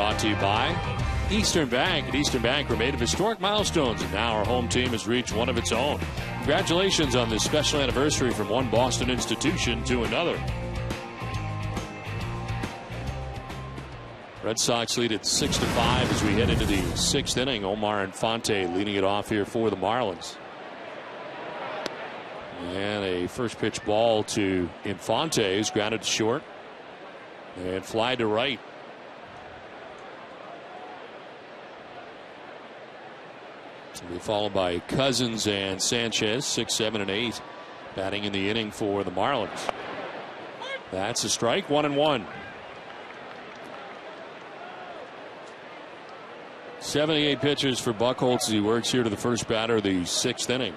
brought to you by Eastern Bank. At Eastern Bank, we're made of historic milestones, and now our home team has reached one of its own. Congratulations on this special anniversary from one Boston institution to another. Red Sox lead at 6-5 as we head into the 6th inning. Omar Infante leading it off here for the Marlins. And a first pitch ball to Infante, who's grounded to short and fly to right. Will be followed by Cousins and Sanchez, 6, 7, and 8, batting in the inning for the Marlins. That's a strike, 1-1. 78 pitches for Buchholz as he works here to the first batter of the 6th inning.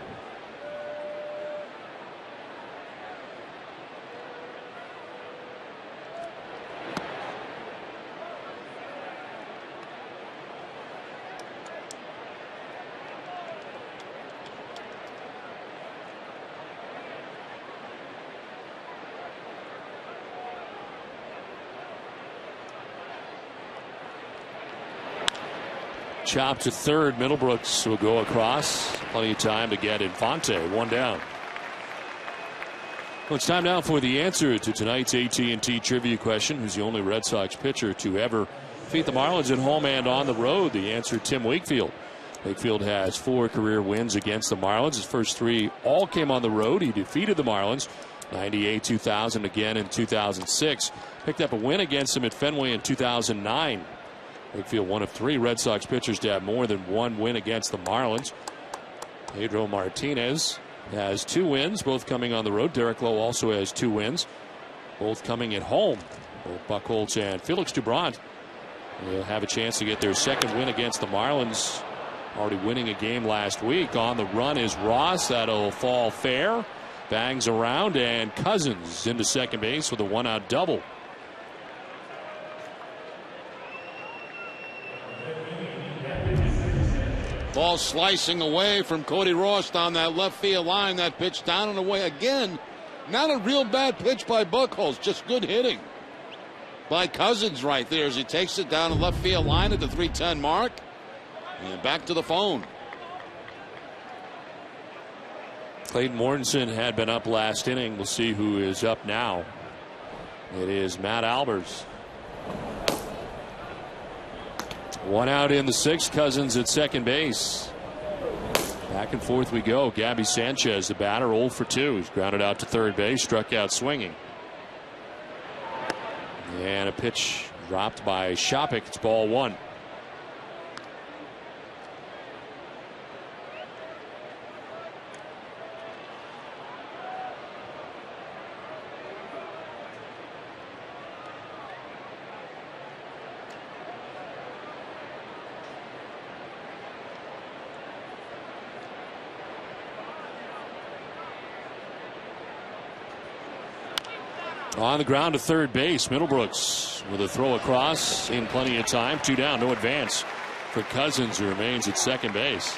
Chop to third. Middlebrooks will go across. Plenty of time to get Infante. One down. Well, it's time now for the answer to tonight's AT&T trivia question. Who's the only Red Sox pitcher to ever defeat the Marlins at home and on the road? The answer, Tim Wakefield. Wakefield has 4 career wins against the Marlins. His first 3 all came on the road. He defeated the Marlins 98, 2000, again in 2006. Picked up a win against them at Fenway in 2009. Wakefield, one of 3 Red Sox pitchers to have more than 1 win against the Marlins. Pedro Martinez has 2 wins, both coming on the road. Derek Lowe also has 2 wins, both coming at home. Both Buchholz and Felix Doubront will have a chance to get their 2nd win against the Marlins. Already winning a game last week. On the run is Ross. That'll fall fair. Bangs around, and Cousins into second base with a 1-out double. Ball slicing away from Cody Ross down that left field line. That pitch down and away again. Not a real bad pitch by Buchholz, just good hitting by Cousins right there as he takes it down the left field line at the 3:10 mark. And back to the phone. Clayton Mortensen had been up last inning. We'll see who is up now. It is Matt Albers. 1 out in the 6th. Cousins at second base. Back and forth we go. Gabby Sanchez, the batter, 0 for 2. He's grounded out to third base, struck out swinging. And a pitch dropped by Shopik. It's ball 1. On the ground to third base, Middlebrooks with a throw across in plenty of time. 2 down, no advance for Cousins, who remains at second base.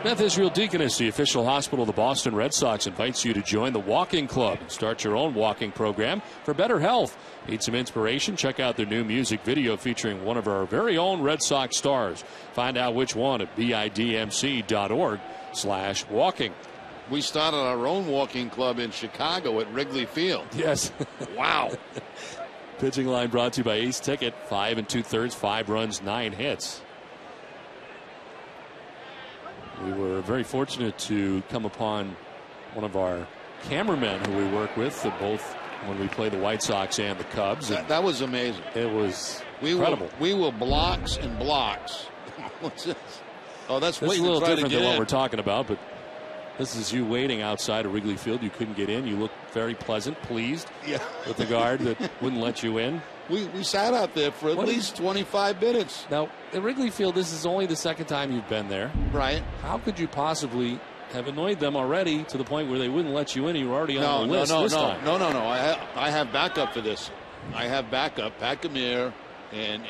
Beth Israel Deaconess, the official hospital of the Boston Red Sox, invites you to join the walking club and start your own walking program for better health. Need some inspiration? Check out their new music video featuring one of our very own Red Sox stars. Find out which one at bidmc.org/walking. We started our own walking club in Chicago at Wrigley Field. Yes. Wow. Pitching line brought to you by Ace Ticket. 5 2/3, 5 runs, 9 hits. We were very fortunate to come upon one of our cameramen who we work with, both when we play the White Sox and the Cubs. And that was amazing. It was incredible. We were blocks and blocks. What's this? Oh, that's a little different than what we're talking about, but this is you waiting outside of Wrigley Field. You couldn't get in. You looked very pleasant, pleased with the guard that wouldn't let you in. We sat out there for at least 25 minutes. Now, at Wrigley Field, this is only the 2nd time you've been there. Right. How could you possibly have annoyed them already to the point where they wouldn't let you in? You were already on the list this time. No. I have backup for this. I have backup. Pat Camille and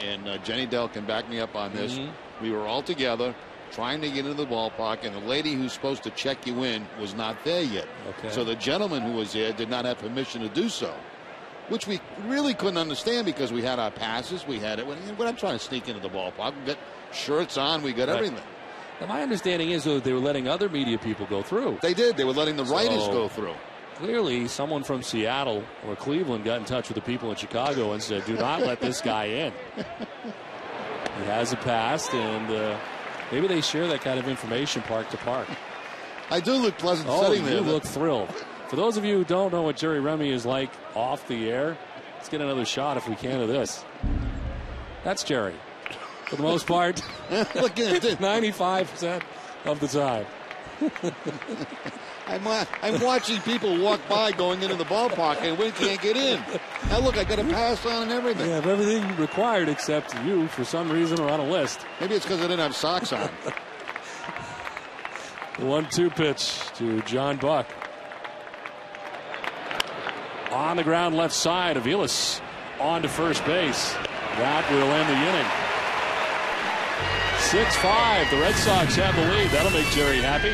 Jenny Dell can back me up on this. Mm-hmm. We were all together. trying to get into the ballpark, and the lady who's supposed to check you in was not there yet. Okay. So the gentleman who was there did not have permission to do so, which we really couldn't understand because we had our passes. We had it. We're not trying to sneak into the ballpark. We got shirts on. We got everything. Now, my understanding is that they were letting other media people go through. They did. They were letting the writers go through. Clearly, someone from Seattle or Cleveland got in touch with the people in Chicago and said, do not let this guy in. He has a pass, and maybe they share that kind of information park to park. I do look pleasant sitting there. You look thrilled. For those of you who don't know what Jerry Remy is like off the air, let's get another shot if we can of this. That's Jerry. For the most part, look at it. 95% of the time. I'm watching people walk by going into the ballpark and we can't get in. Now look, I got a pass on and everything. You have everything required except you, for some reason, are on a list. Maybe it's because I didn't have socks on. The 1-2 pitch to John Buck. On the ground left side, Aviles on to first base. That will end the inning. 6-5. The Red Sox have the lead. That'll make Jerry happy.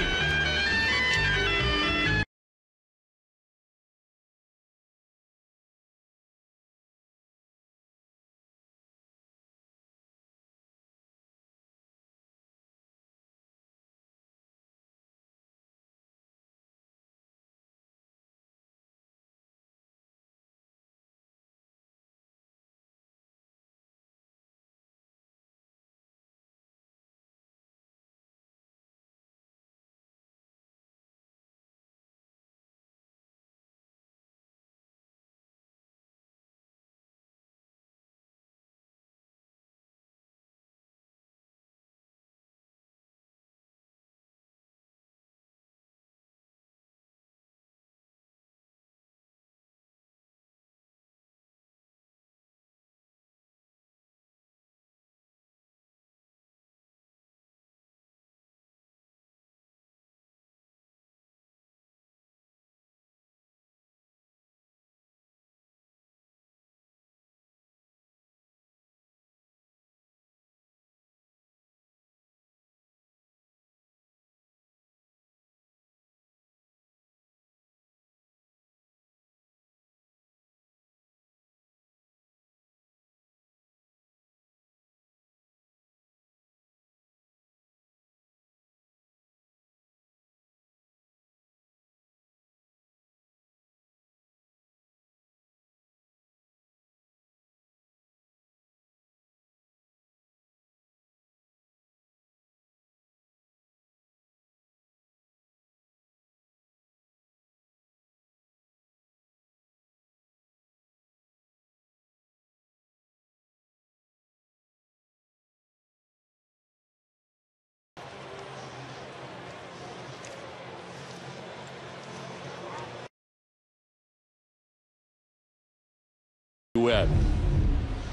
Webb.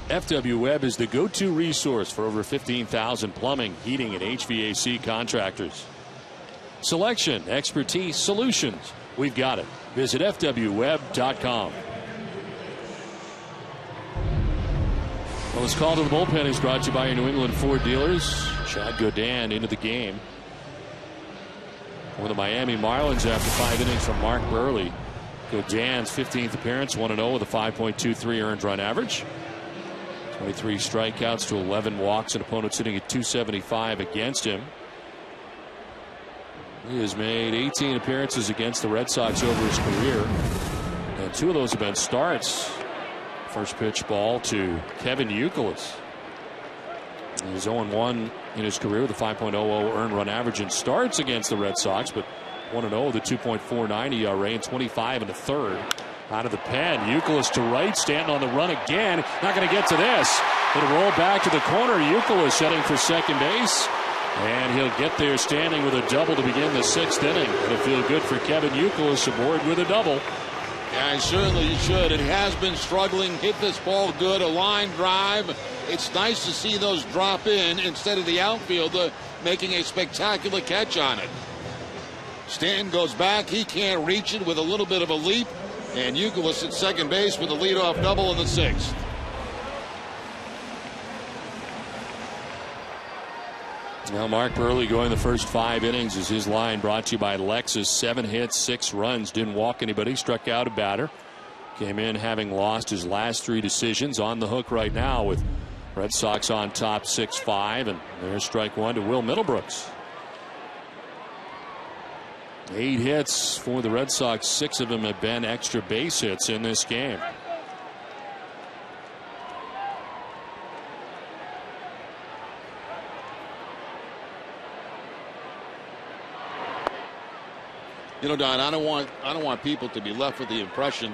FW Webb is the go-to resource for over 15,000 plumbing, heating, and HVAC contractors. Selection, expertise, solutions. We've got it. Visit FWWebb.com. Well, this call to the bullpen is brought to you by your New England Ford dealers. Chad Godin into the game for the Miami Marlins after 5 innings from Mark Burley. Godin's 15th appearance, 1-0 with a 5.23 earned run average. 23 strikeouts to 11 walks, and opponents sitting at 275 against him. He has made 18 appearances against the Red Sox over his career, and 2 of those have been starts. First pitch ball to Kevin Youkilis. He's 0-1 in his career with a 5.00 earned run average in starts against the Red Sox, but 1-0 with a 2.49 ERA and 25 1/3. Out of the pen, Youkilis to right, Stanton on the run again. Not going to get to this. It'll roll back to the corner. Youkilis heading for second base, and he'll get there standing with a double to begin the 6th inning. It'll feel good for Kevin Youkilis aboard with a double. Yeah, certainly you should. And he has been struggling. Hit this ball good, a line drive. It's nice to see those drop in instead of the outfielder making a spectacular catch on it. Stanton goes back. He can't reach it with a little bit of a leap. And Youkilis at second base with a leadoff double in the 6th. Now Mark Burley going the first 5 innings is his line, brought to you by Lexus. 7 hits, 6 runs, didn't walk anybody, struck out a batter. Came in having lost his last 3 decisions, on the hook right now with Red Sox on top 6-5, and there's strike 1 to Will Middlebrooks. 8 hits for the Red Sox. 6 of them have been extra base hits in this game. You know, Don, I don't want people to be left with the impression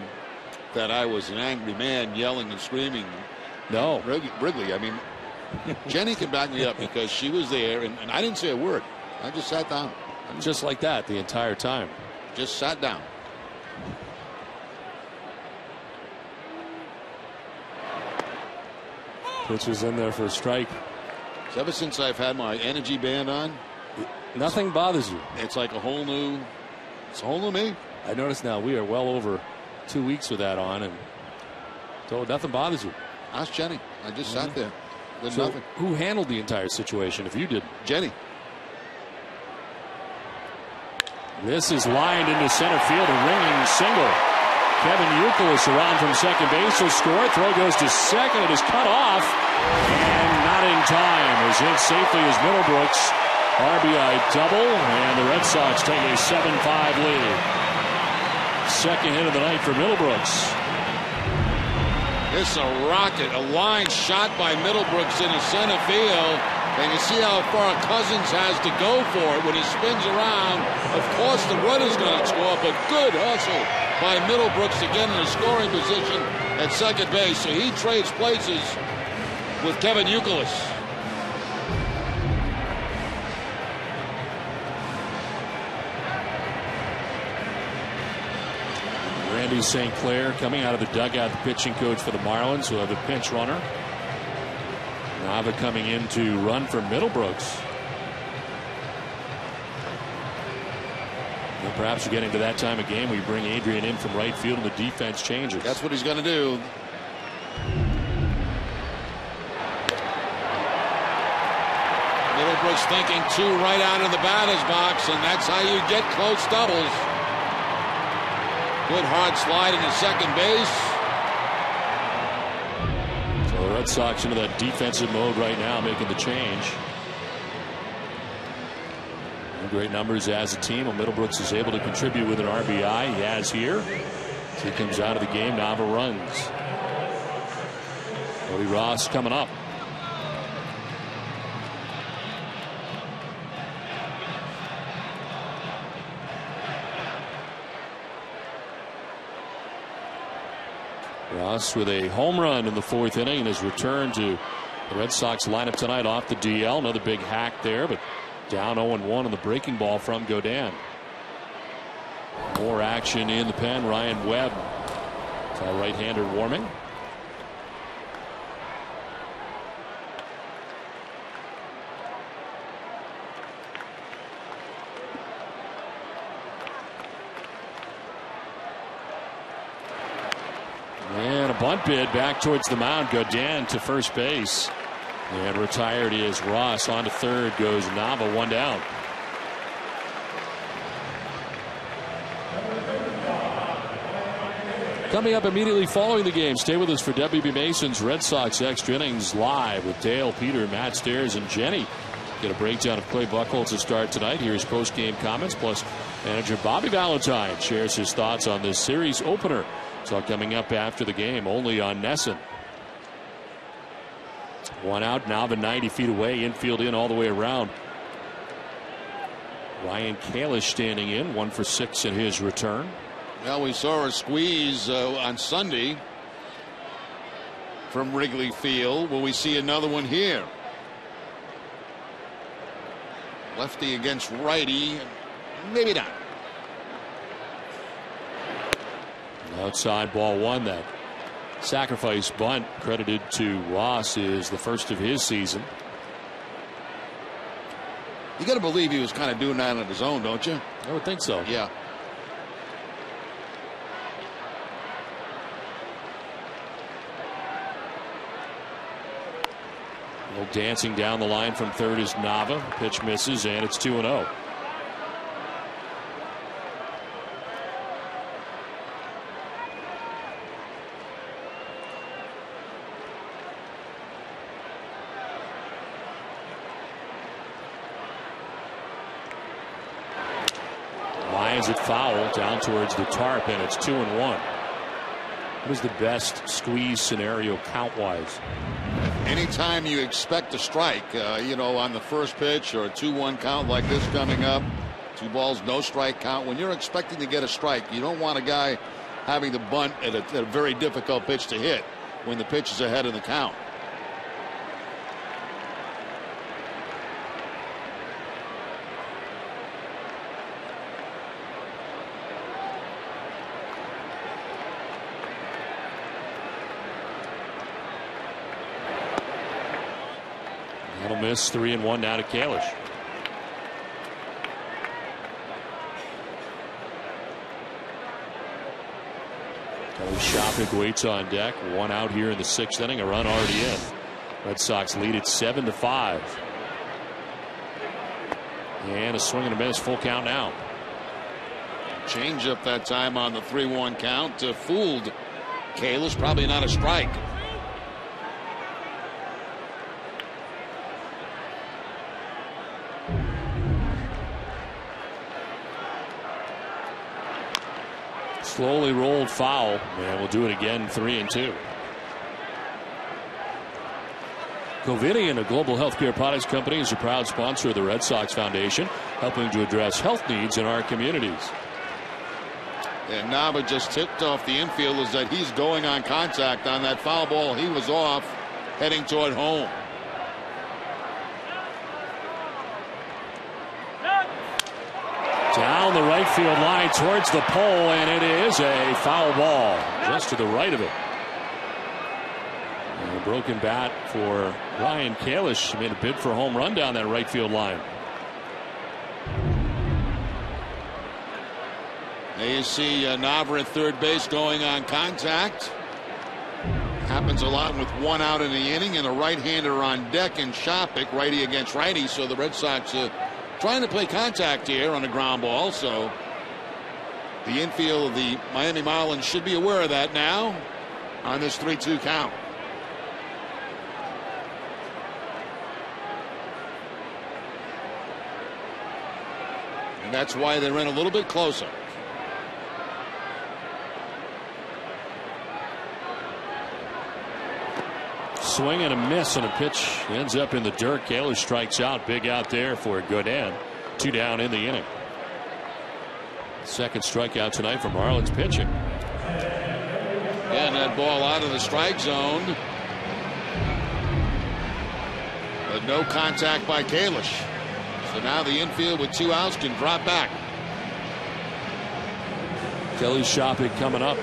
that I was an angry man yelling and screaming. No. Wrigley, I mean, Jenny can back me up because she was there, and I didn't say a word. I just sat down. Just like that the entire time. Just sat down. Pitch is in there for a strike. So ever since I've had my energy band on, nothing bothers you. It's like a whole new me. I notice now we are well over 2 weeks with that on, and so nothing bothers you. Ask Jenny. I just sat there. Did So nothing. who handled the entire situation if you didn't? Jenny. This is lined into center field, a ringing single. Kevin Youkilis around from second base will score. Throw goes to second. It is cut off, and not in time. Is hit safely as Middlebrooks. RBI double, and the Red Sox take a 7-5 lead. Second hit of the night for Middlebrooks. It's a rocket, a line shot by Middlebrooks into center field. And you see how far Cousins has to go for it when he spins around. Of course, the runner's going to score, but good hustle by Middlebrooks again in a scoring position at second base. So he trades places with Kevin Youkilis. Randy St. Clair coming out of the dugout, the pitching coach for the Marlins, who have a pinch runner. Nava coming in to run for Middlebrooks. And perhaps we're getting to that time of game we bring Adrian in from right field and the defense changes. That's what he's going to do. Middlebrooks thinking 2 right out of the batter's box, and that's how you get close doubles. Good hard slide into second base. So the Red Sox into that defensive mode right now, making the change. Great numbers as a team. Well, Middlebrooks is able to contribute with an RBI. He has here. As he comes out of the game, Nava runs. Cody Ross coming up. Ross with a home run in the 4th inning and his return to the Red Sox lineup tonight off the DL. Another big hack there, but down 0-1 on the breaking ball from Godin. More action in the pen. Ryan Webb, tall right-hander warming. And a bunt bid back towards the mound. Godin to first base. And retired is Ross. On to third goes Nava, 1 down. Coming up immediately following the game, stay with us for WB Mason's Red Sox Extra Innings live with Dale, Peter, Matt Stairs, and Jenny. Get a breakdown of Clay Buchholz to start tonight. Here's post-game comments, plus manager Bobby Valentine shares his thoughts on this series opener. It's all coming up after the game, only on Nesson. 1 out, Nava 90 feet away, infield in all the way around. Ryan Kalish standing in, 1 for 6 in his return. Well, we saw a squeeze on Sunday from Wrigley Field. Will we see another one here? Lefty against righty, maybe not. Outside ball 1. That sacrifice bunt credited to Ross is the first of his season. You got to believe he was kind of doing that on his own, don't you? I would think so. Yeah. Low dancing down the line from third is Nava. Pitch misses, and it's 2-0. Lines it foul down towards the tarp, and it's 2-1. What is the best squeeze scenario count-wise? Anytime you expect a strike, on the first pitch or a 2-1 count like this coming up, 2 balls, no strike count. When you're expecting to get a strike, you don't want a guy having to bunt at a very difficult pitch to hit when the pitch is ahead of the count. That'll miss. 3-1 now to Kalish. Shopik waits on deck. 1 out here in the 6th inning. A run already in. Red Sox lead it 7-5. And a swing and a miss. Full count now. Change up that time on the 3-1 count. Fooled Kalish. Probably not a strike. Slowly rolled foul, and we'll do it again. 3-2. Covidien, a global healthcare products company, is a proud sponsor of the Red Sox Foundation, helping to address health needs in our communities. And Nava just tipped off the infielders that he's going on contact on that foul ball. He was off, heading toward home. Down the right field line towards the pole, and it is a foul ball just to the right of it. And a broken bat for Ryan Kalish. Made a bid for a home run down that right field line. There you see Nava at third base going on contact. Happens a lot with 1 out in the inning, and a right-hander on deck, and Shopik righty against righty. So the Red Sox trying to play contact here on a ground ball. So the infield of the Miami Marlins should be aware of that now on this 3-2 count. And that's why they're in a little bit closer. Swing and a miss on a pitch. Ends up in the dirt. Kalish strikes out. Big out there for a good end. 2 down in the inning. Second strikeout tonight for Marlins pitching. And that ball out of the strike zone. But no contact by Kalish. So now the infield with 2 outs can drop back. Kelly Shopik coming up.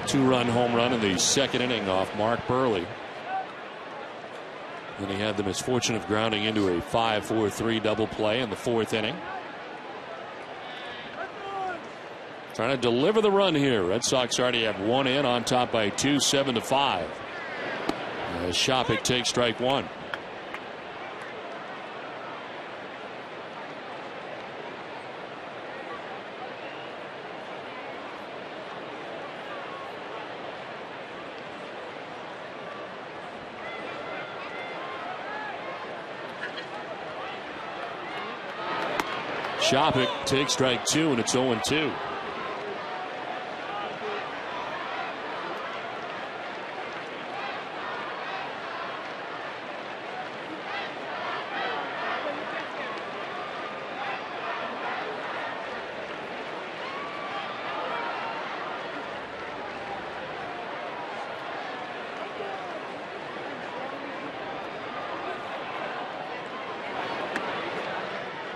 2-run home run in the 2nd inning off Mark Burley. Then he had the misfortune of grounding into a 5-4-3 double play in the 4th inning. Trying to deliver the run here. Red Sox already have 1 in, on top by 2, 7-5. As Shopik takes strike 1. Shopik takes strike 2, and it's 0-2.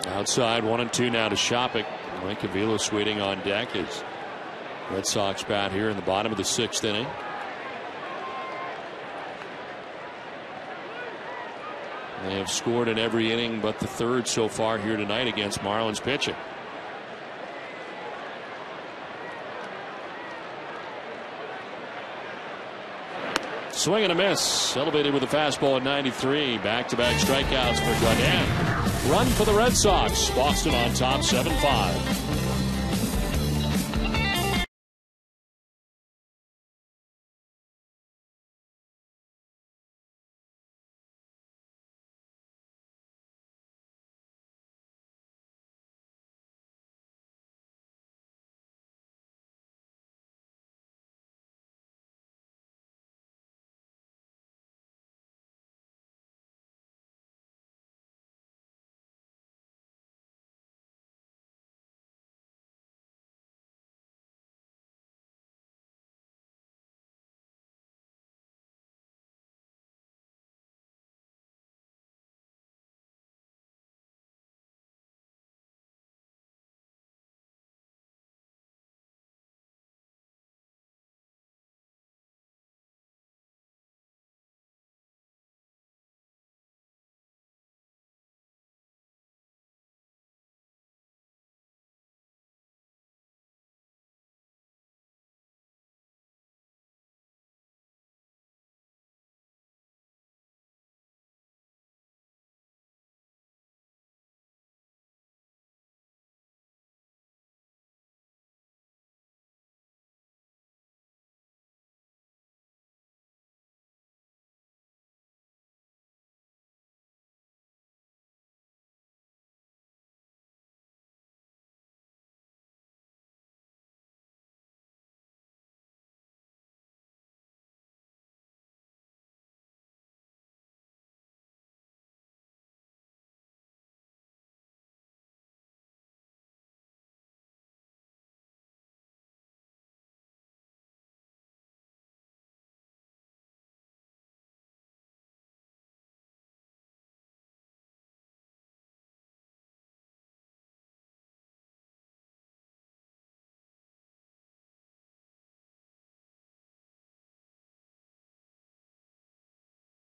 Outside, 1-2 now to Shopik. Mike Avilos waiting on deck as Red Sox bat here in the bottom of the 6th inning. They have scored in every inning but the 3rd so far here tonight against Marlins pitching. swing and a miss. Elevated with a fastball at 93. Back-to-back strikeouts for Godin. Run for the Red Sox. Boston on top 7-5.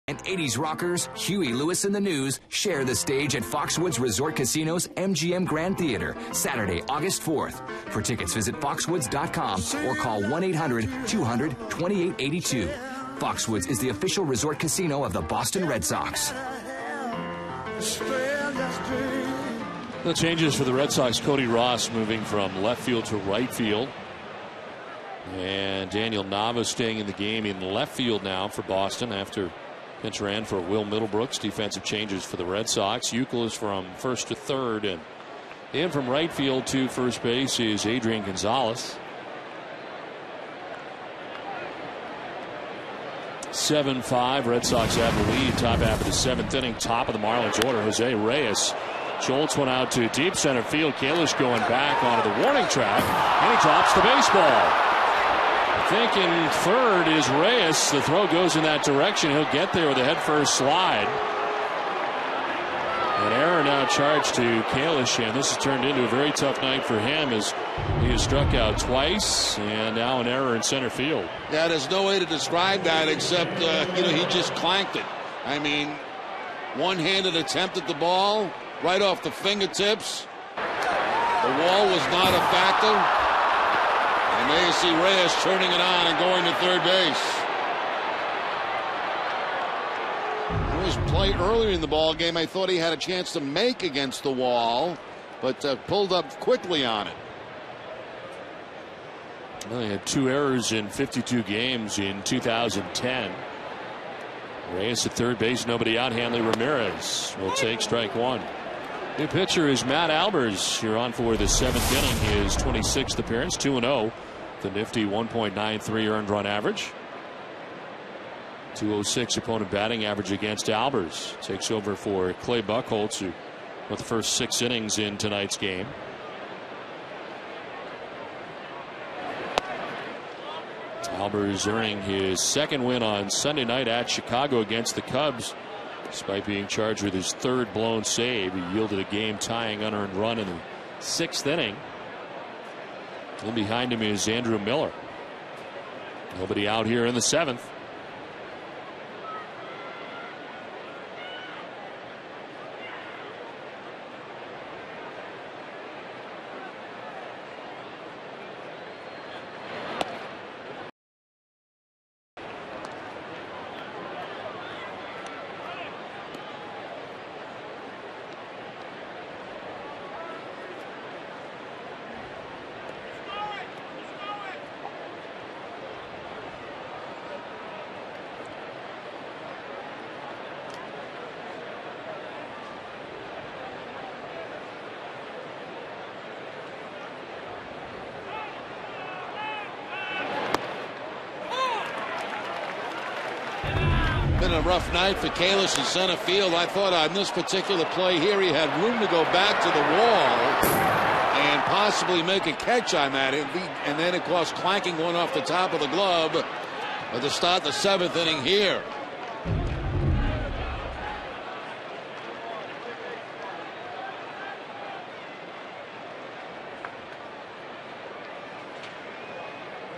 And 80s rockers Huey Lewis and the News share the stage at Foxwoods Resort Casino's MGM Grand Theater, Saturday, August 4th. For tickets, visit foxwoods.com or call 1-800-200-2882. Foxwoods is the official resort casino of the Boston Red Sox. The changes for the Red Sox: Cody Ross moving from left field to right field. And Daniel Nava staying in the game in left field now for Boston after pinch ran for Will Middlebrooks. Defensive changes for the Red Sox. Euclid from first to third, and in from right field to first base is Adrian Gonzalez. 7-5. Red Sox have the lead. Top half of the seventh inning. Top of the Marlins order. Jose Reyes jolts one out to deep center field. Kalish going back onto the warning track, and he drops the baseball. I think in third is Reyes. The throw goes in that direction. He'll get there with a head-first slide. An error now charged to Kalish, and this has turned into a very tough night for him as he has struck out twice, and now an error in center field. Yeah, there's no way to describe that except, he just clanked it. I mean, one-handed attempt at the ball, right off the fingertips. The wall was not a factor. And there you see Reyes turning it on and going to third base. There was play earlier in the ball game I thought he had a chance to make against the wall, but pulled up quickly on it. Well, he had 2 errors in 52 games in 2010. Reyes at third base, nobody out. Hanley Ramirez will take strike one. New pitcher is Matt Albers. Here on for the seventh inning. His 26th appearance, 2-0. The nifty 1.93 earned run average. 206 opponent batting average against Albers. Takes over for Clay Buchholz, who went the first 6 innings in tonight's game. Albers earning his second win on Sunday night at Chicago against the Cubs. Despite being charged with his 3rd blown save, he yielded a game-tying unearned run in the 6th inning. And behind him is Andrew Miller. Nobody out here in the 7th. Been a rough night for Kalis in center field. I thought on this particular play here he had room to go back to the wall and possibly make a catch on that. And then, of course, clanking one off the top of the glove at the start of the 7th inning here.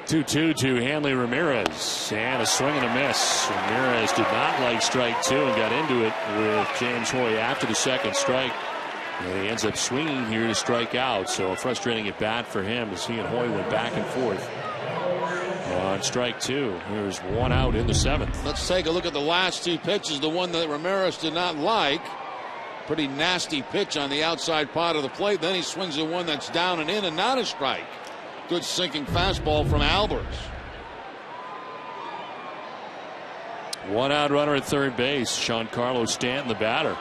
Two to Hanley Ramirez, and a swing and a miss. Ramirez did not like strike 2 and got into it with James Hoy after the second strike. And he ends up swinging here to strike out. So a frustrating at bat for him as he and Hoy went back and forth on strike 2. Here's one out in the 7th. Let's take a look at the last 2 pitches. The one that Ramirez did not like. Pretty nasty pitch on the outside part of the plate. Then he swings at one that's down and in and not a strike. Good sinking fastball from Albers. One out runner at third base. Sean Carlos Stanton, the batter.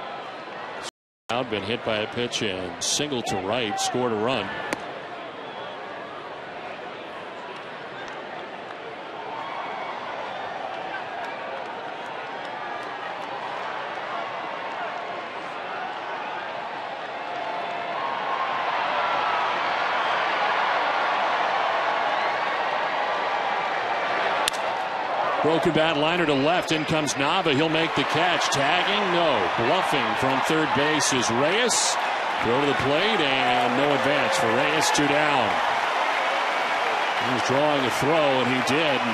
Out, been hit by a pitch and singled to right, scored a run. Broken bat liner to left. In comes Nava. He'll make the catch. Tagging? No. Bluffing from third base is Reyes. Throw to the plate and no advance for Reyes. 2 down. He was drawing a throw and he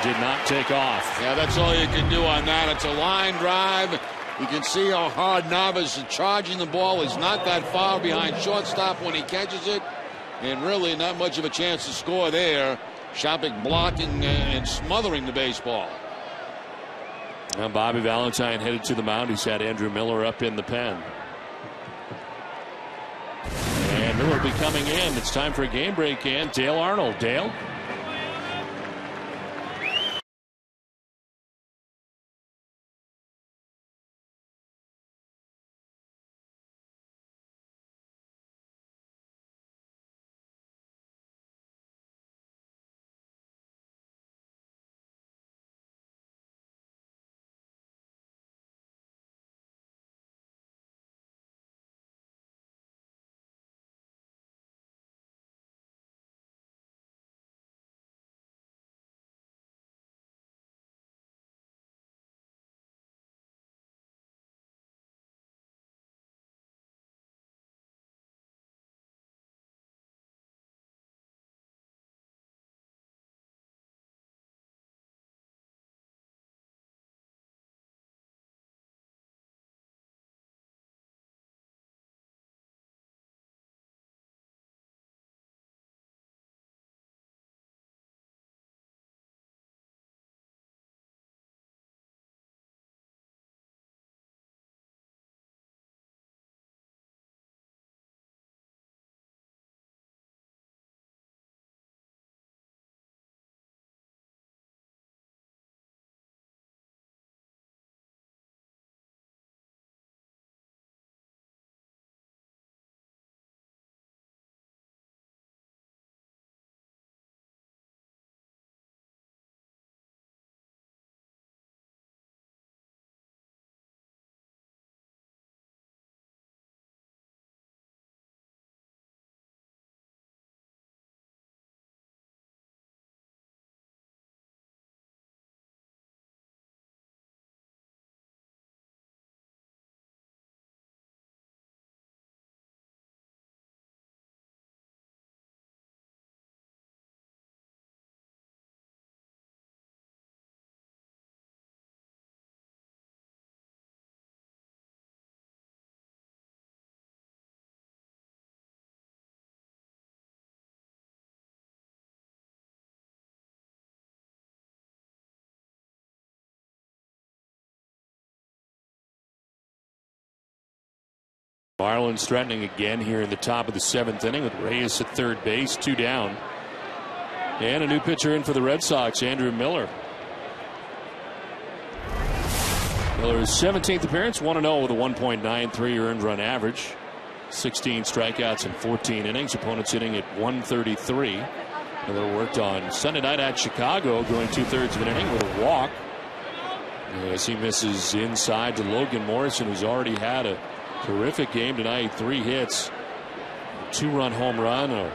did not take off. Yeah, that's all you can do on that. It's a line drive. You can see how hard Navas is charging the ball. He's not that far behind shortstop when he catches it. And really not much of a chance to score there. Shopik blocking and smothering the baseball. Now Bobby Valentine headed to the mound. He's had Andrew Miller up in the pen. And Miller will be coming in. It's time for a game break in. Dale Arnold. Dale? Marlins threatening again here in the top of the 7th inning with Reyes at third base. 2 down. And a new pitcher in for the Red Sox, Andrew Miller. Miller's 17th appearance, 1-0 with a 1.93 earned run average. 16 strikeouts in 14 innings. Opponents hitting at 133. Miller worked on Sunday night at Chicago, going 2/3 of an inning with a walk. As he misses inside to Logan Morrison, who's already had a terrific game tonight. 3 hits, 2-run home run, a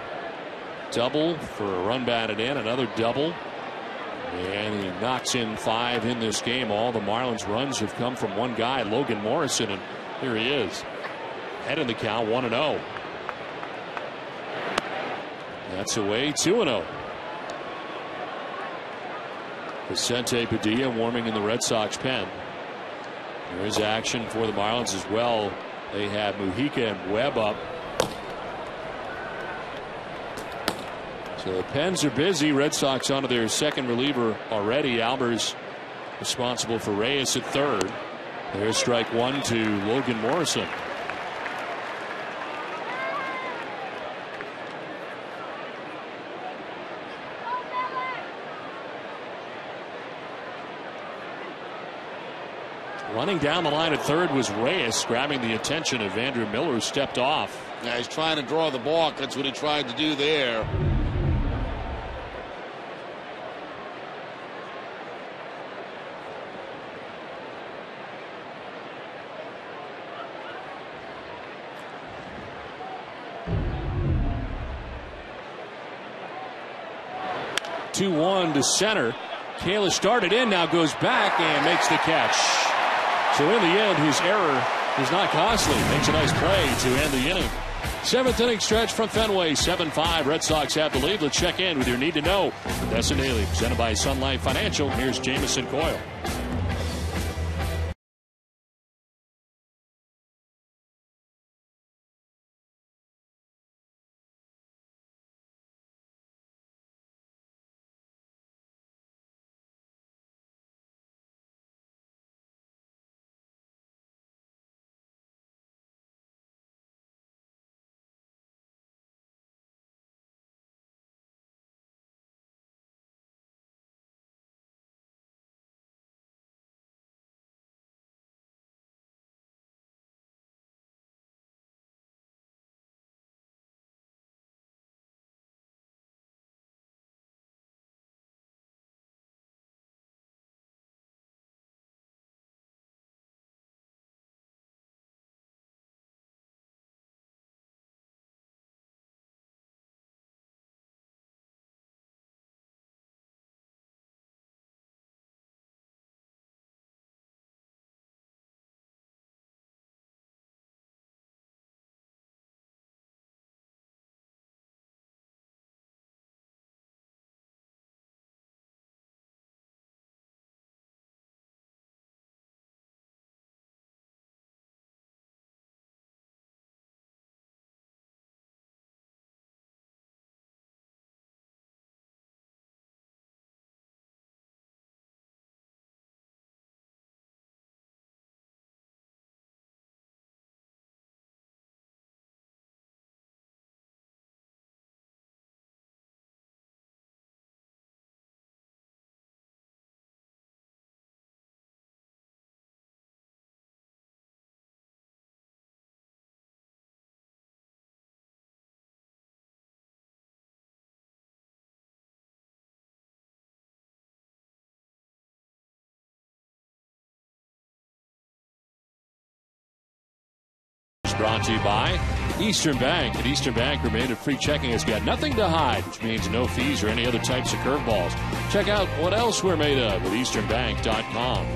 double for a run batted in, another double. And he knocks in 5 in this game. All the Marlins runs have come from one guy, Logan Morrison, and here he is. Head in the count, 1-0. That's away, 2-0. Vicente Padilla warming in the Red Sox pen. There is action for the Marlins as well. They have Mujica and Webb up. So the pens are busy. Red Sox onto their second reliever already. Albers responsible for Reyes at third. There's strike 1 to Logan Morrison. Running down the line at third was Reyes, grabbing the attention of Andrew Miller, who stepped off. Yeah, he's trying to draw the balk. That's what he tried to do there. Two-one to center. Kalish started in, now goes back and makes the catch. So in the end, his error is not costly. Makes a nice play to end the inning. 7th inning stretch from Fenway. 7-5. Red Sox have the lead. Let's check in with your need to know. Dessa Daily, presented by Sun Life Financial. Here's Jamison Coyle. Brought to you by Eastern Bank. At Eastern Bank, remainder free checking has got nothing to hide, which means no fees or any other types of curveballs. Check out what else we're made of at easternbank.com.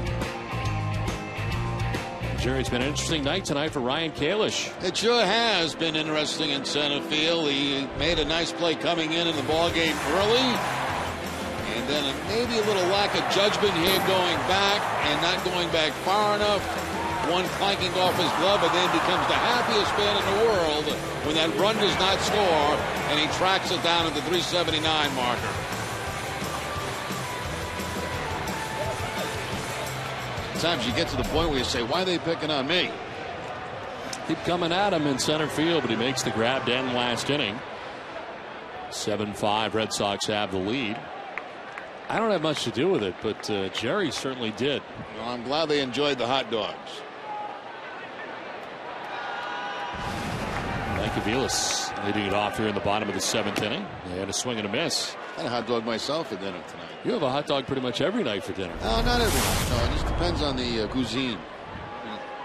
Jerry, it's been an interesting night tonight for Ryan Kalish. It sure has been interesting in center field. He made a nice play coming in the ball game early. And then maybe a little lack of judgment here going back and not going back far enough. One clanking off his glove, and then becomes the happiest man in the world when that run does not score, and he tracks it down at the 379 marker. Sometimes you get to the point where you say, why are they picking on me? Keep coming at him in center field, but he makes the grab to end last inning. 7-5, Red Sox have the lead. I don't have much to do with it, but Jerry certainly did. Well, I'm glad they enjoyed the hot dogs. Mike Aviles leading it off here in the bottom of the 7th inning. They had a swing and a miss. had a hot dog myself for dinner tonight. You have a hot dog pretty much every night for dinner. No, not every night. No, it just depends on the cuisine.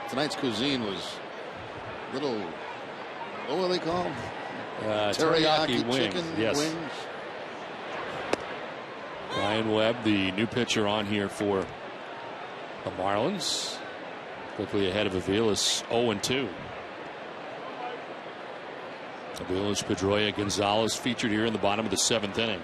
Tonight's cuisine was little, what were they called? Teriyaki wings. Chicken wings. Ryan Webb, the new pitcher on here for the Marlins. Quickly ahead of Aviles, 0-2. Aviles, Pedroia, Gonzalez featured here in the bottom of the 7th inning.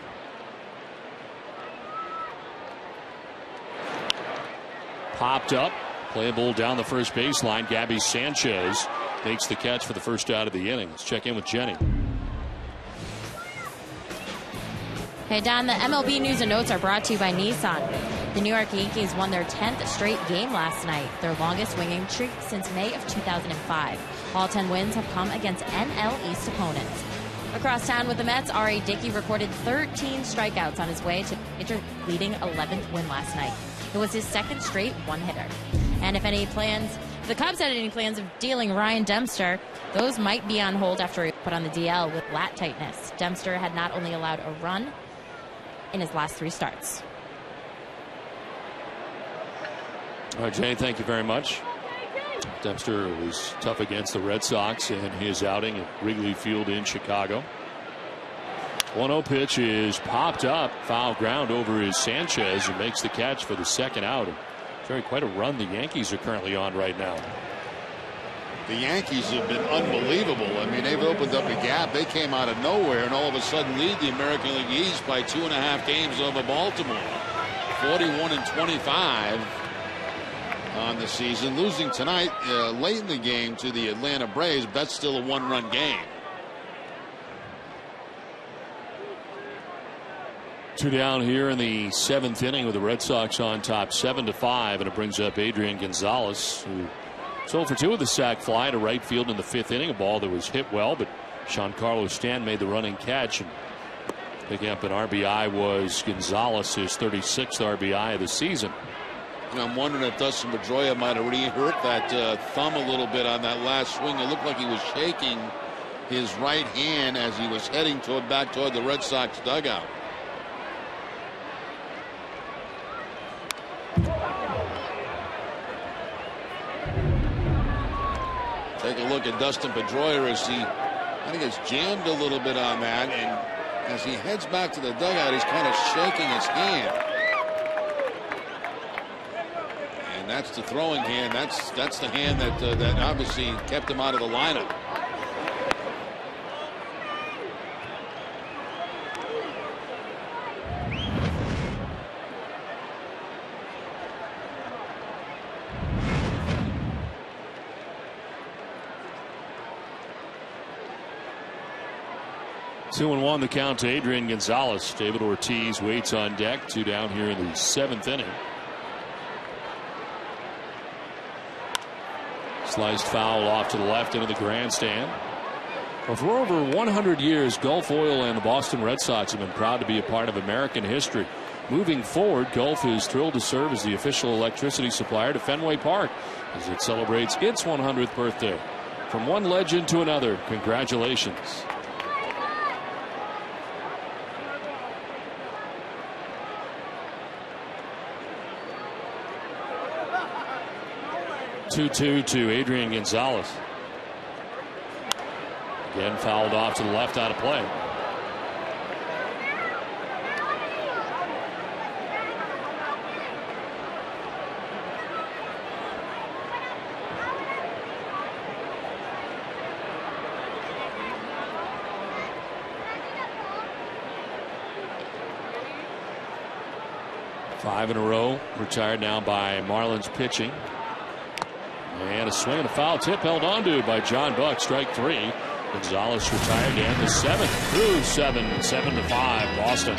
Popped up, playable down the first baseline. Gabby Sanchez makes the catch for the first out of the inning. Let's check in with Jenny. Hey, Don, the MLB news and notes are brought to you by Nissan. The New York Yankees won their 10th straight game last night, their longest winning streak since May of 2005. All 10 wins have come against NL East opponents. Across town with the Mets, R.A. Dickey recorded 13 strikeouts on his way to leading 11th win last night. It was his second straight one-hitter. And if the Cubs had any plans of dealing Ryan Dempster, those might be on hold after he put on the DL with lat tightness. Dempster had not only allowed a run in his last 3 starts. All right, Jane, thank you very much. Dempster was tough against the Red Sox in his outing at Wrigley Field in Chicago. 1-0 pitch is popped up, foul ground over is Sanchez, who makes the catch for the second out. Very quite a run the Yankees are currently on right now. The Yankees have been unbelievable. I mean, they've opened up a gap. They came out of nowhere and all of a sudden lead the American League East by 2.5 games over Baltimore. 41-25 on the season. Losing tonight late in the game to the Atlanta Braves, but that's still a 1-run game. 2 down here in the 7th inning with the Red Sox on top 7-5, and it brings up Adrian Gonzalez, who 0 for 2 with a sac fly to right field in the 5th inning. A ball that was hit well, but Giancarlo Stanton made the running catch, and picking up an RBI was Gonzalez, his 36th RBI of the season. And I'm wondering if Dustin Pedroia might have really hurt that thumb a little bit on that last swing. It looked like he was shaking his right hand as he was heading back toward the Red Sox dugout. Take a look at Dustin Pedroia as I think it's jammed a little bit on that, and as he heads back to the dugout, he's kind of shaking his hand. And that's the throwing hand. That's the hand that obviously kept him out of the lineup. Two and 1 the count to Adrian Gonzalez. David Ortiz waits on deck. 2 down here in the 7th inning. Sliced foul off to the left into the grandstand. Well, for over 100 years, Gulf Oil and the Boston Red Sox have been proud to be a part of American history. Moving forward, Gulf is thrilled to serve as the official electricity supplier to Fenway Park as it celebrates its 100th birthday. From one legend to another, congratulations. Two to Adrian Gonzalez. Again fouled off to the left, out of play. Five in a row retired now by Marlins pitching. And a swing and a foul tip held onto by John Buck. Strike 3. Gonzalez retired and the 7th through 7-5 Boston.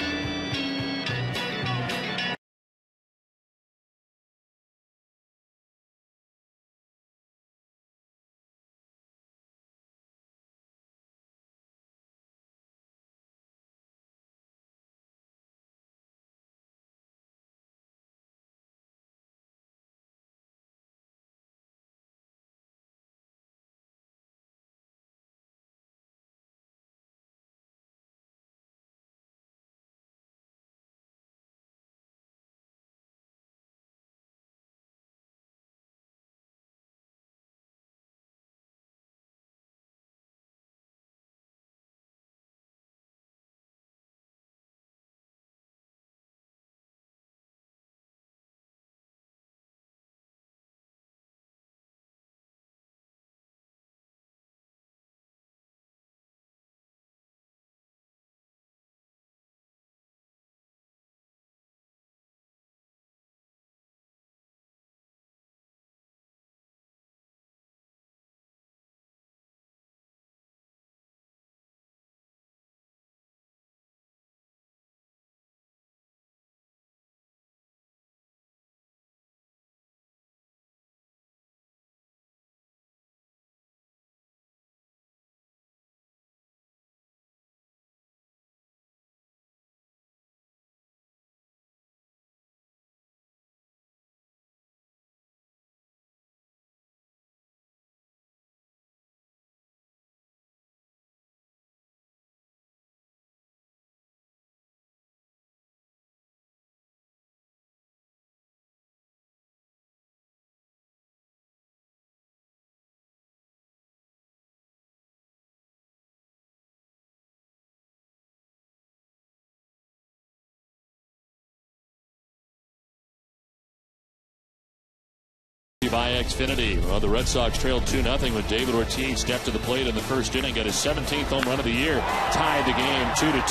by Xfinity. Well, the Red Sox trailed 2-0 when David Ortiz stepped to the plate in the first inning, got his 17th home run of the year, tied the game 2-2.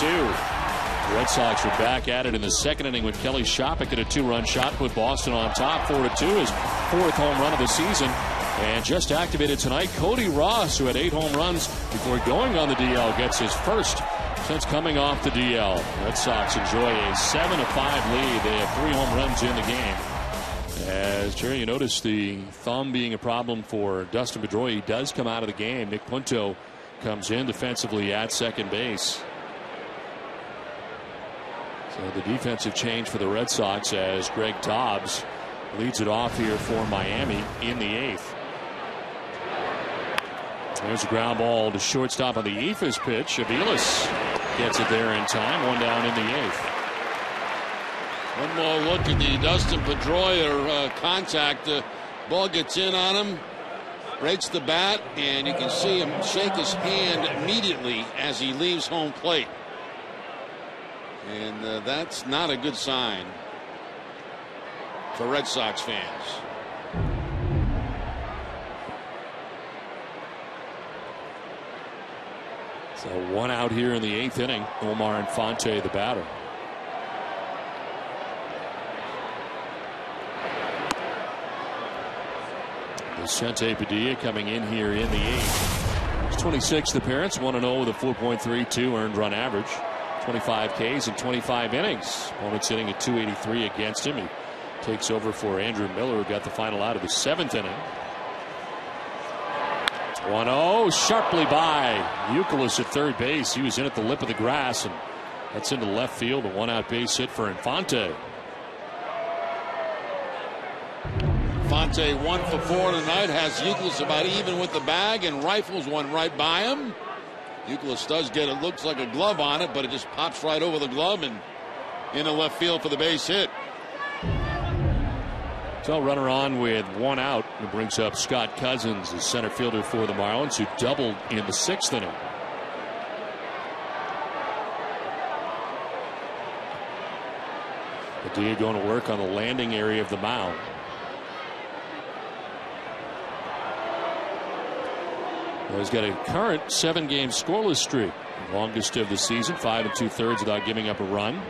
The Red Sox are back at it in the second inning with Kelly Shoppach at a 2-run shot, put Boston on top 4-2, his 4th home run of the season. And just activated tonight, Cody Ross, who had 8 home runs before going on the DL, gets his first since coming off the DL. Red Sox enjoy a 7-5 lead. They have 3 home runs in the game. As Jerry, you notice the thumb being a problem for Dustin Pedroia. He does come out of the game. Nick Punto comes in defensively at second base. So the defensive change for the Red Sox as Greg Dobbs leads it off here for Miami in the 8th. There's a ground ball to shortstop on the Ephus pitch. Aviles gets it there in time. 1 down in the 8th. One more look at the Dustin Pedroia contact. The ball gets in on him, breaks the bat, and you can see him shake his hand immediately as he leaves home plate. And that's not a good sign for Red Sox fans. So 1 out here in the 8th inning. Omar Infante, the batter. Vicente Padilla coming in here in the 8th. His 26th appearance, 1-0 with a 4.32 earned run average. 25 Ks in 25 innings. Opponent sitting at 283 against him. He takes over for Andrew Miller, who got the final out of the 7th inning. 1-0 sharply by Youkilis at third base. He was in at the lip of the grass, and that's into left field. A 1-out base hit for Infante. Infante 1 for 4 tonight. Has Youkilis about even with the bag, and rifles one right by him. Youkilis does get it, looks like a glove on it, but it just pops right over the glove and into left field for the base hit. So runner on with 1 out. It brings up Scott Cousins, the center fielder for the Marlins, who doubled in the 6th inning. Padilla going to work on the landing area of the mound. Well, he's got a current 7-game scoreless streak, the longest of the season, 5 2/3 without giving up a run.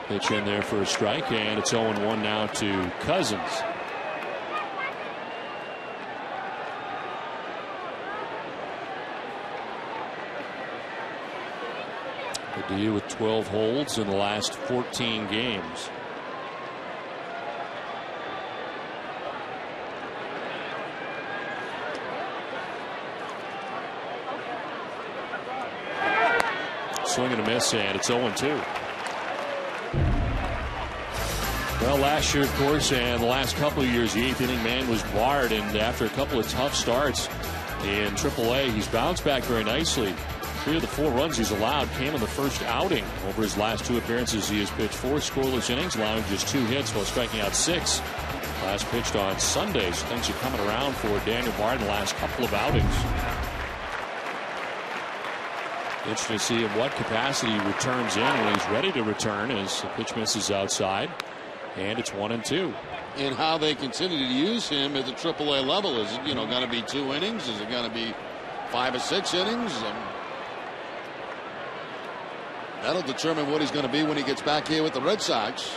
Pitch in there for a strike, and it's 0-1 now to Cousins. Padilla with 12 holds in the last 14 games. Swing and a miss, and it's 0-2. Well, last year, of course, and the last couple of years, the 8th inning man was barred, and after a couple of tough starts in AAA, he's bounced back very nicely. 3 of the 4 runs he's allowed came in the first outing. Over his last 2 appearances, he has pitched 4 scoreless innings, allowing just 2 hits while striking out 6. Last pitched on Sunday, so things are coming around for Daniel Bard in the last couple of outings. Interesting to see in what capacity he returns in when he's ready to return, as the pitch misses outside. And it's 1-2. And how they continue to use him at the AAA level. Is it, going to be 2 innings? Is it going to be 5 or 6 innings? That'll determine what he's going to be when he gets back here with the Red Sox.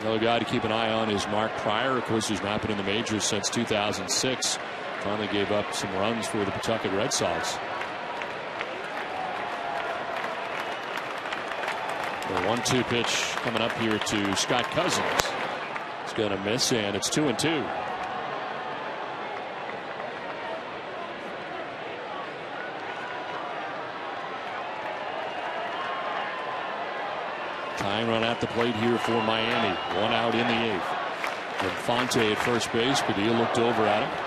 Another guy to keep an eye on is Mark Pryor. Of course, he's not been in the majors since 2006. Finally gave up some runs for the Pawtucket Red Sox. The 1-2 pitch coming up here to Scott Cousins. It's going to miss, and it's 2-2. Tying run at the plate here for Miami. 1 out in the 8th. Infante at first base. Padilla looked over at him.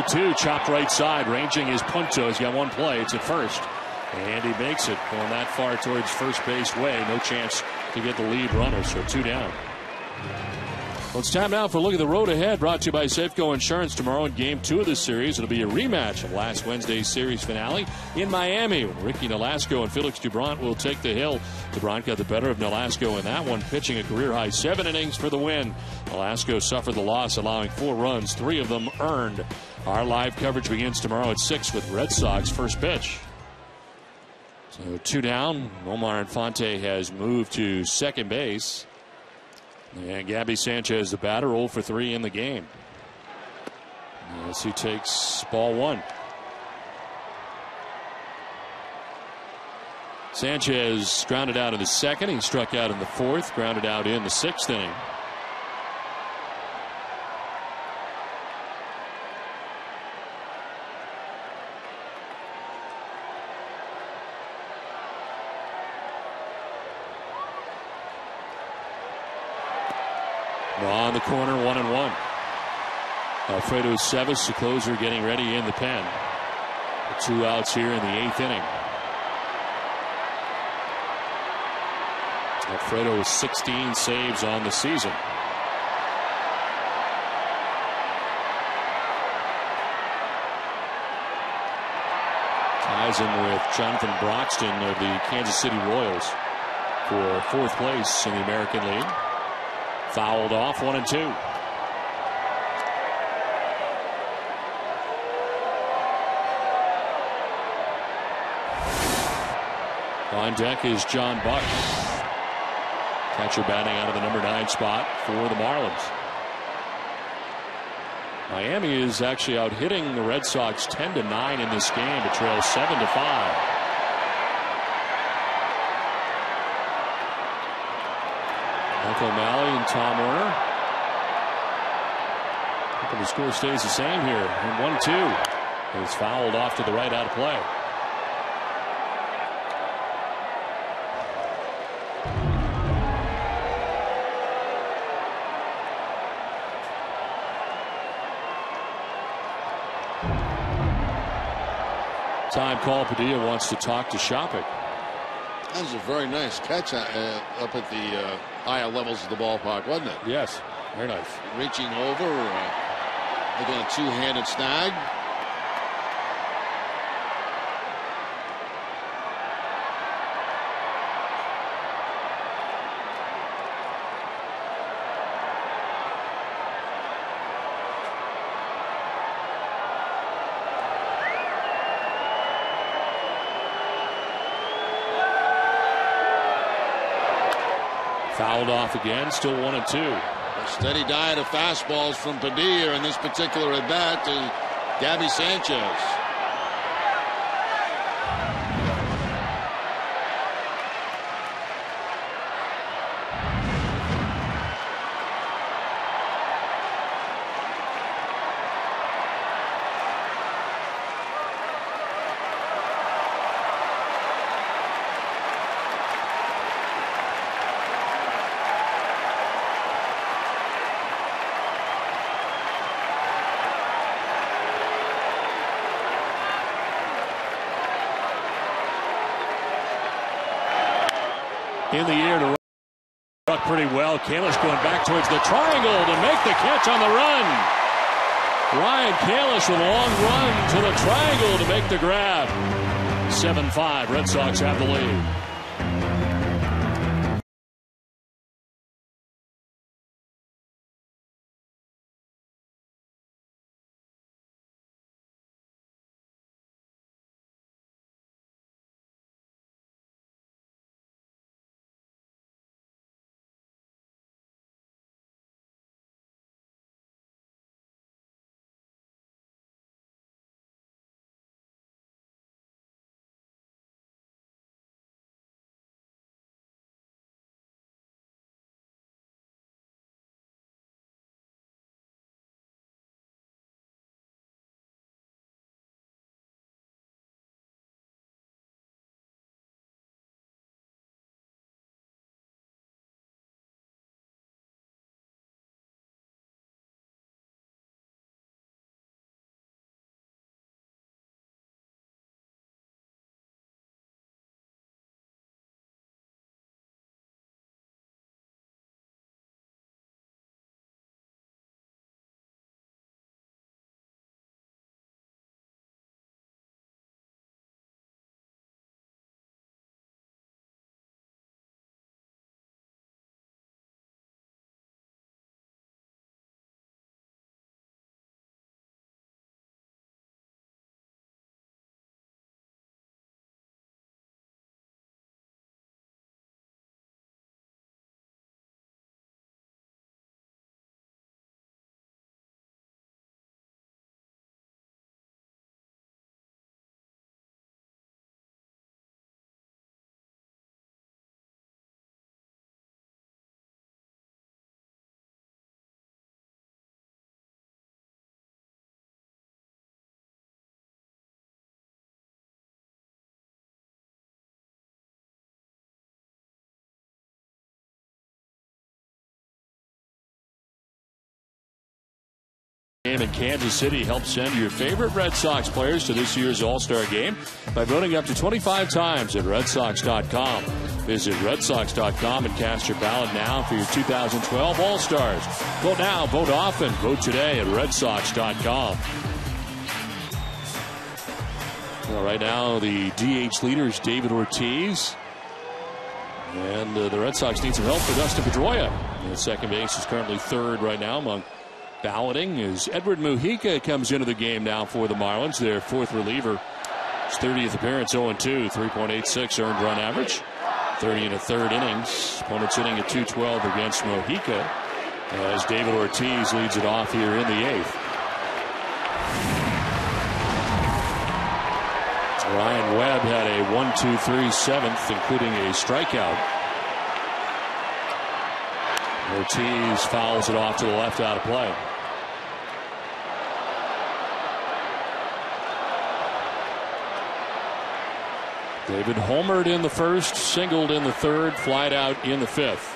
Two chopped right side, ranging is Punto. He's got 1 play. It's at first, and he makes it. Going that far towards first base way, no chance to get the lead runner. So 2 down. Well, it's time now for a look at the road ahead, brought to you by Safeco Insurance. Tomorrow in Game 2 of this series, it'll be a rematch of last Wednesday's series finale in Miami. Ricky Nolasco and Felix Dubront will take the hill. Dubront got the better of Nolasco in that one, pitching a career-high 7 innings for the win. Nolasco suffered the loss, allowing 4 runs, 3 of them earned. Our live coverage begins tomorrow at 6 with Red Sox first pitch. So 2 down. Omar Infante has moved to second base. And Gabby Sanchez, the batter, 0 for 3 in the game. As he takes ball 1. Sanchez grounded out in the second. He struck out in the 4th, grounded out in the 6th inning. On the corner, 1-1. Alfredo Cevis, the closer, getting ready in the pen. The 2 outs here in the 8th inning. Alfredo with 16 saves on the season. Ties him with Jonathan Broxton of the Kansas City Royals for 4th place in the American League. Fouled off, 1-2. On deck is John Buck. Catcher batting out of the number 9 spot for the Marlins. Miami is actually out hitting the Red Sox 10-9 in this game to trail 7-5. Mike O'Malley and Tom Werner. The score stays the same here. And 1-2. It's fouled off to the right, out of play. Time call. Padilla wants to talk to Shopik. That was a very nice catch up at the higher levels of the ballpark, wasn't it? Yes, very nice. Reaching over, making a 2-handed snag. Fouled off again, still 1-2. A steady diet of fastballs from Padilla in this particular at bat to Gabby Sanchez. In the air to Ruck pretty well. Kalish going back towards the triangle to make the catch on the run. Ryan Kalish with a long run to the triangle to make the grab. 7-5. Red Sox have the lead. Stadium in Kansas City. Help send your favorite Red Sox players to this year's All-Star Game by voting up to 25 times at RedSox.com. Visit RedSox.com and cast your ballot now for your 2012 All-Stars. Vote now, vote often, vote today at RedSox.com. Well, right now, the DH leader is David Ortiz. And the Red Sox need some help for Dustin Pedroia. And second base is currently third right now among balloting as Edward Mujica comes into the game now for the Marlins. Their fourth reliever. His 30th appearance, 0-2, 3.86 earned run average. 30 in the third innings. Opponents hitting at 212 against Mujica as David Ortiz leads it off here in the eighth. Ryan Webb had a 1-2-3 seventh, including a strikeout. Ortiz fouls it off to the left out of play. David homered in the first, singled in the third, flied out in the fifth.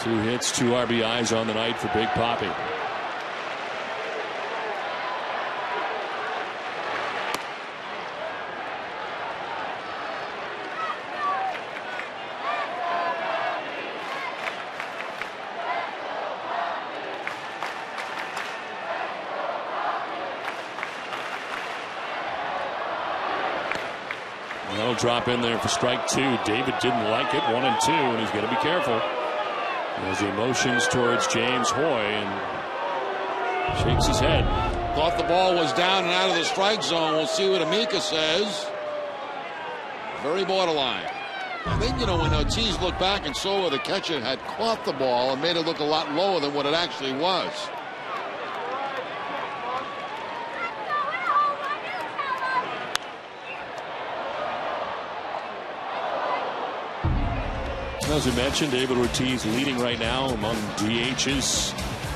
2 hits, 2 RBIs on the night for Big Papi. They'll drop in there for strike 2. David didn't like it. 1-2, and he's going to be careful as he motions towards James Hoy and shakes his head. Thought the ball was down and out of the strike zone. We'll see what Amica says. Very borderline. I think, when Ortiz looked back and saw where the catcher had caught the ball and made it look a lot lower than what it actually was. As we mentioned, David Ortiz leading right now among DHs.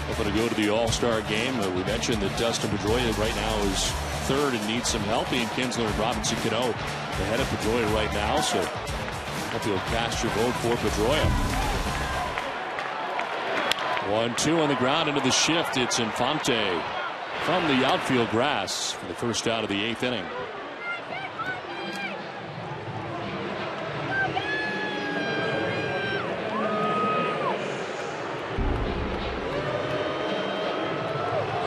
Hoping to go to the All-Star game. We mentioned that Dustin Pedroia right now is third and needs some help. Ian Kinsler and Robinson Cano ahead of Pedroia right now. So hope you'll cast your vote for Pedroia. 1-2 on the ground into the shift. It's Infante from the outfield grass for the first out of the eighth inning.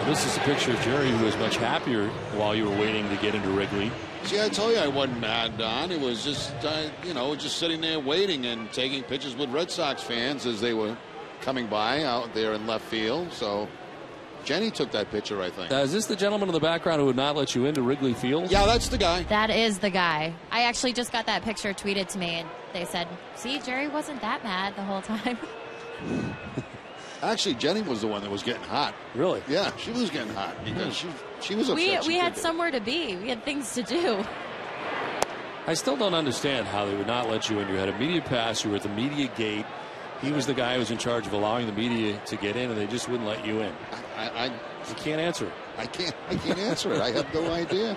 This is a picture of Jerry, who was much happier while you were waiting to get into Wrigley. See, I told you I wasn't mad, Don. It was just, just sitting there waiting and taking pictures with Red Sox fans as they were coming by out there in left field. So Jenny took that picture, I think. Is this the gentleman in the background who would not let you into Wrigley Field? Yeah, that's the guy. That is the guy. I actually just got that picture tweeted to me, and they said, see, Jerry wasn't that mad the whole time. Actually, Jenny was the one that was getting hot. Really? Yeah, she was getting hot because she was upset. We had somewhere to be. We had things to do. I still don't understand how they would not let you in. You had a media pass. You were at the media gate. He was the guy who was in charge of allowing the media to get in, and they just wouldn't let you in. You can't answer it. I can't answer it. I have no idea.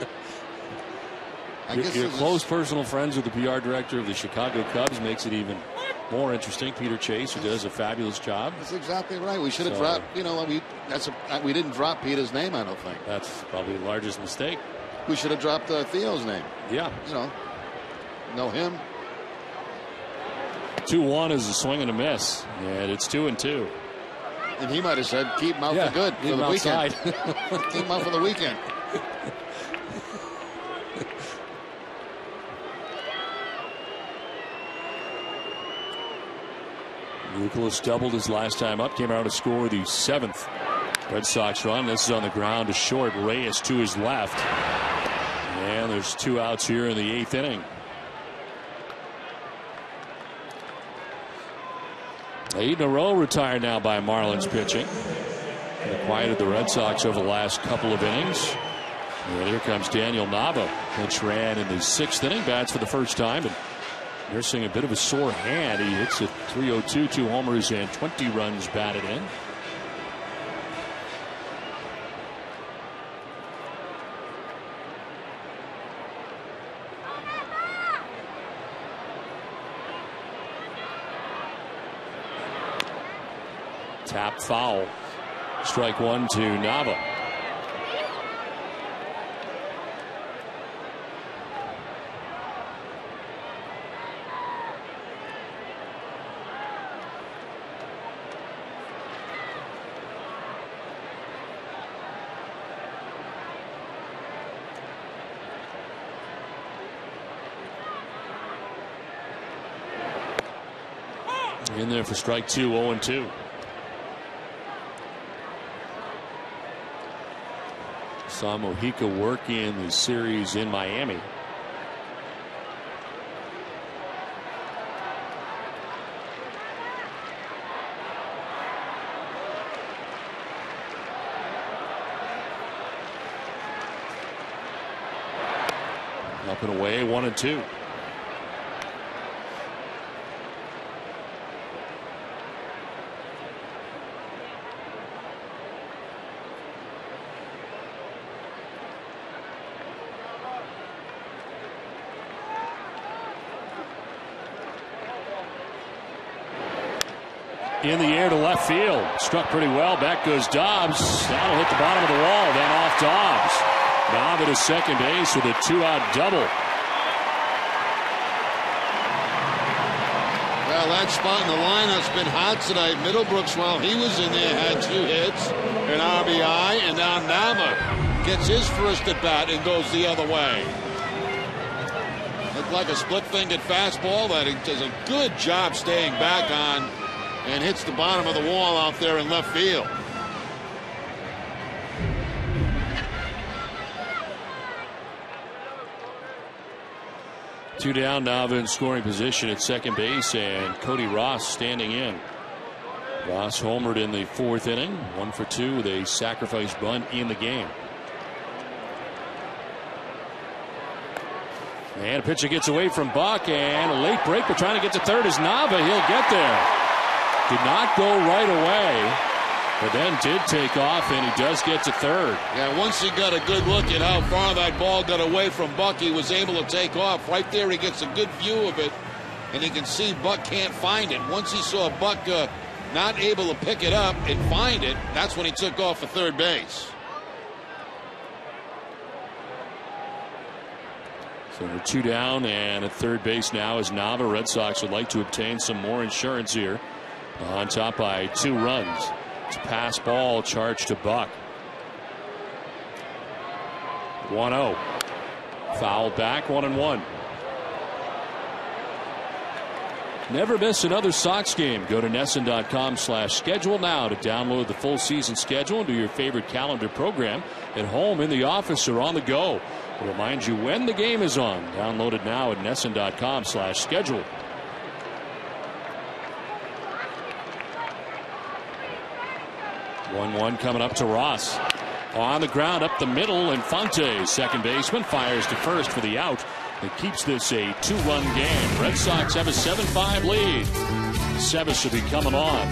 You're close personal friends with the PR director of the Chicago Cubs. Makes it even more interesting. Peter Chase, who does a fabulous job. That's exactly right. We should have dropped. We didn't drop Peter's name. I don't think. That's probably the largest mistake. We should have dropped Theo's name. Yeah. Know him. 2-1 is a swing and a miss, and it's 2-2. And he might have said, "Keep him out for good for the weekend." Keep him out for the weekend. Nicholas doubled his last time up, came out to score the 7th Red Sox run. This is on the ground to short. Reyes to his left. And there's 2 outs here in the 8th inning. 8 in a row retired now by Marlins pitching. They quieted the Red Sox over the last couple of innings. And here comes Daniel Nava. Pitch ran in the 6th inning. Bats for the first time. And nursing a bit of a sore hand. He hits it .302, 2 homers and 20 runs batted in. Tap foul. Strike one to Nava. In there for strike two, 0-2. Saw Mojica work in the series in Miami. Up and away, 1-2. In the air to left field. Struck pretty well. Back goes Dobbs. That'll hit the bottom of the wall. Then off Dobbs. Nava to second base with a 2-out double. Well, that spot in the lineup's been hot tonight. Middlebrooks, while he was in there, had 2 hits, an RBI, and now Nava gets his first at bat and goes the other way. Looked like a split-fingered fastball that he does a good job staying back on. And hits the bottom of the wall out there in left field. Two down, Nava in scoring position at second base, and Cody Ross standing in. Ross homered in the 4th inning, 1 for 2 with a sacrifice bunt in the game. And a pitcher gets away from Buck, and a late break, but trying to get to third is Nava. He'll get there. Did not go right away, but then did take off, and he does get to third. Yeah, once he got a good look at how far that ball got away from Buck, he was able to take off. Right there, he gets a good view of it, and he can see Buck can't find it. Once he saw Buck not able to pick it up and find it, that's when he took off for third base. So we're 2 down, and at third base now is Nava. Red Sox would like to obtain some more insurance here. On top by 2 runs. It's a pass ball charged to Buck. 1-0. Fouled back, 1-1. Never miss another Sox game. Go to NESN.com/schedule now to download the full season schedule and do your favorite calendar program at home, in the office, or on the go. We'll remind you when the game is on. Download it now at NESN.com/schedule. 1-1 coming up to Ross. On the ground up the middle, Infante, second baseman, fires to first for the out. It keeps this a 2-run game. Red Sox have a 7-5 lead. Sebas will be coming on.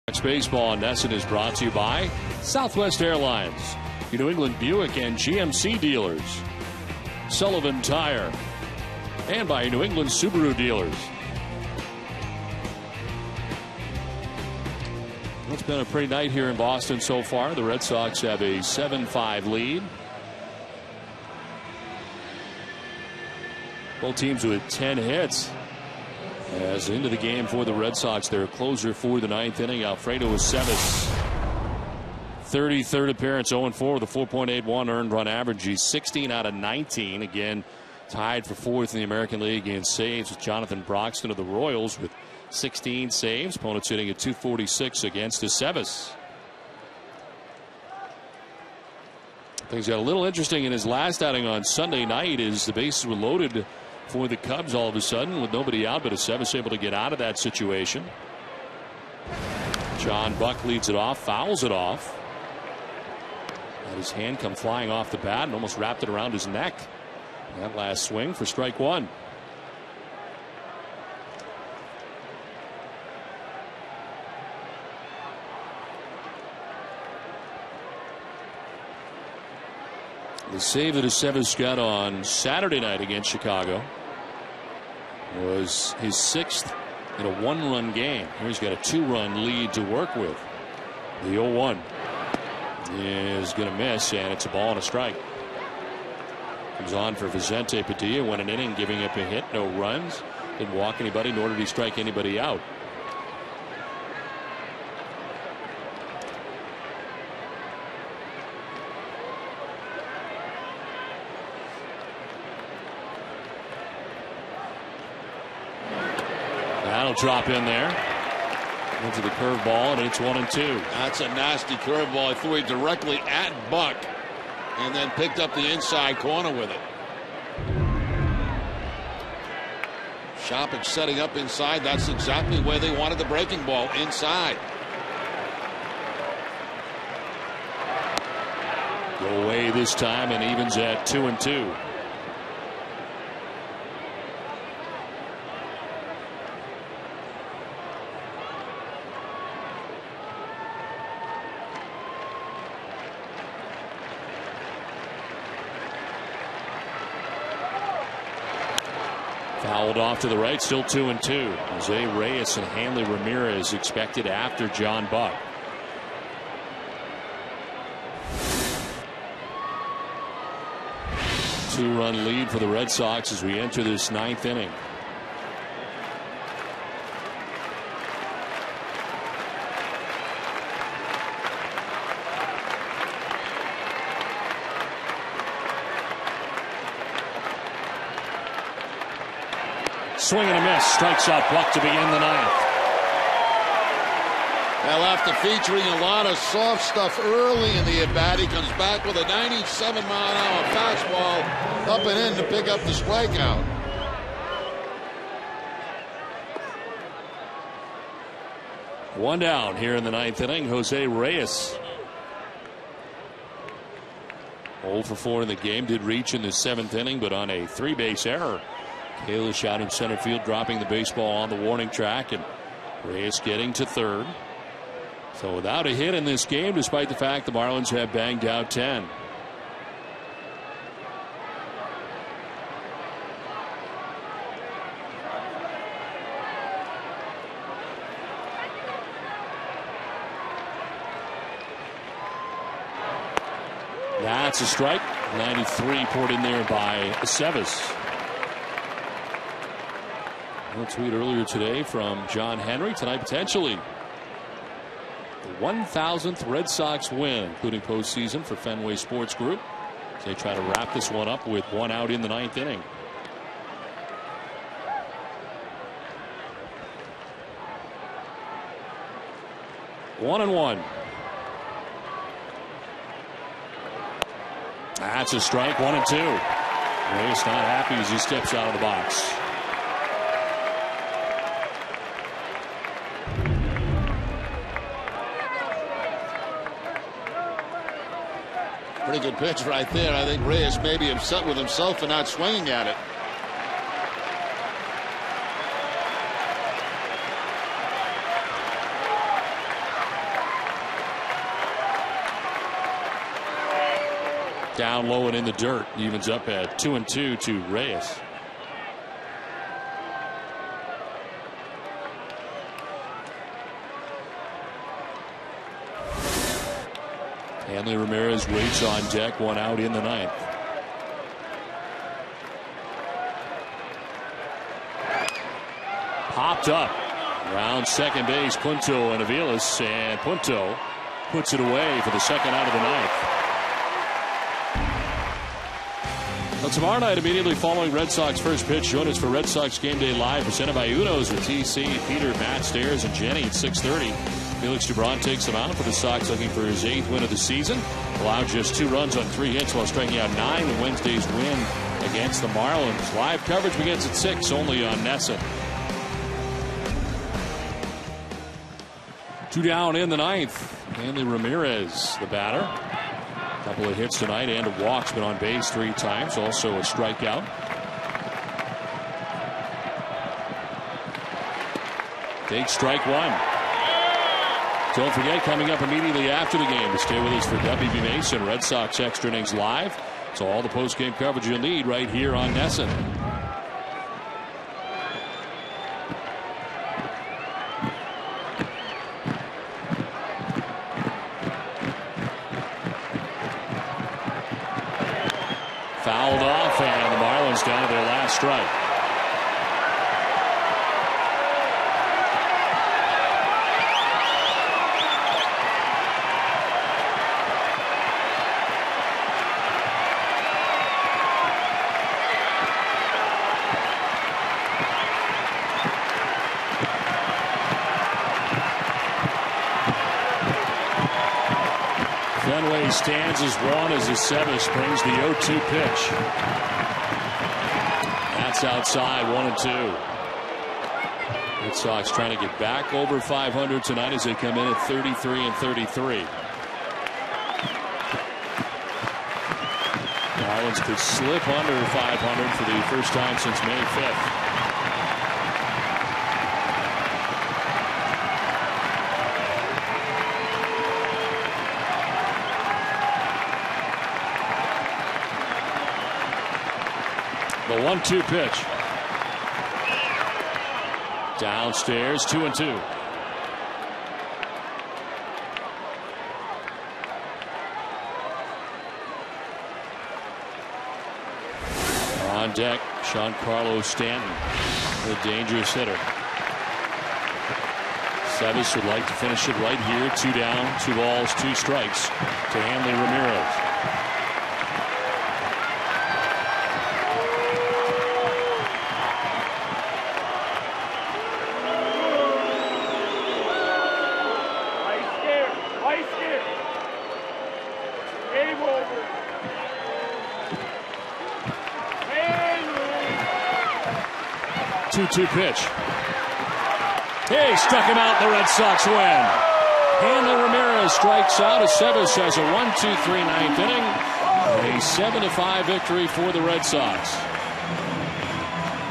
Baseball in Nesson is brought to you by Southwest Airlines, your New England Buick and GMC dealers, Sullivan Tire, and by New England Subaru dealers. It's been a pretty night here in Boston so far. The Red Sox have a 7-5 lead. Both teams with 10 hits. As into the game for the Red Sox, their closer for the ninth inning, Alfredo Aceves. 33rd appearance, 0-4 with a 4.81 earned run average. He's 16 out of 19. Again, tied for fourth in the American League in saves with Jonathan Broxton of the Royals with 16 saves. Opponents hitting at .246 against Aceves. Things got a little interesting in his last outing on Sunday night as the bases were loaded for the Cubs all of a sudden with nobody out, but Aceves able to get out of that situation. John Buck leads it off, fouls it off. Had his hand come flying off the bat and almost wrapped it around his neck. That last swing for strike one. The save that Aceves got on Saturday night against Chicago was his 6th in a 1-run game. Here he's got a 2-run lead to work with. The 0-1 is going to miss, and it's a ball and a strike. Comes on for Vicente Padilla. Went an inning giving up a hit, no runs. Didn't walk anybody, nor did he strike anybody out. That'll drop in there. Into the curveball, and it's 1-2. That's a nasty curveball. I threw it directly at Buck and then picked up the inside corner with it. Shoppage setting up inside. That's exactly where they wanted the breaking ball, inside. Go away this time and evens at 2-2. Fouled off to the right, still 2-2. Jose Reyes and Hanley Ramirez expected after John Buck. Two-run lead for the Red Sox as we enter this ninth inning. Swing and a miss. Strikes out Buck to begin the ninth. Well, after featuring a lot of soft stuff early in the at-bat, he comes back with a 97-mile-an-hour fastball up and in to pick up the strikeout. One down here in the ninth inning. Jose Reyes. 0 for 4 in the game. Did reach in the seventh inning, but on a 3-base error. Kalish out in center field, dropping the baseball on the warning track, and Reyes getting to third. So without a hit in this game, despite the fact the Marlins have banged out 10. That's a strike. 93 poured in there by Aceves. A tweet earlier today from John Henry. Tonight, potentially the 1,000th Red Sox win, including postseason for Fenway Sports Group. They try to wrap this one up with one out in the ninth inning. One and one. That's a strike. 1-2. Reyes not happy as he steps out of the box. Pretty good pitch right there. I think Reyes may be upset with himself for not swinging at it. Down low and in the dirt. Evens up at 2-2 to Reyes. Hanley Ramirez waits on deck, one out in the ninth. Popped up around second base. Punto and Aviles, and Punto puts it away for the second out of the ninth. Well, tomorrow night, immediately following Red Sox first pitch, join us for Red Sox Game Day Live, presented by Uno's with TC, Peter, Matt, Stairs, and Jenny at 6:30. Felix Dubron takes him out for the Sox, looking for his 8th win of the season. Allowed just 2 runs on 3 hits while striking out 9 in Wednesday's win against the Marlins. Live coverage begins at 6, only on NESN. 2 down in the ninth. Hanley Ramirez, the batter. A couple of hits tonight and a walk. Been on base 3 times. Also a strikeout. Takes strike 1. Don't forget, coming up immediately after the game, to stay with us for WB Mason, Red Sox Extra Innings Live. So all the post-game coverage you'll need right here on NESN. Fouled off, and the Marlins down to their last strike. Fenway stands as one as Aceves brings the 0-2 pitch. That's outside, 1-2. Red Sox trying to get back over 500 tonight as they come in at 33-33. Marlins could slip under 500 for the first time since May 5th. The 1-2 pitch. Downstairs, 2-2. On deck, Giancarlo Stanton, the dangerous hitter. Aceves would like to finish it right here. 2 down, 2 balls, 2 strikes to Hanley Ramirez. Two pitch. He struck him out. The Red Sox win. Hanley Ramirez strikes out. Aceves has a 1-2-3 ninth inning. A 7-5 victory for the Red Sox.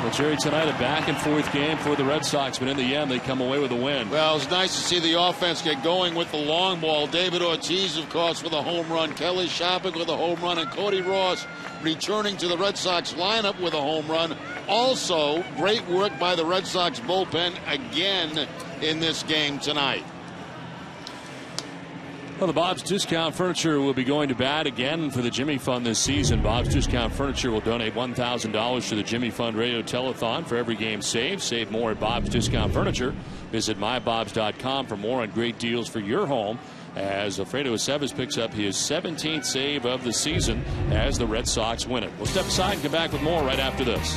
Well, Jerry, tonight a back-and-forth game for the Red Sox, but in the end, they come away with a win. Well, it's nice to see the offense get going with the long ball. David Ortiz, of course, with a home run. Kelly Shopping with a home run. And Cody Ross returning to the Red Sox lineup with a home run. Also, great work by the Red Sox bullpen again in this game tonight. Well, the Bob's Discount Furniture will be going to bat again for the Jimmy Fund this season. Bob's Discount Furniture will donate $1,000 to the Jimmy Fund Radio Telethon for every game saved. Save more at Bob's Discount Furniture. Visit mybobs.com for more on great deals for your home, as Alfredo Aceves picks up his 17th save of the season as the Red Sox win it. We'll step aside and come back with more right after this.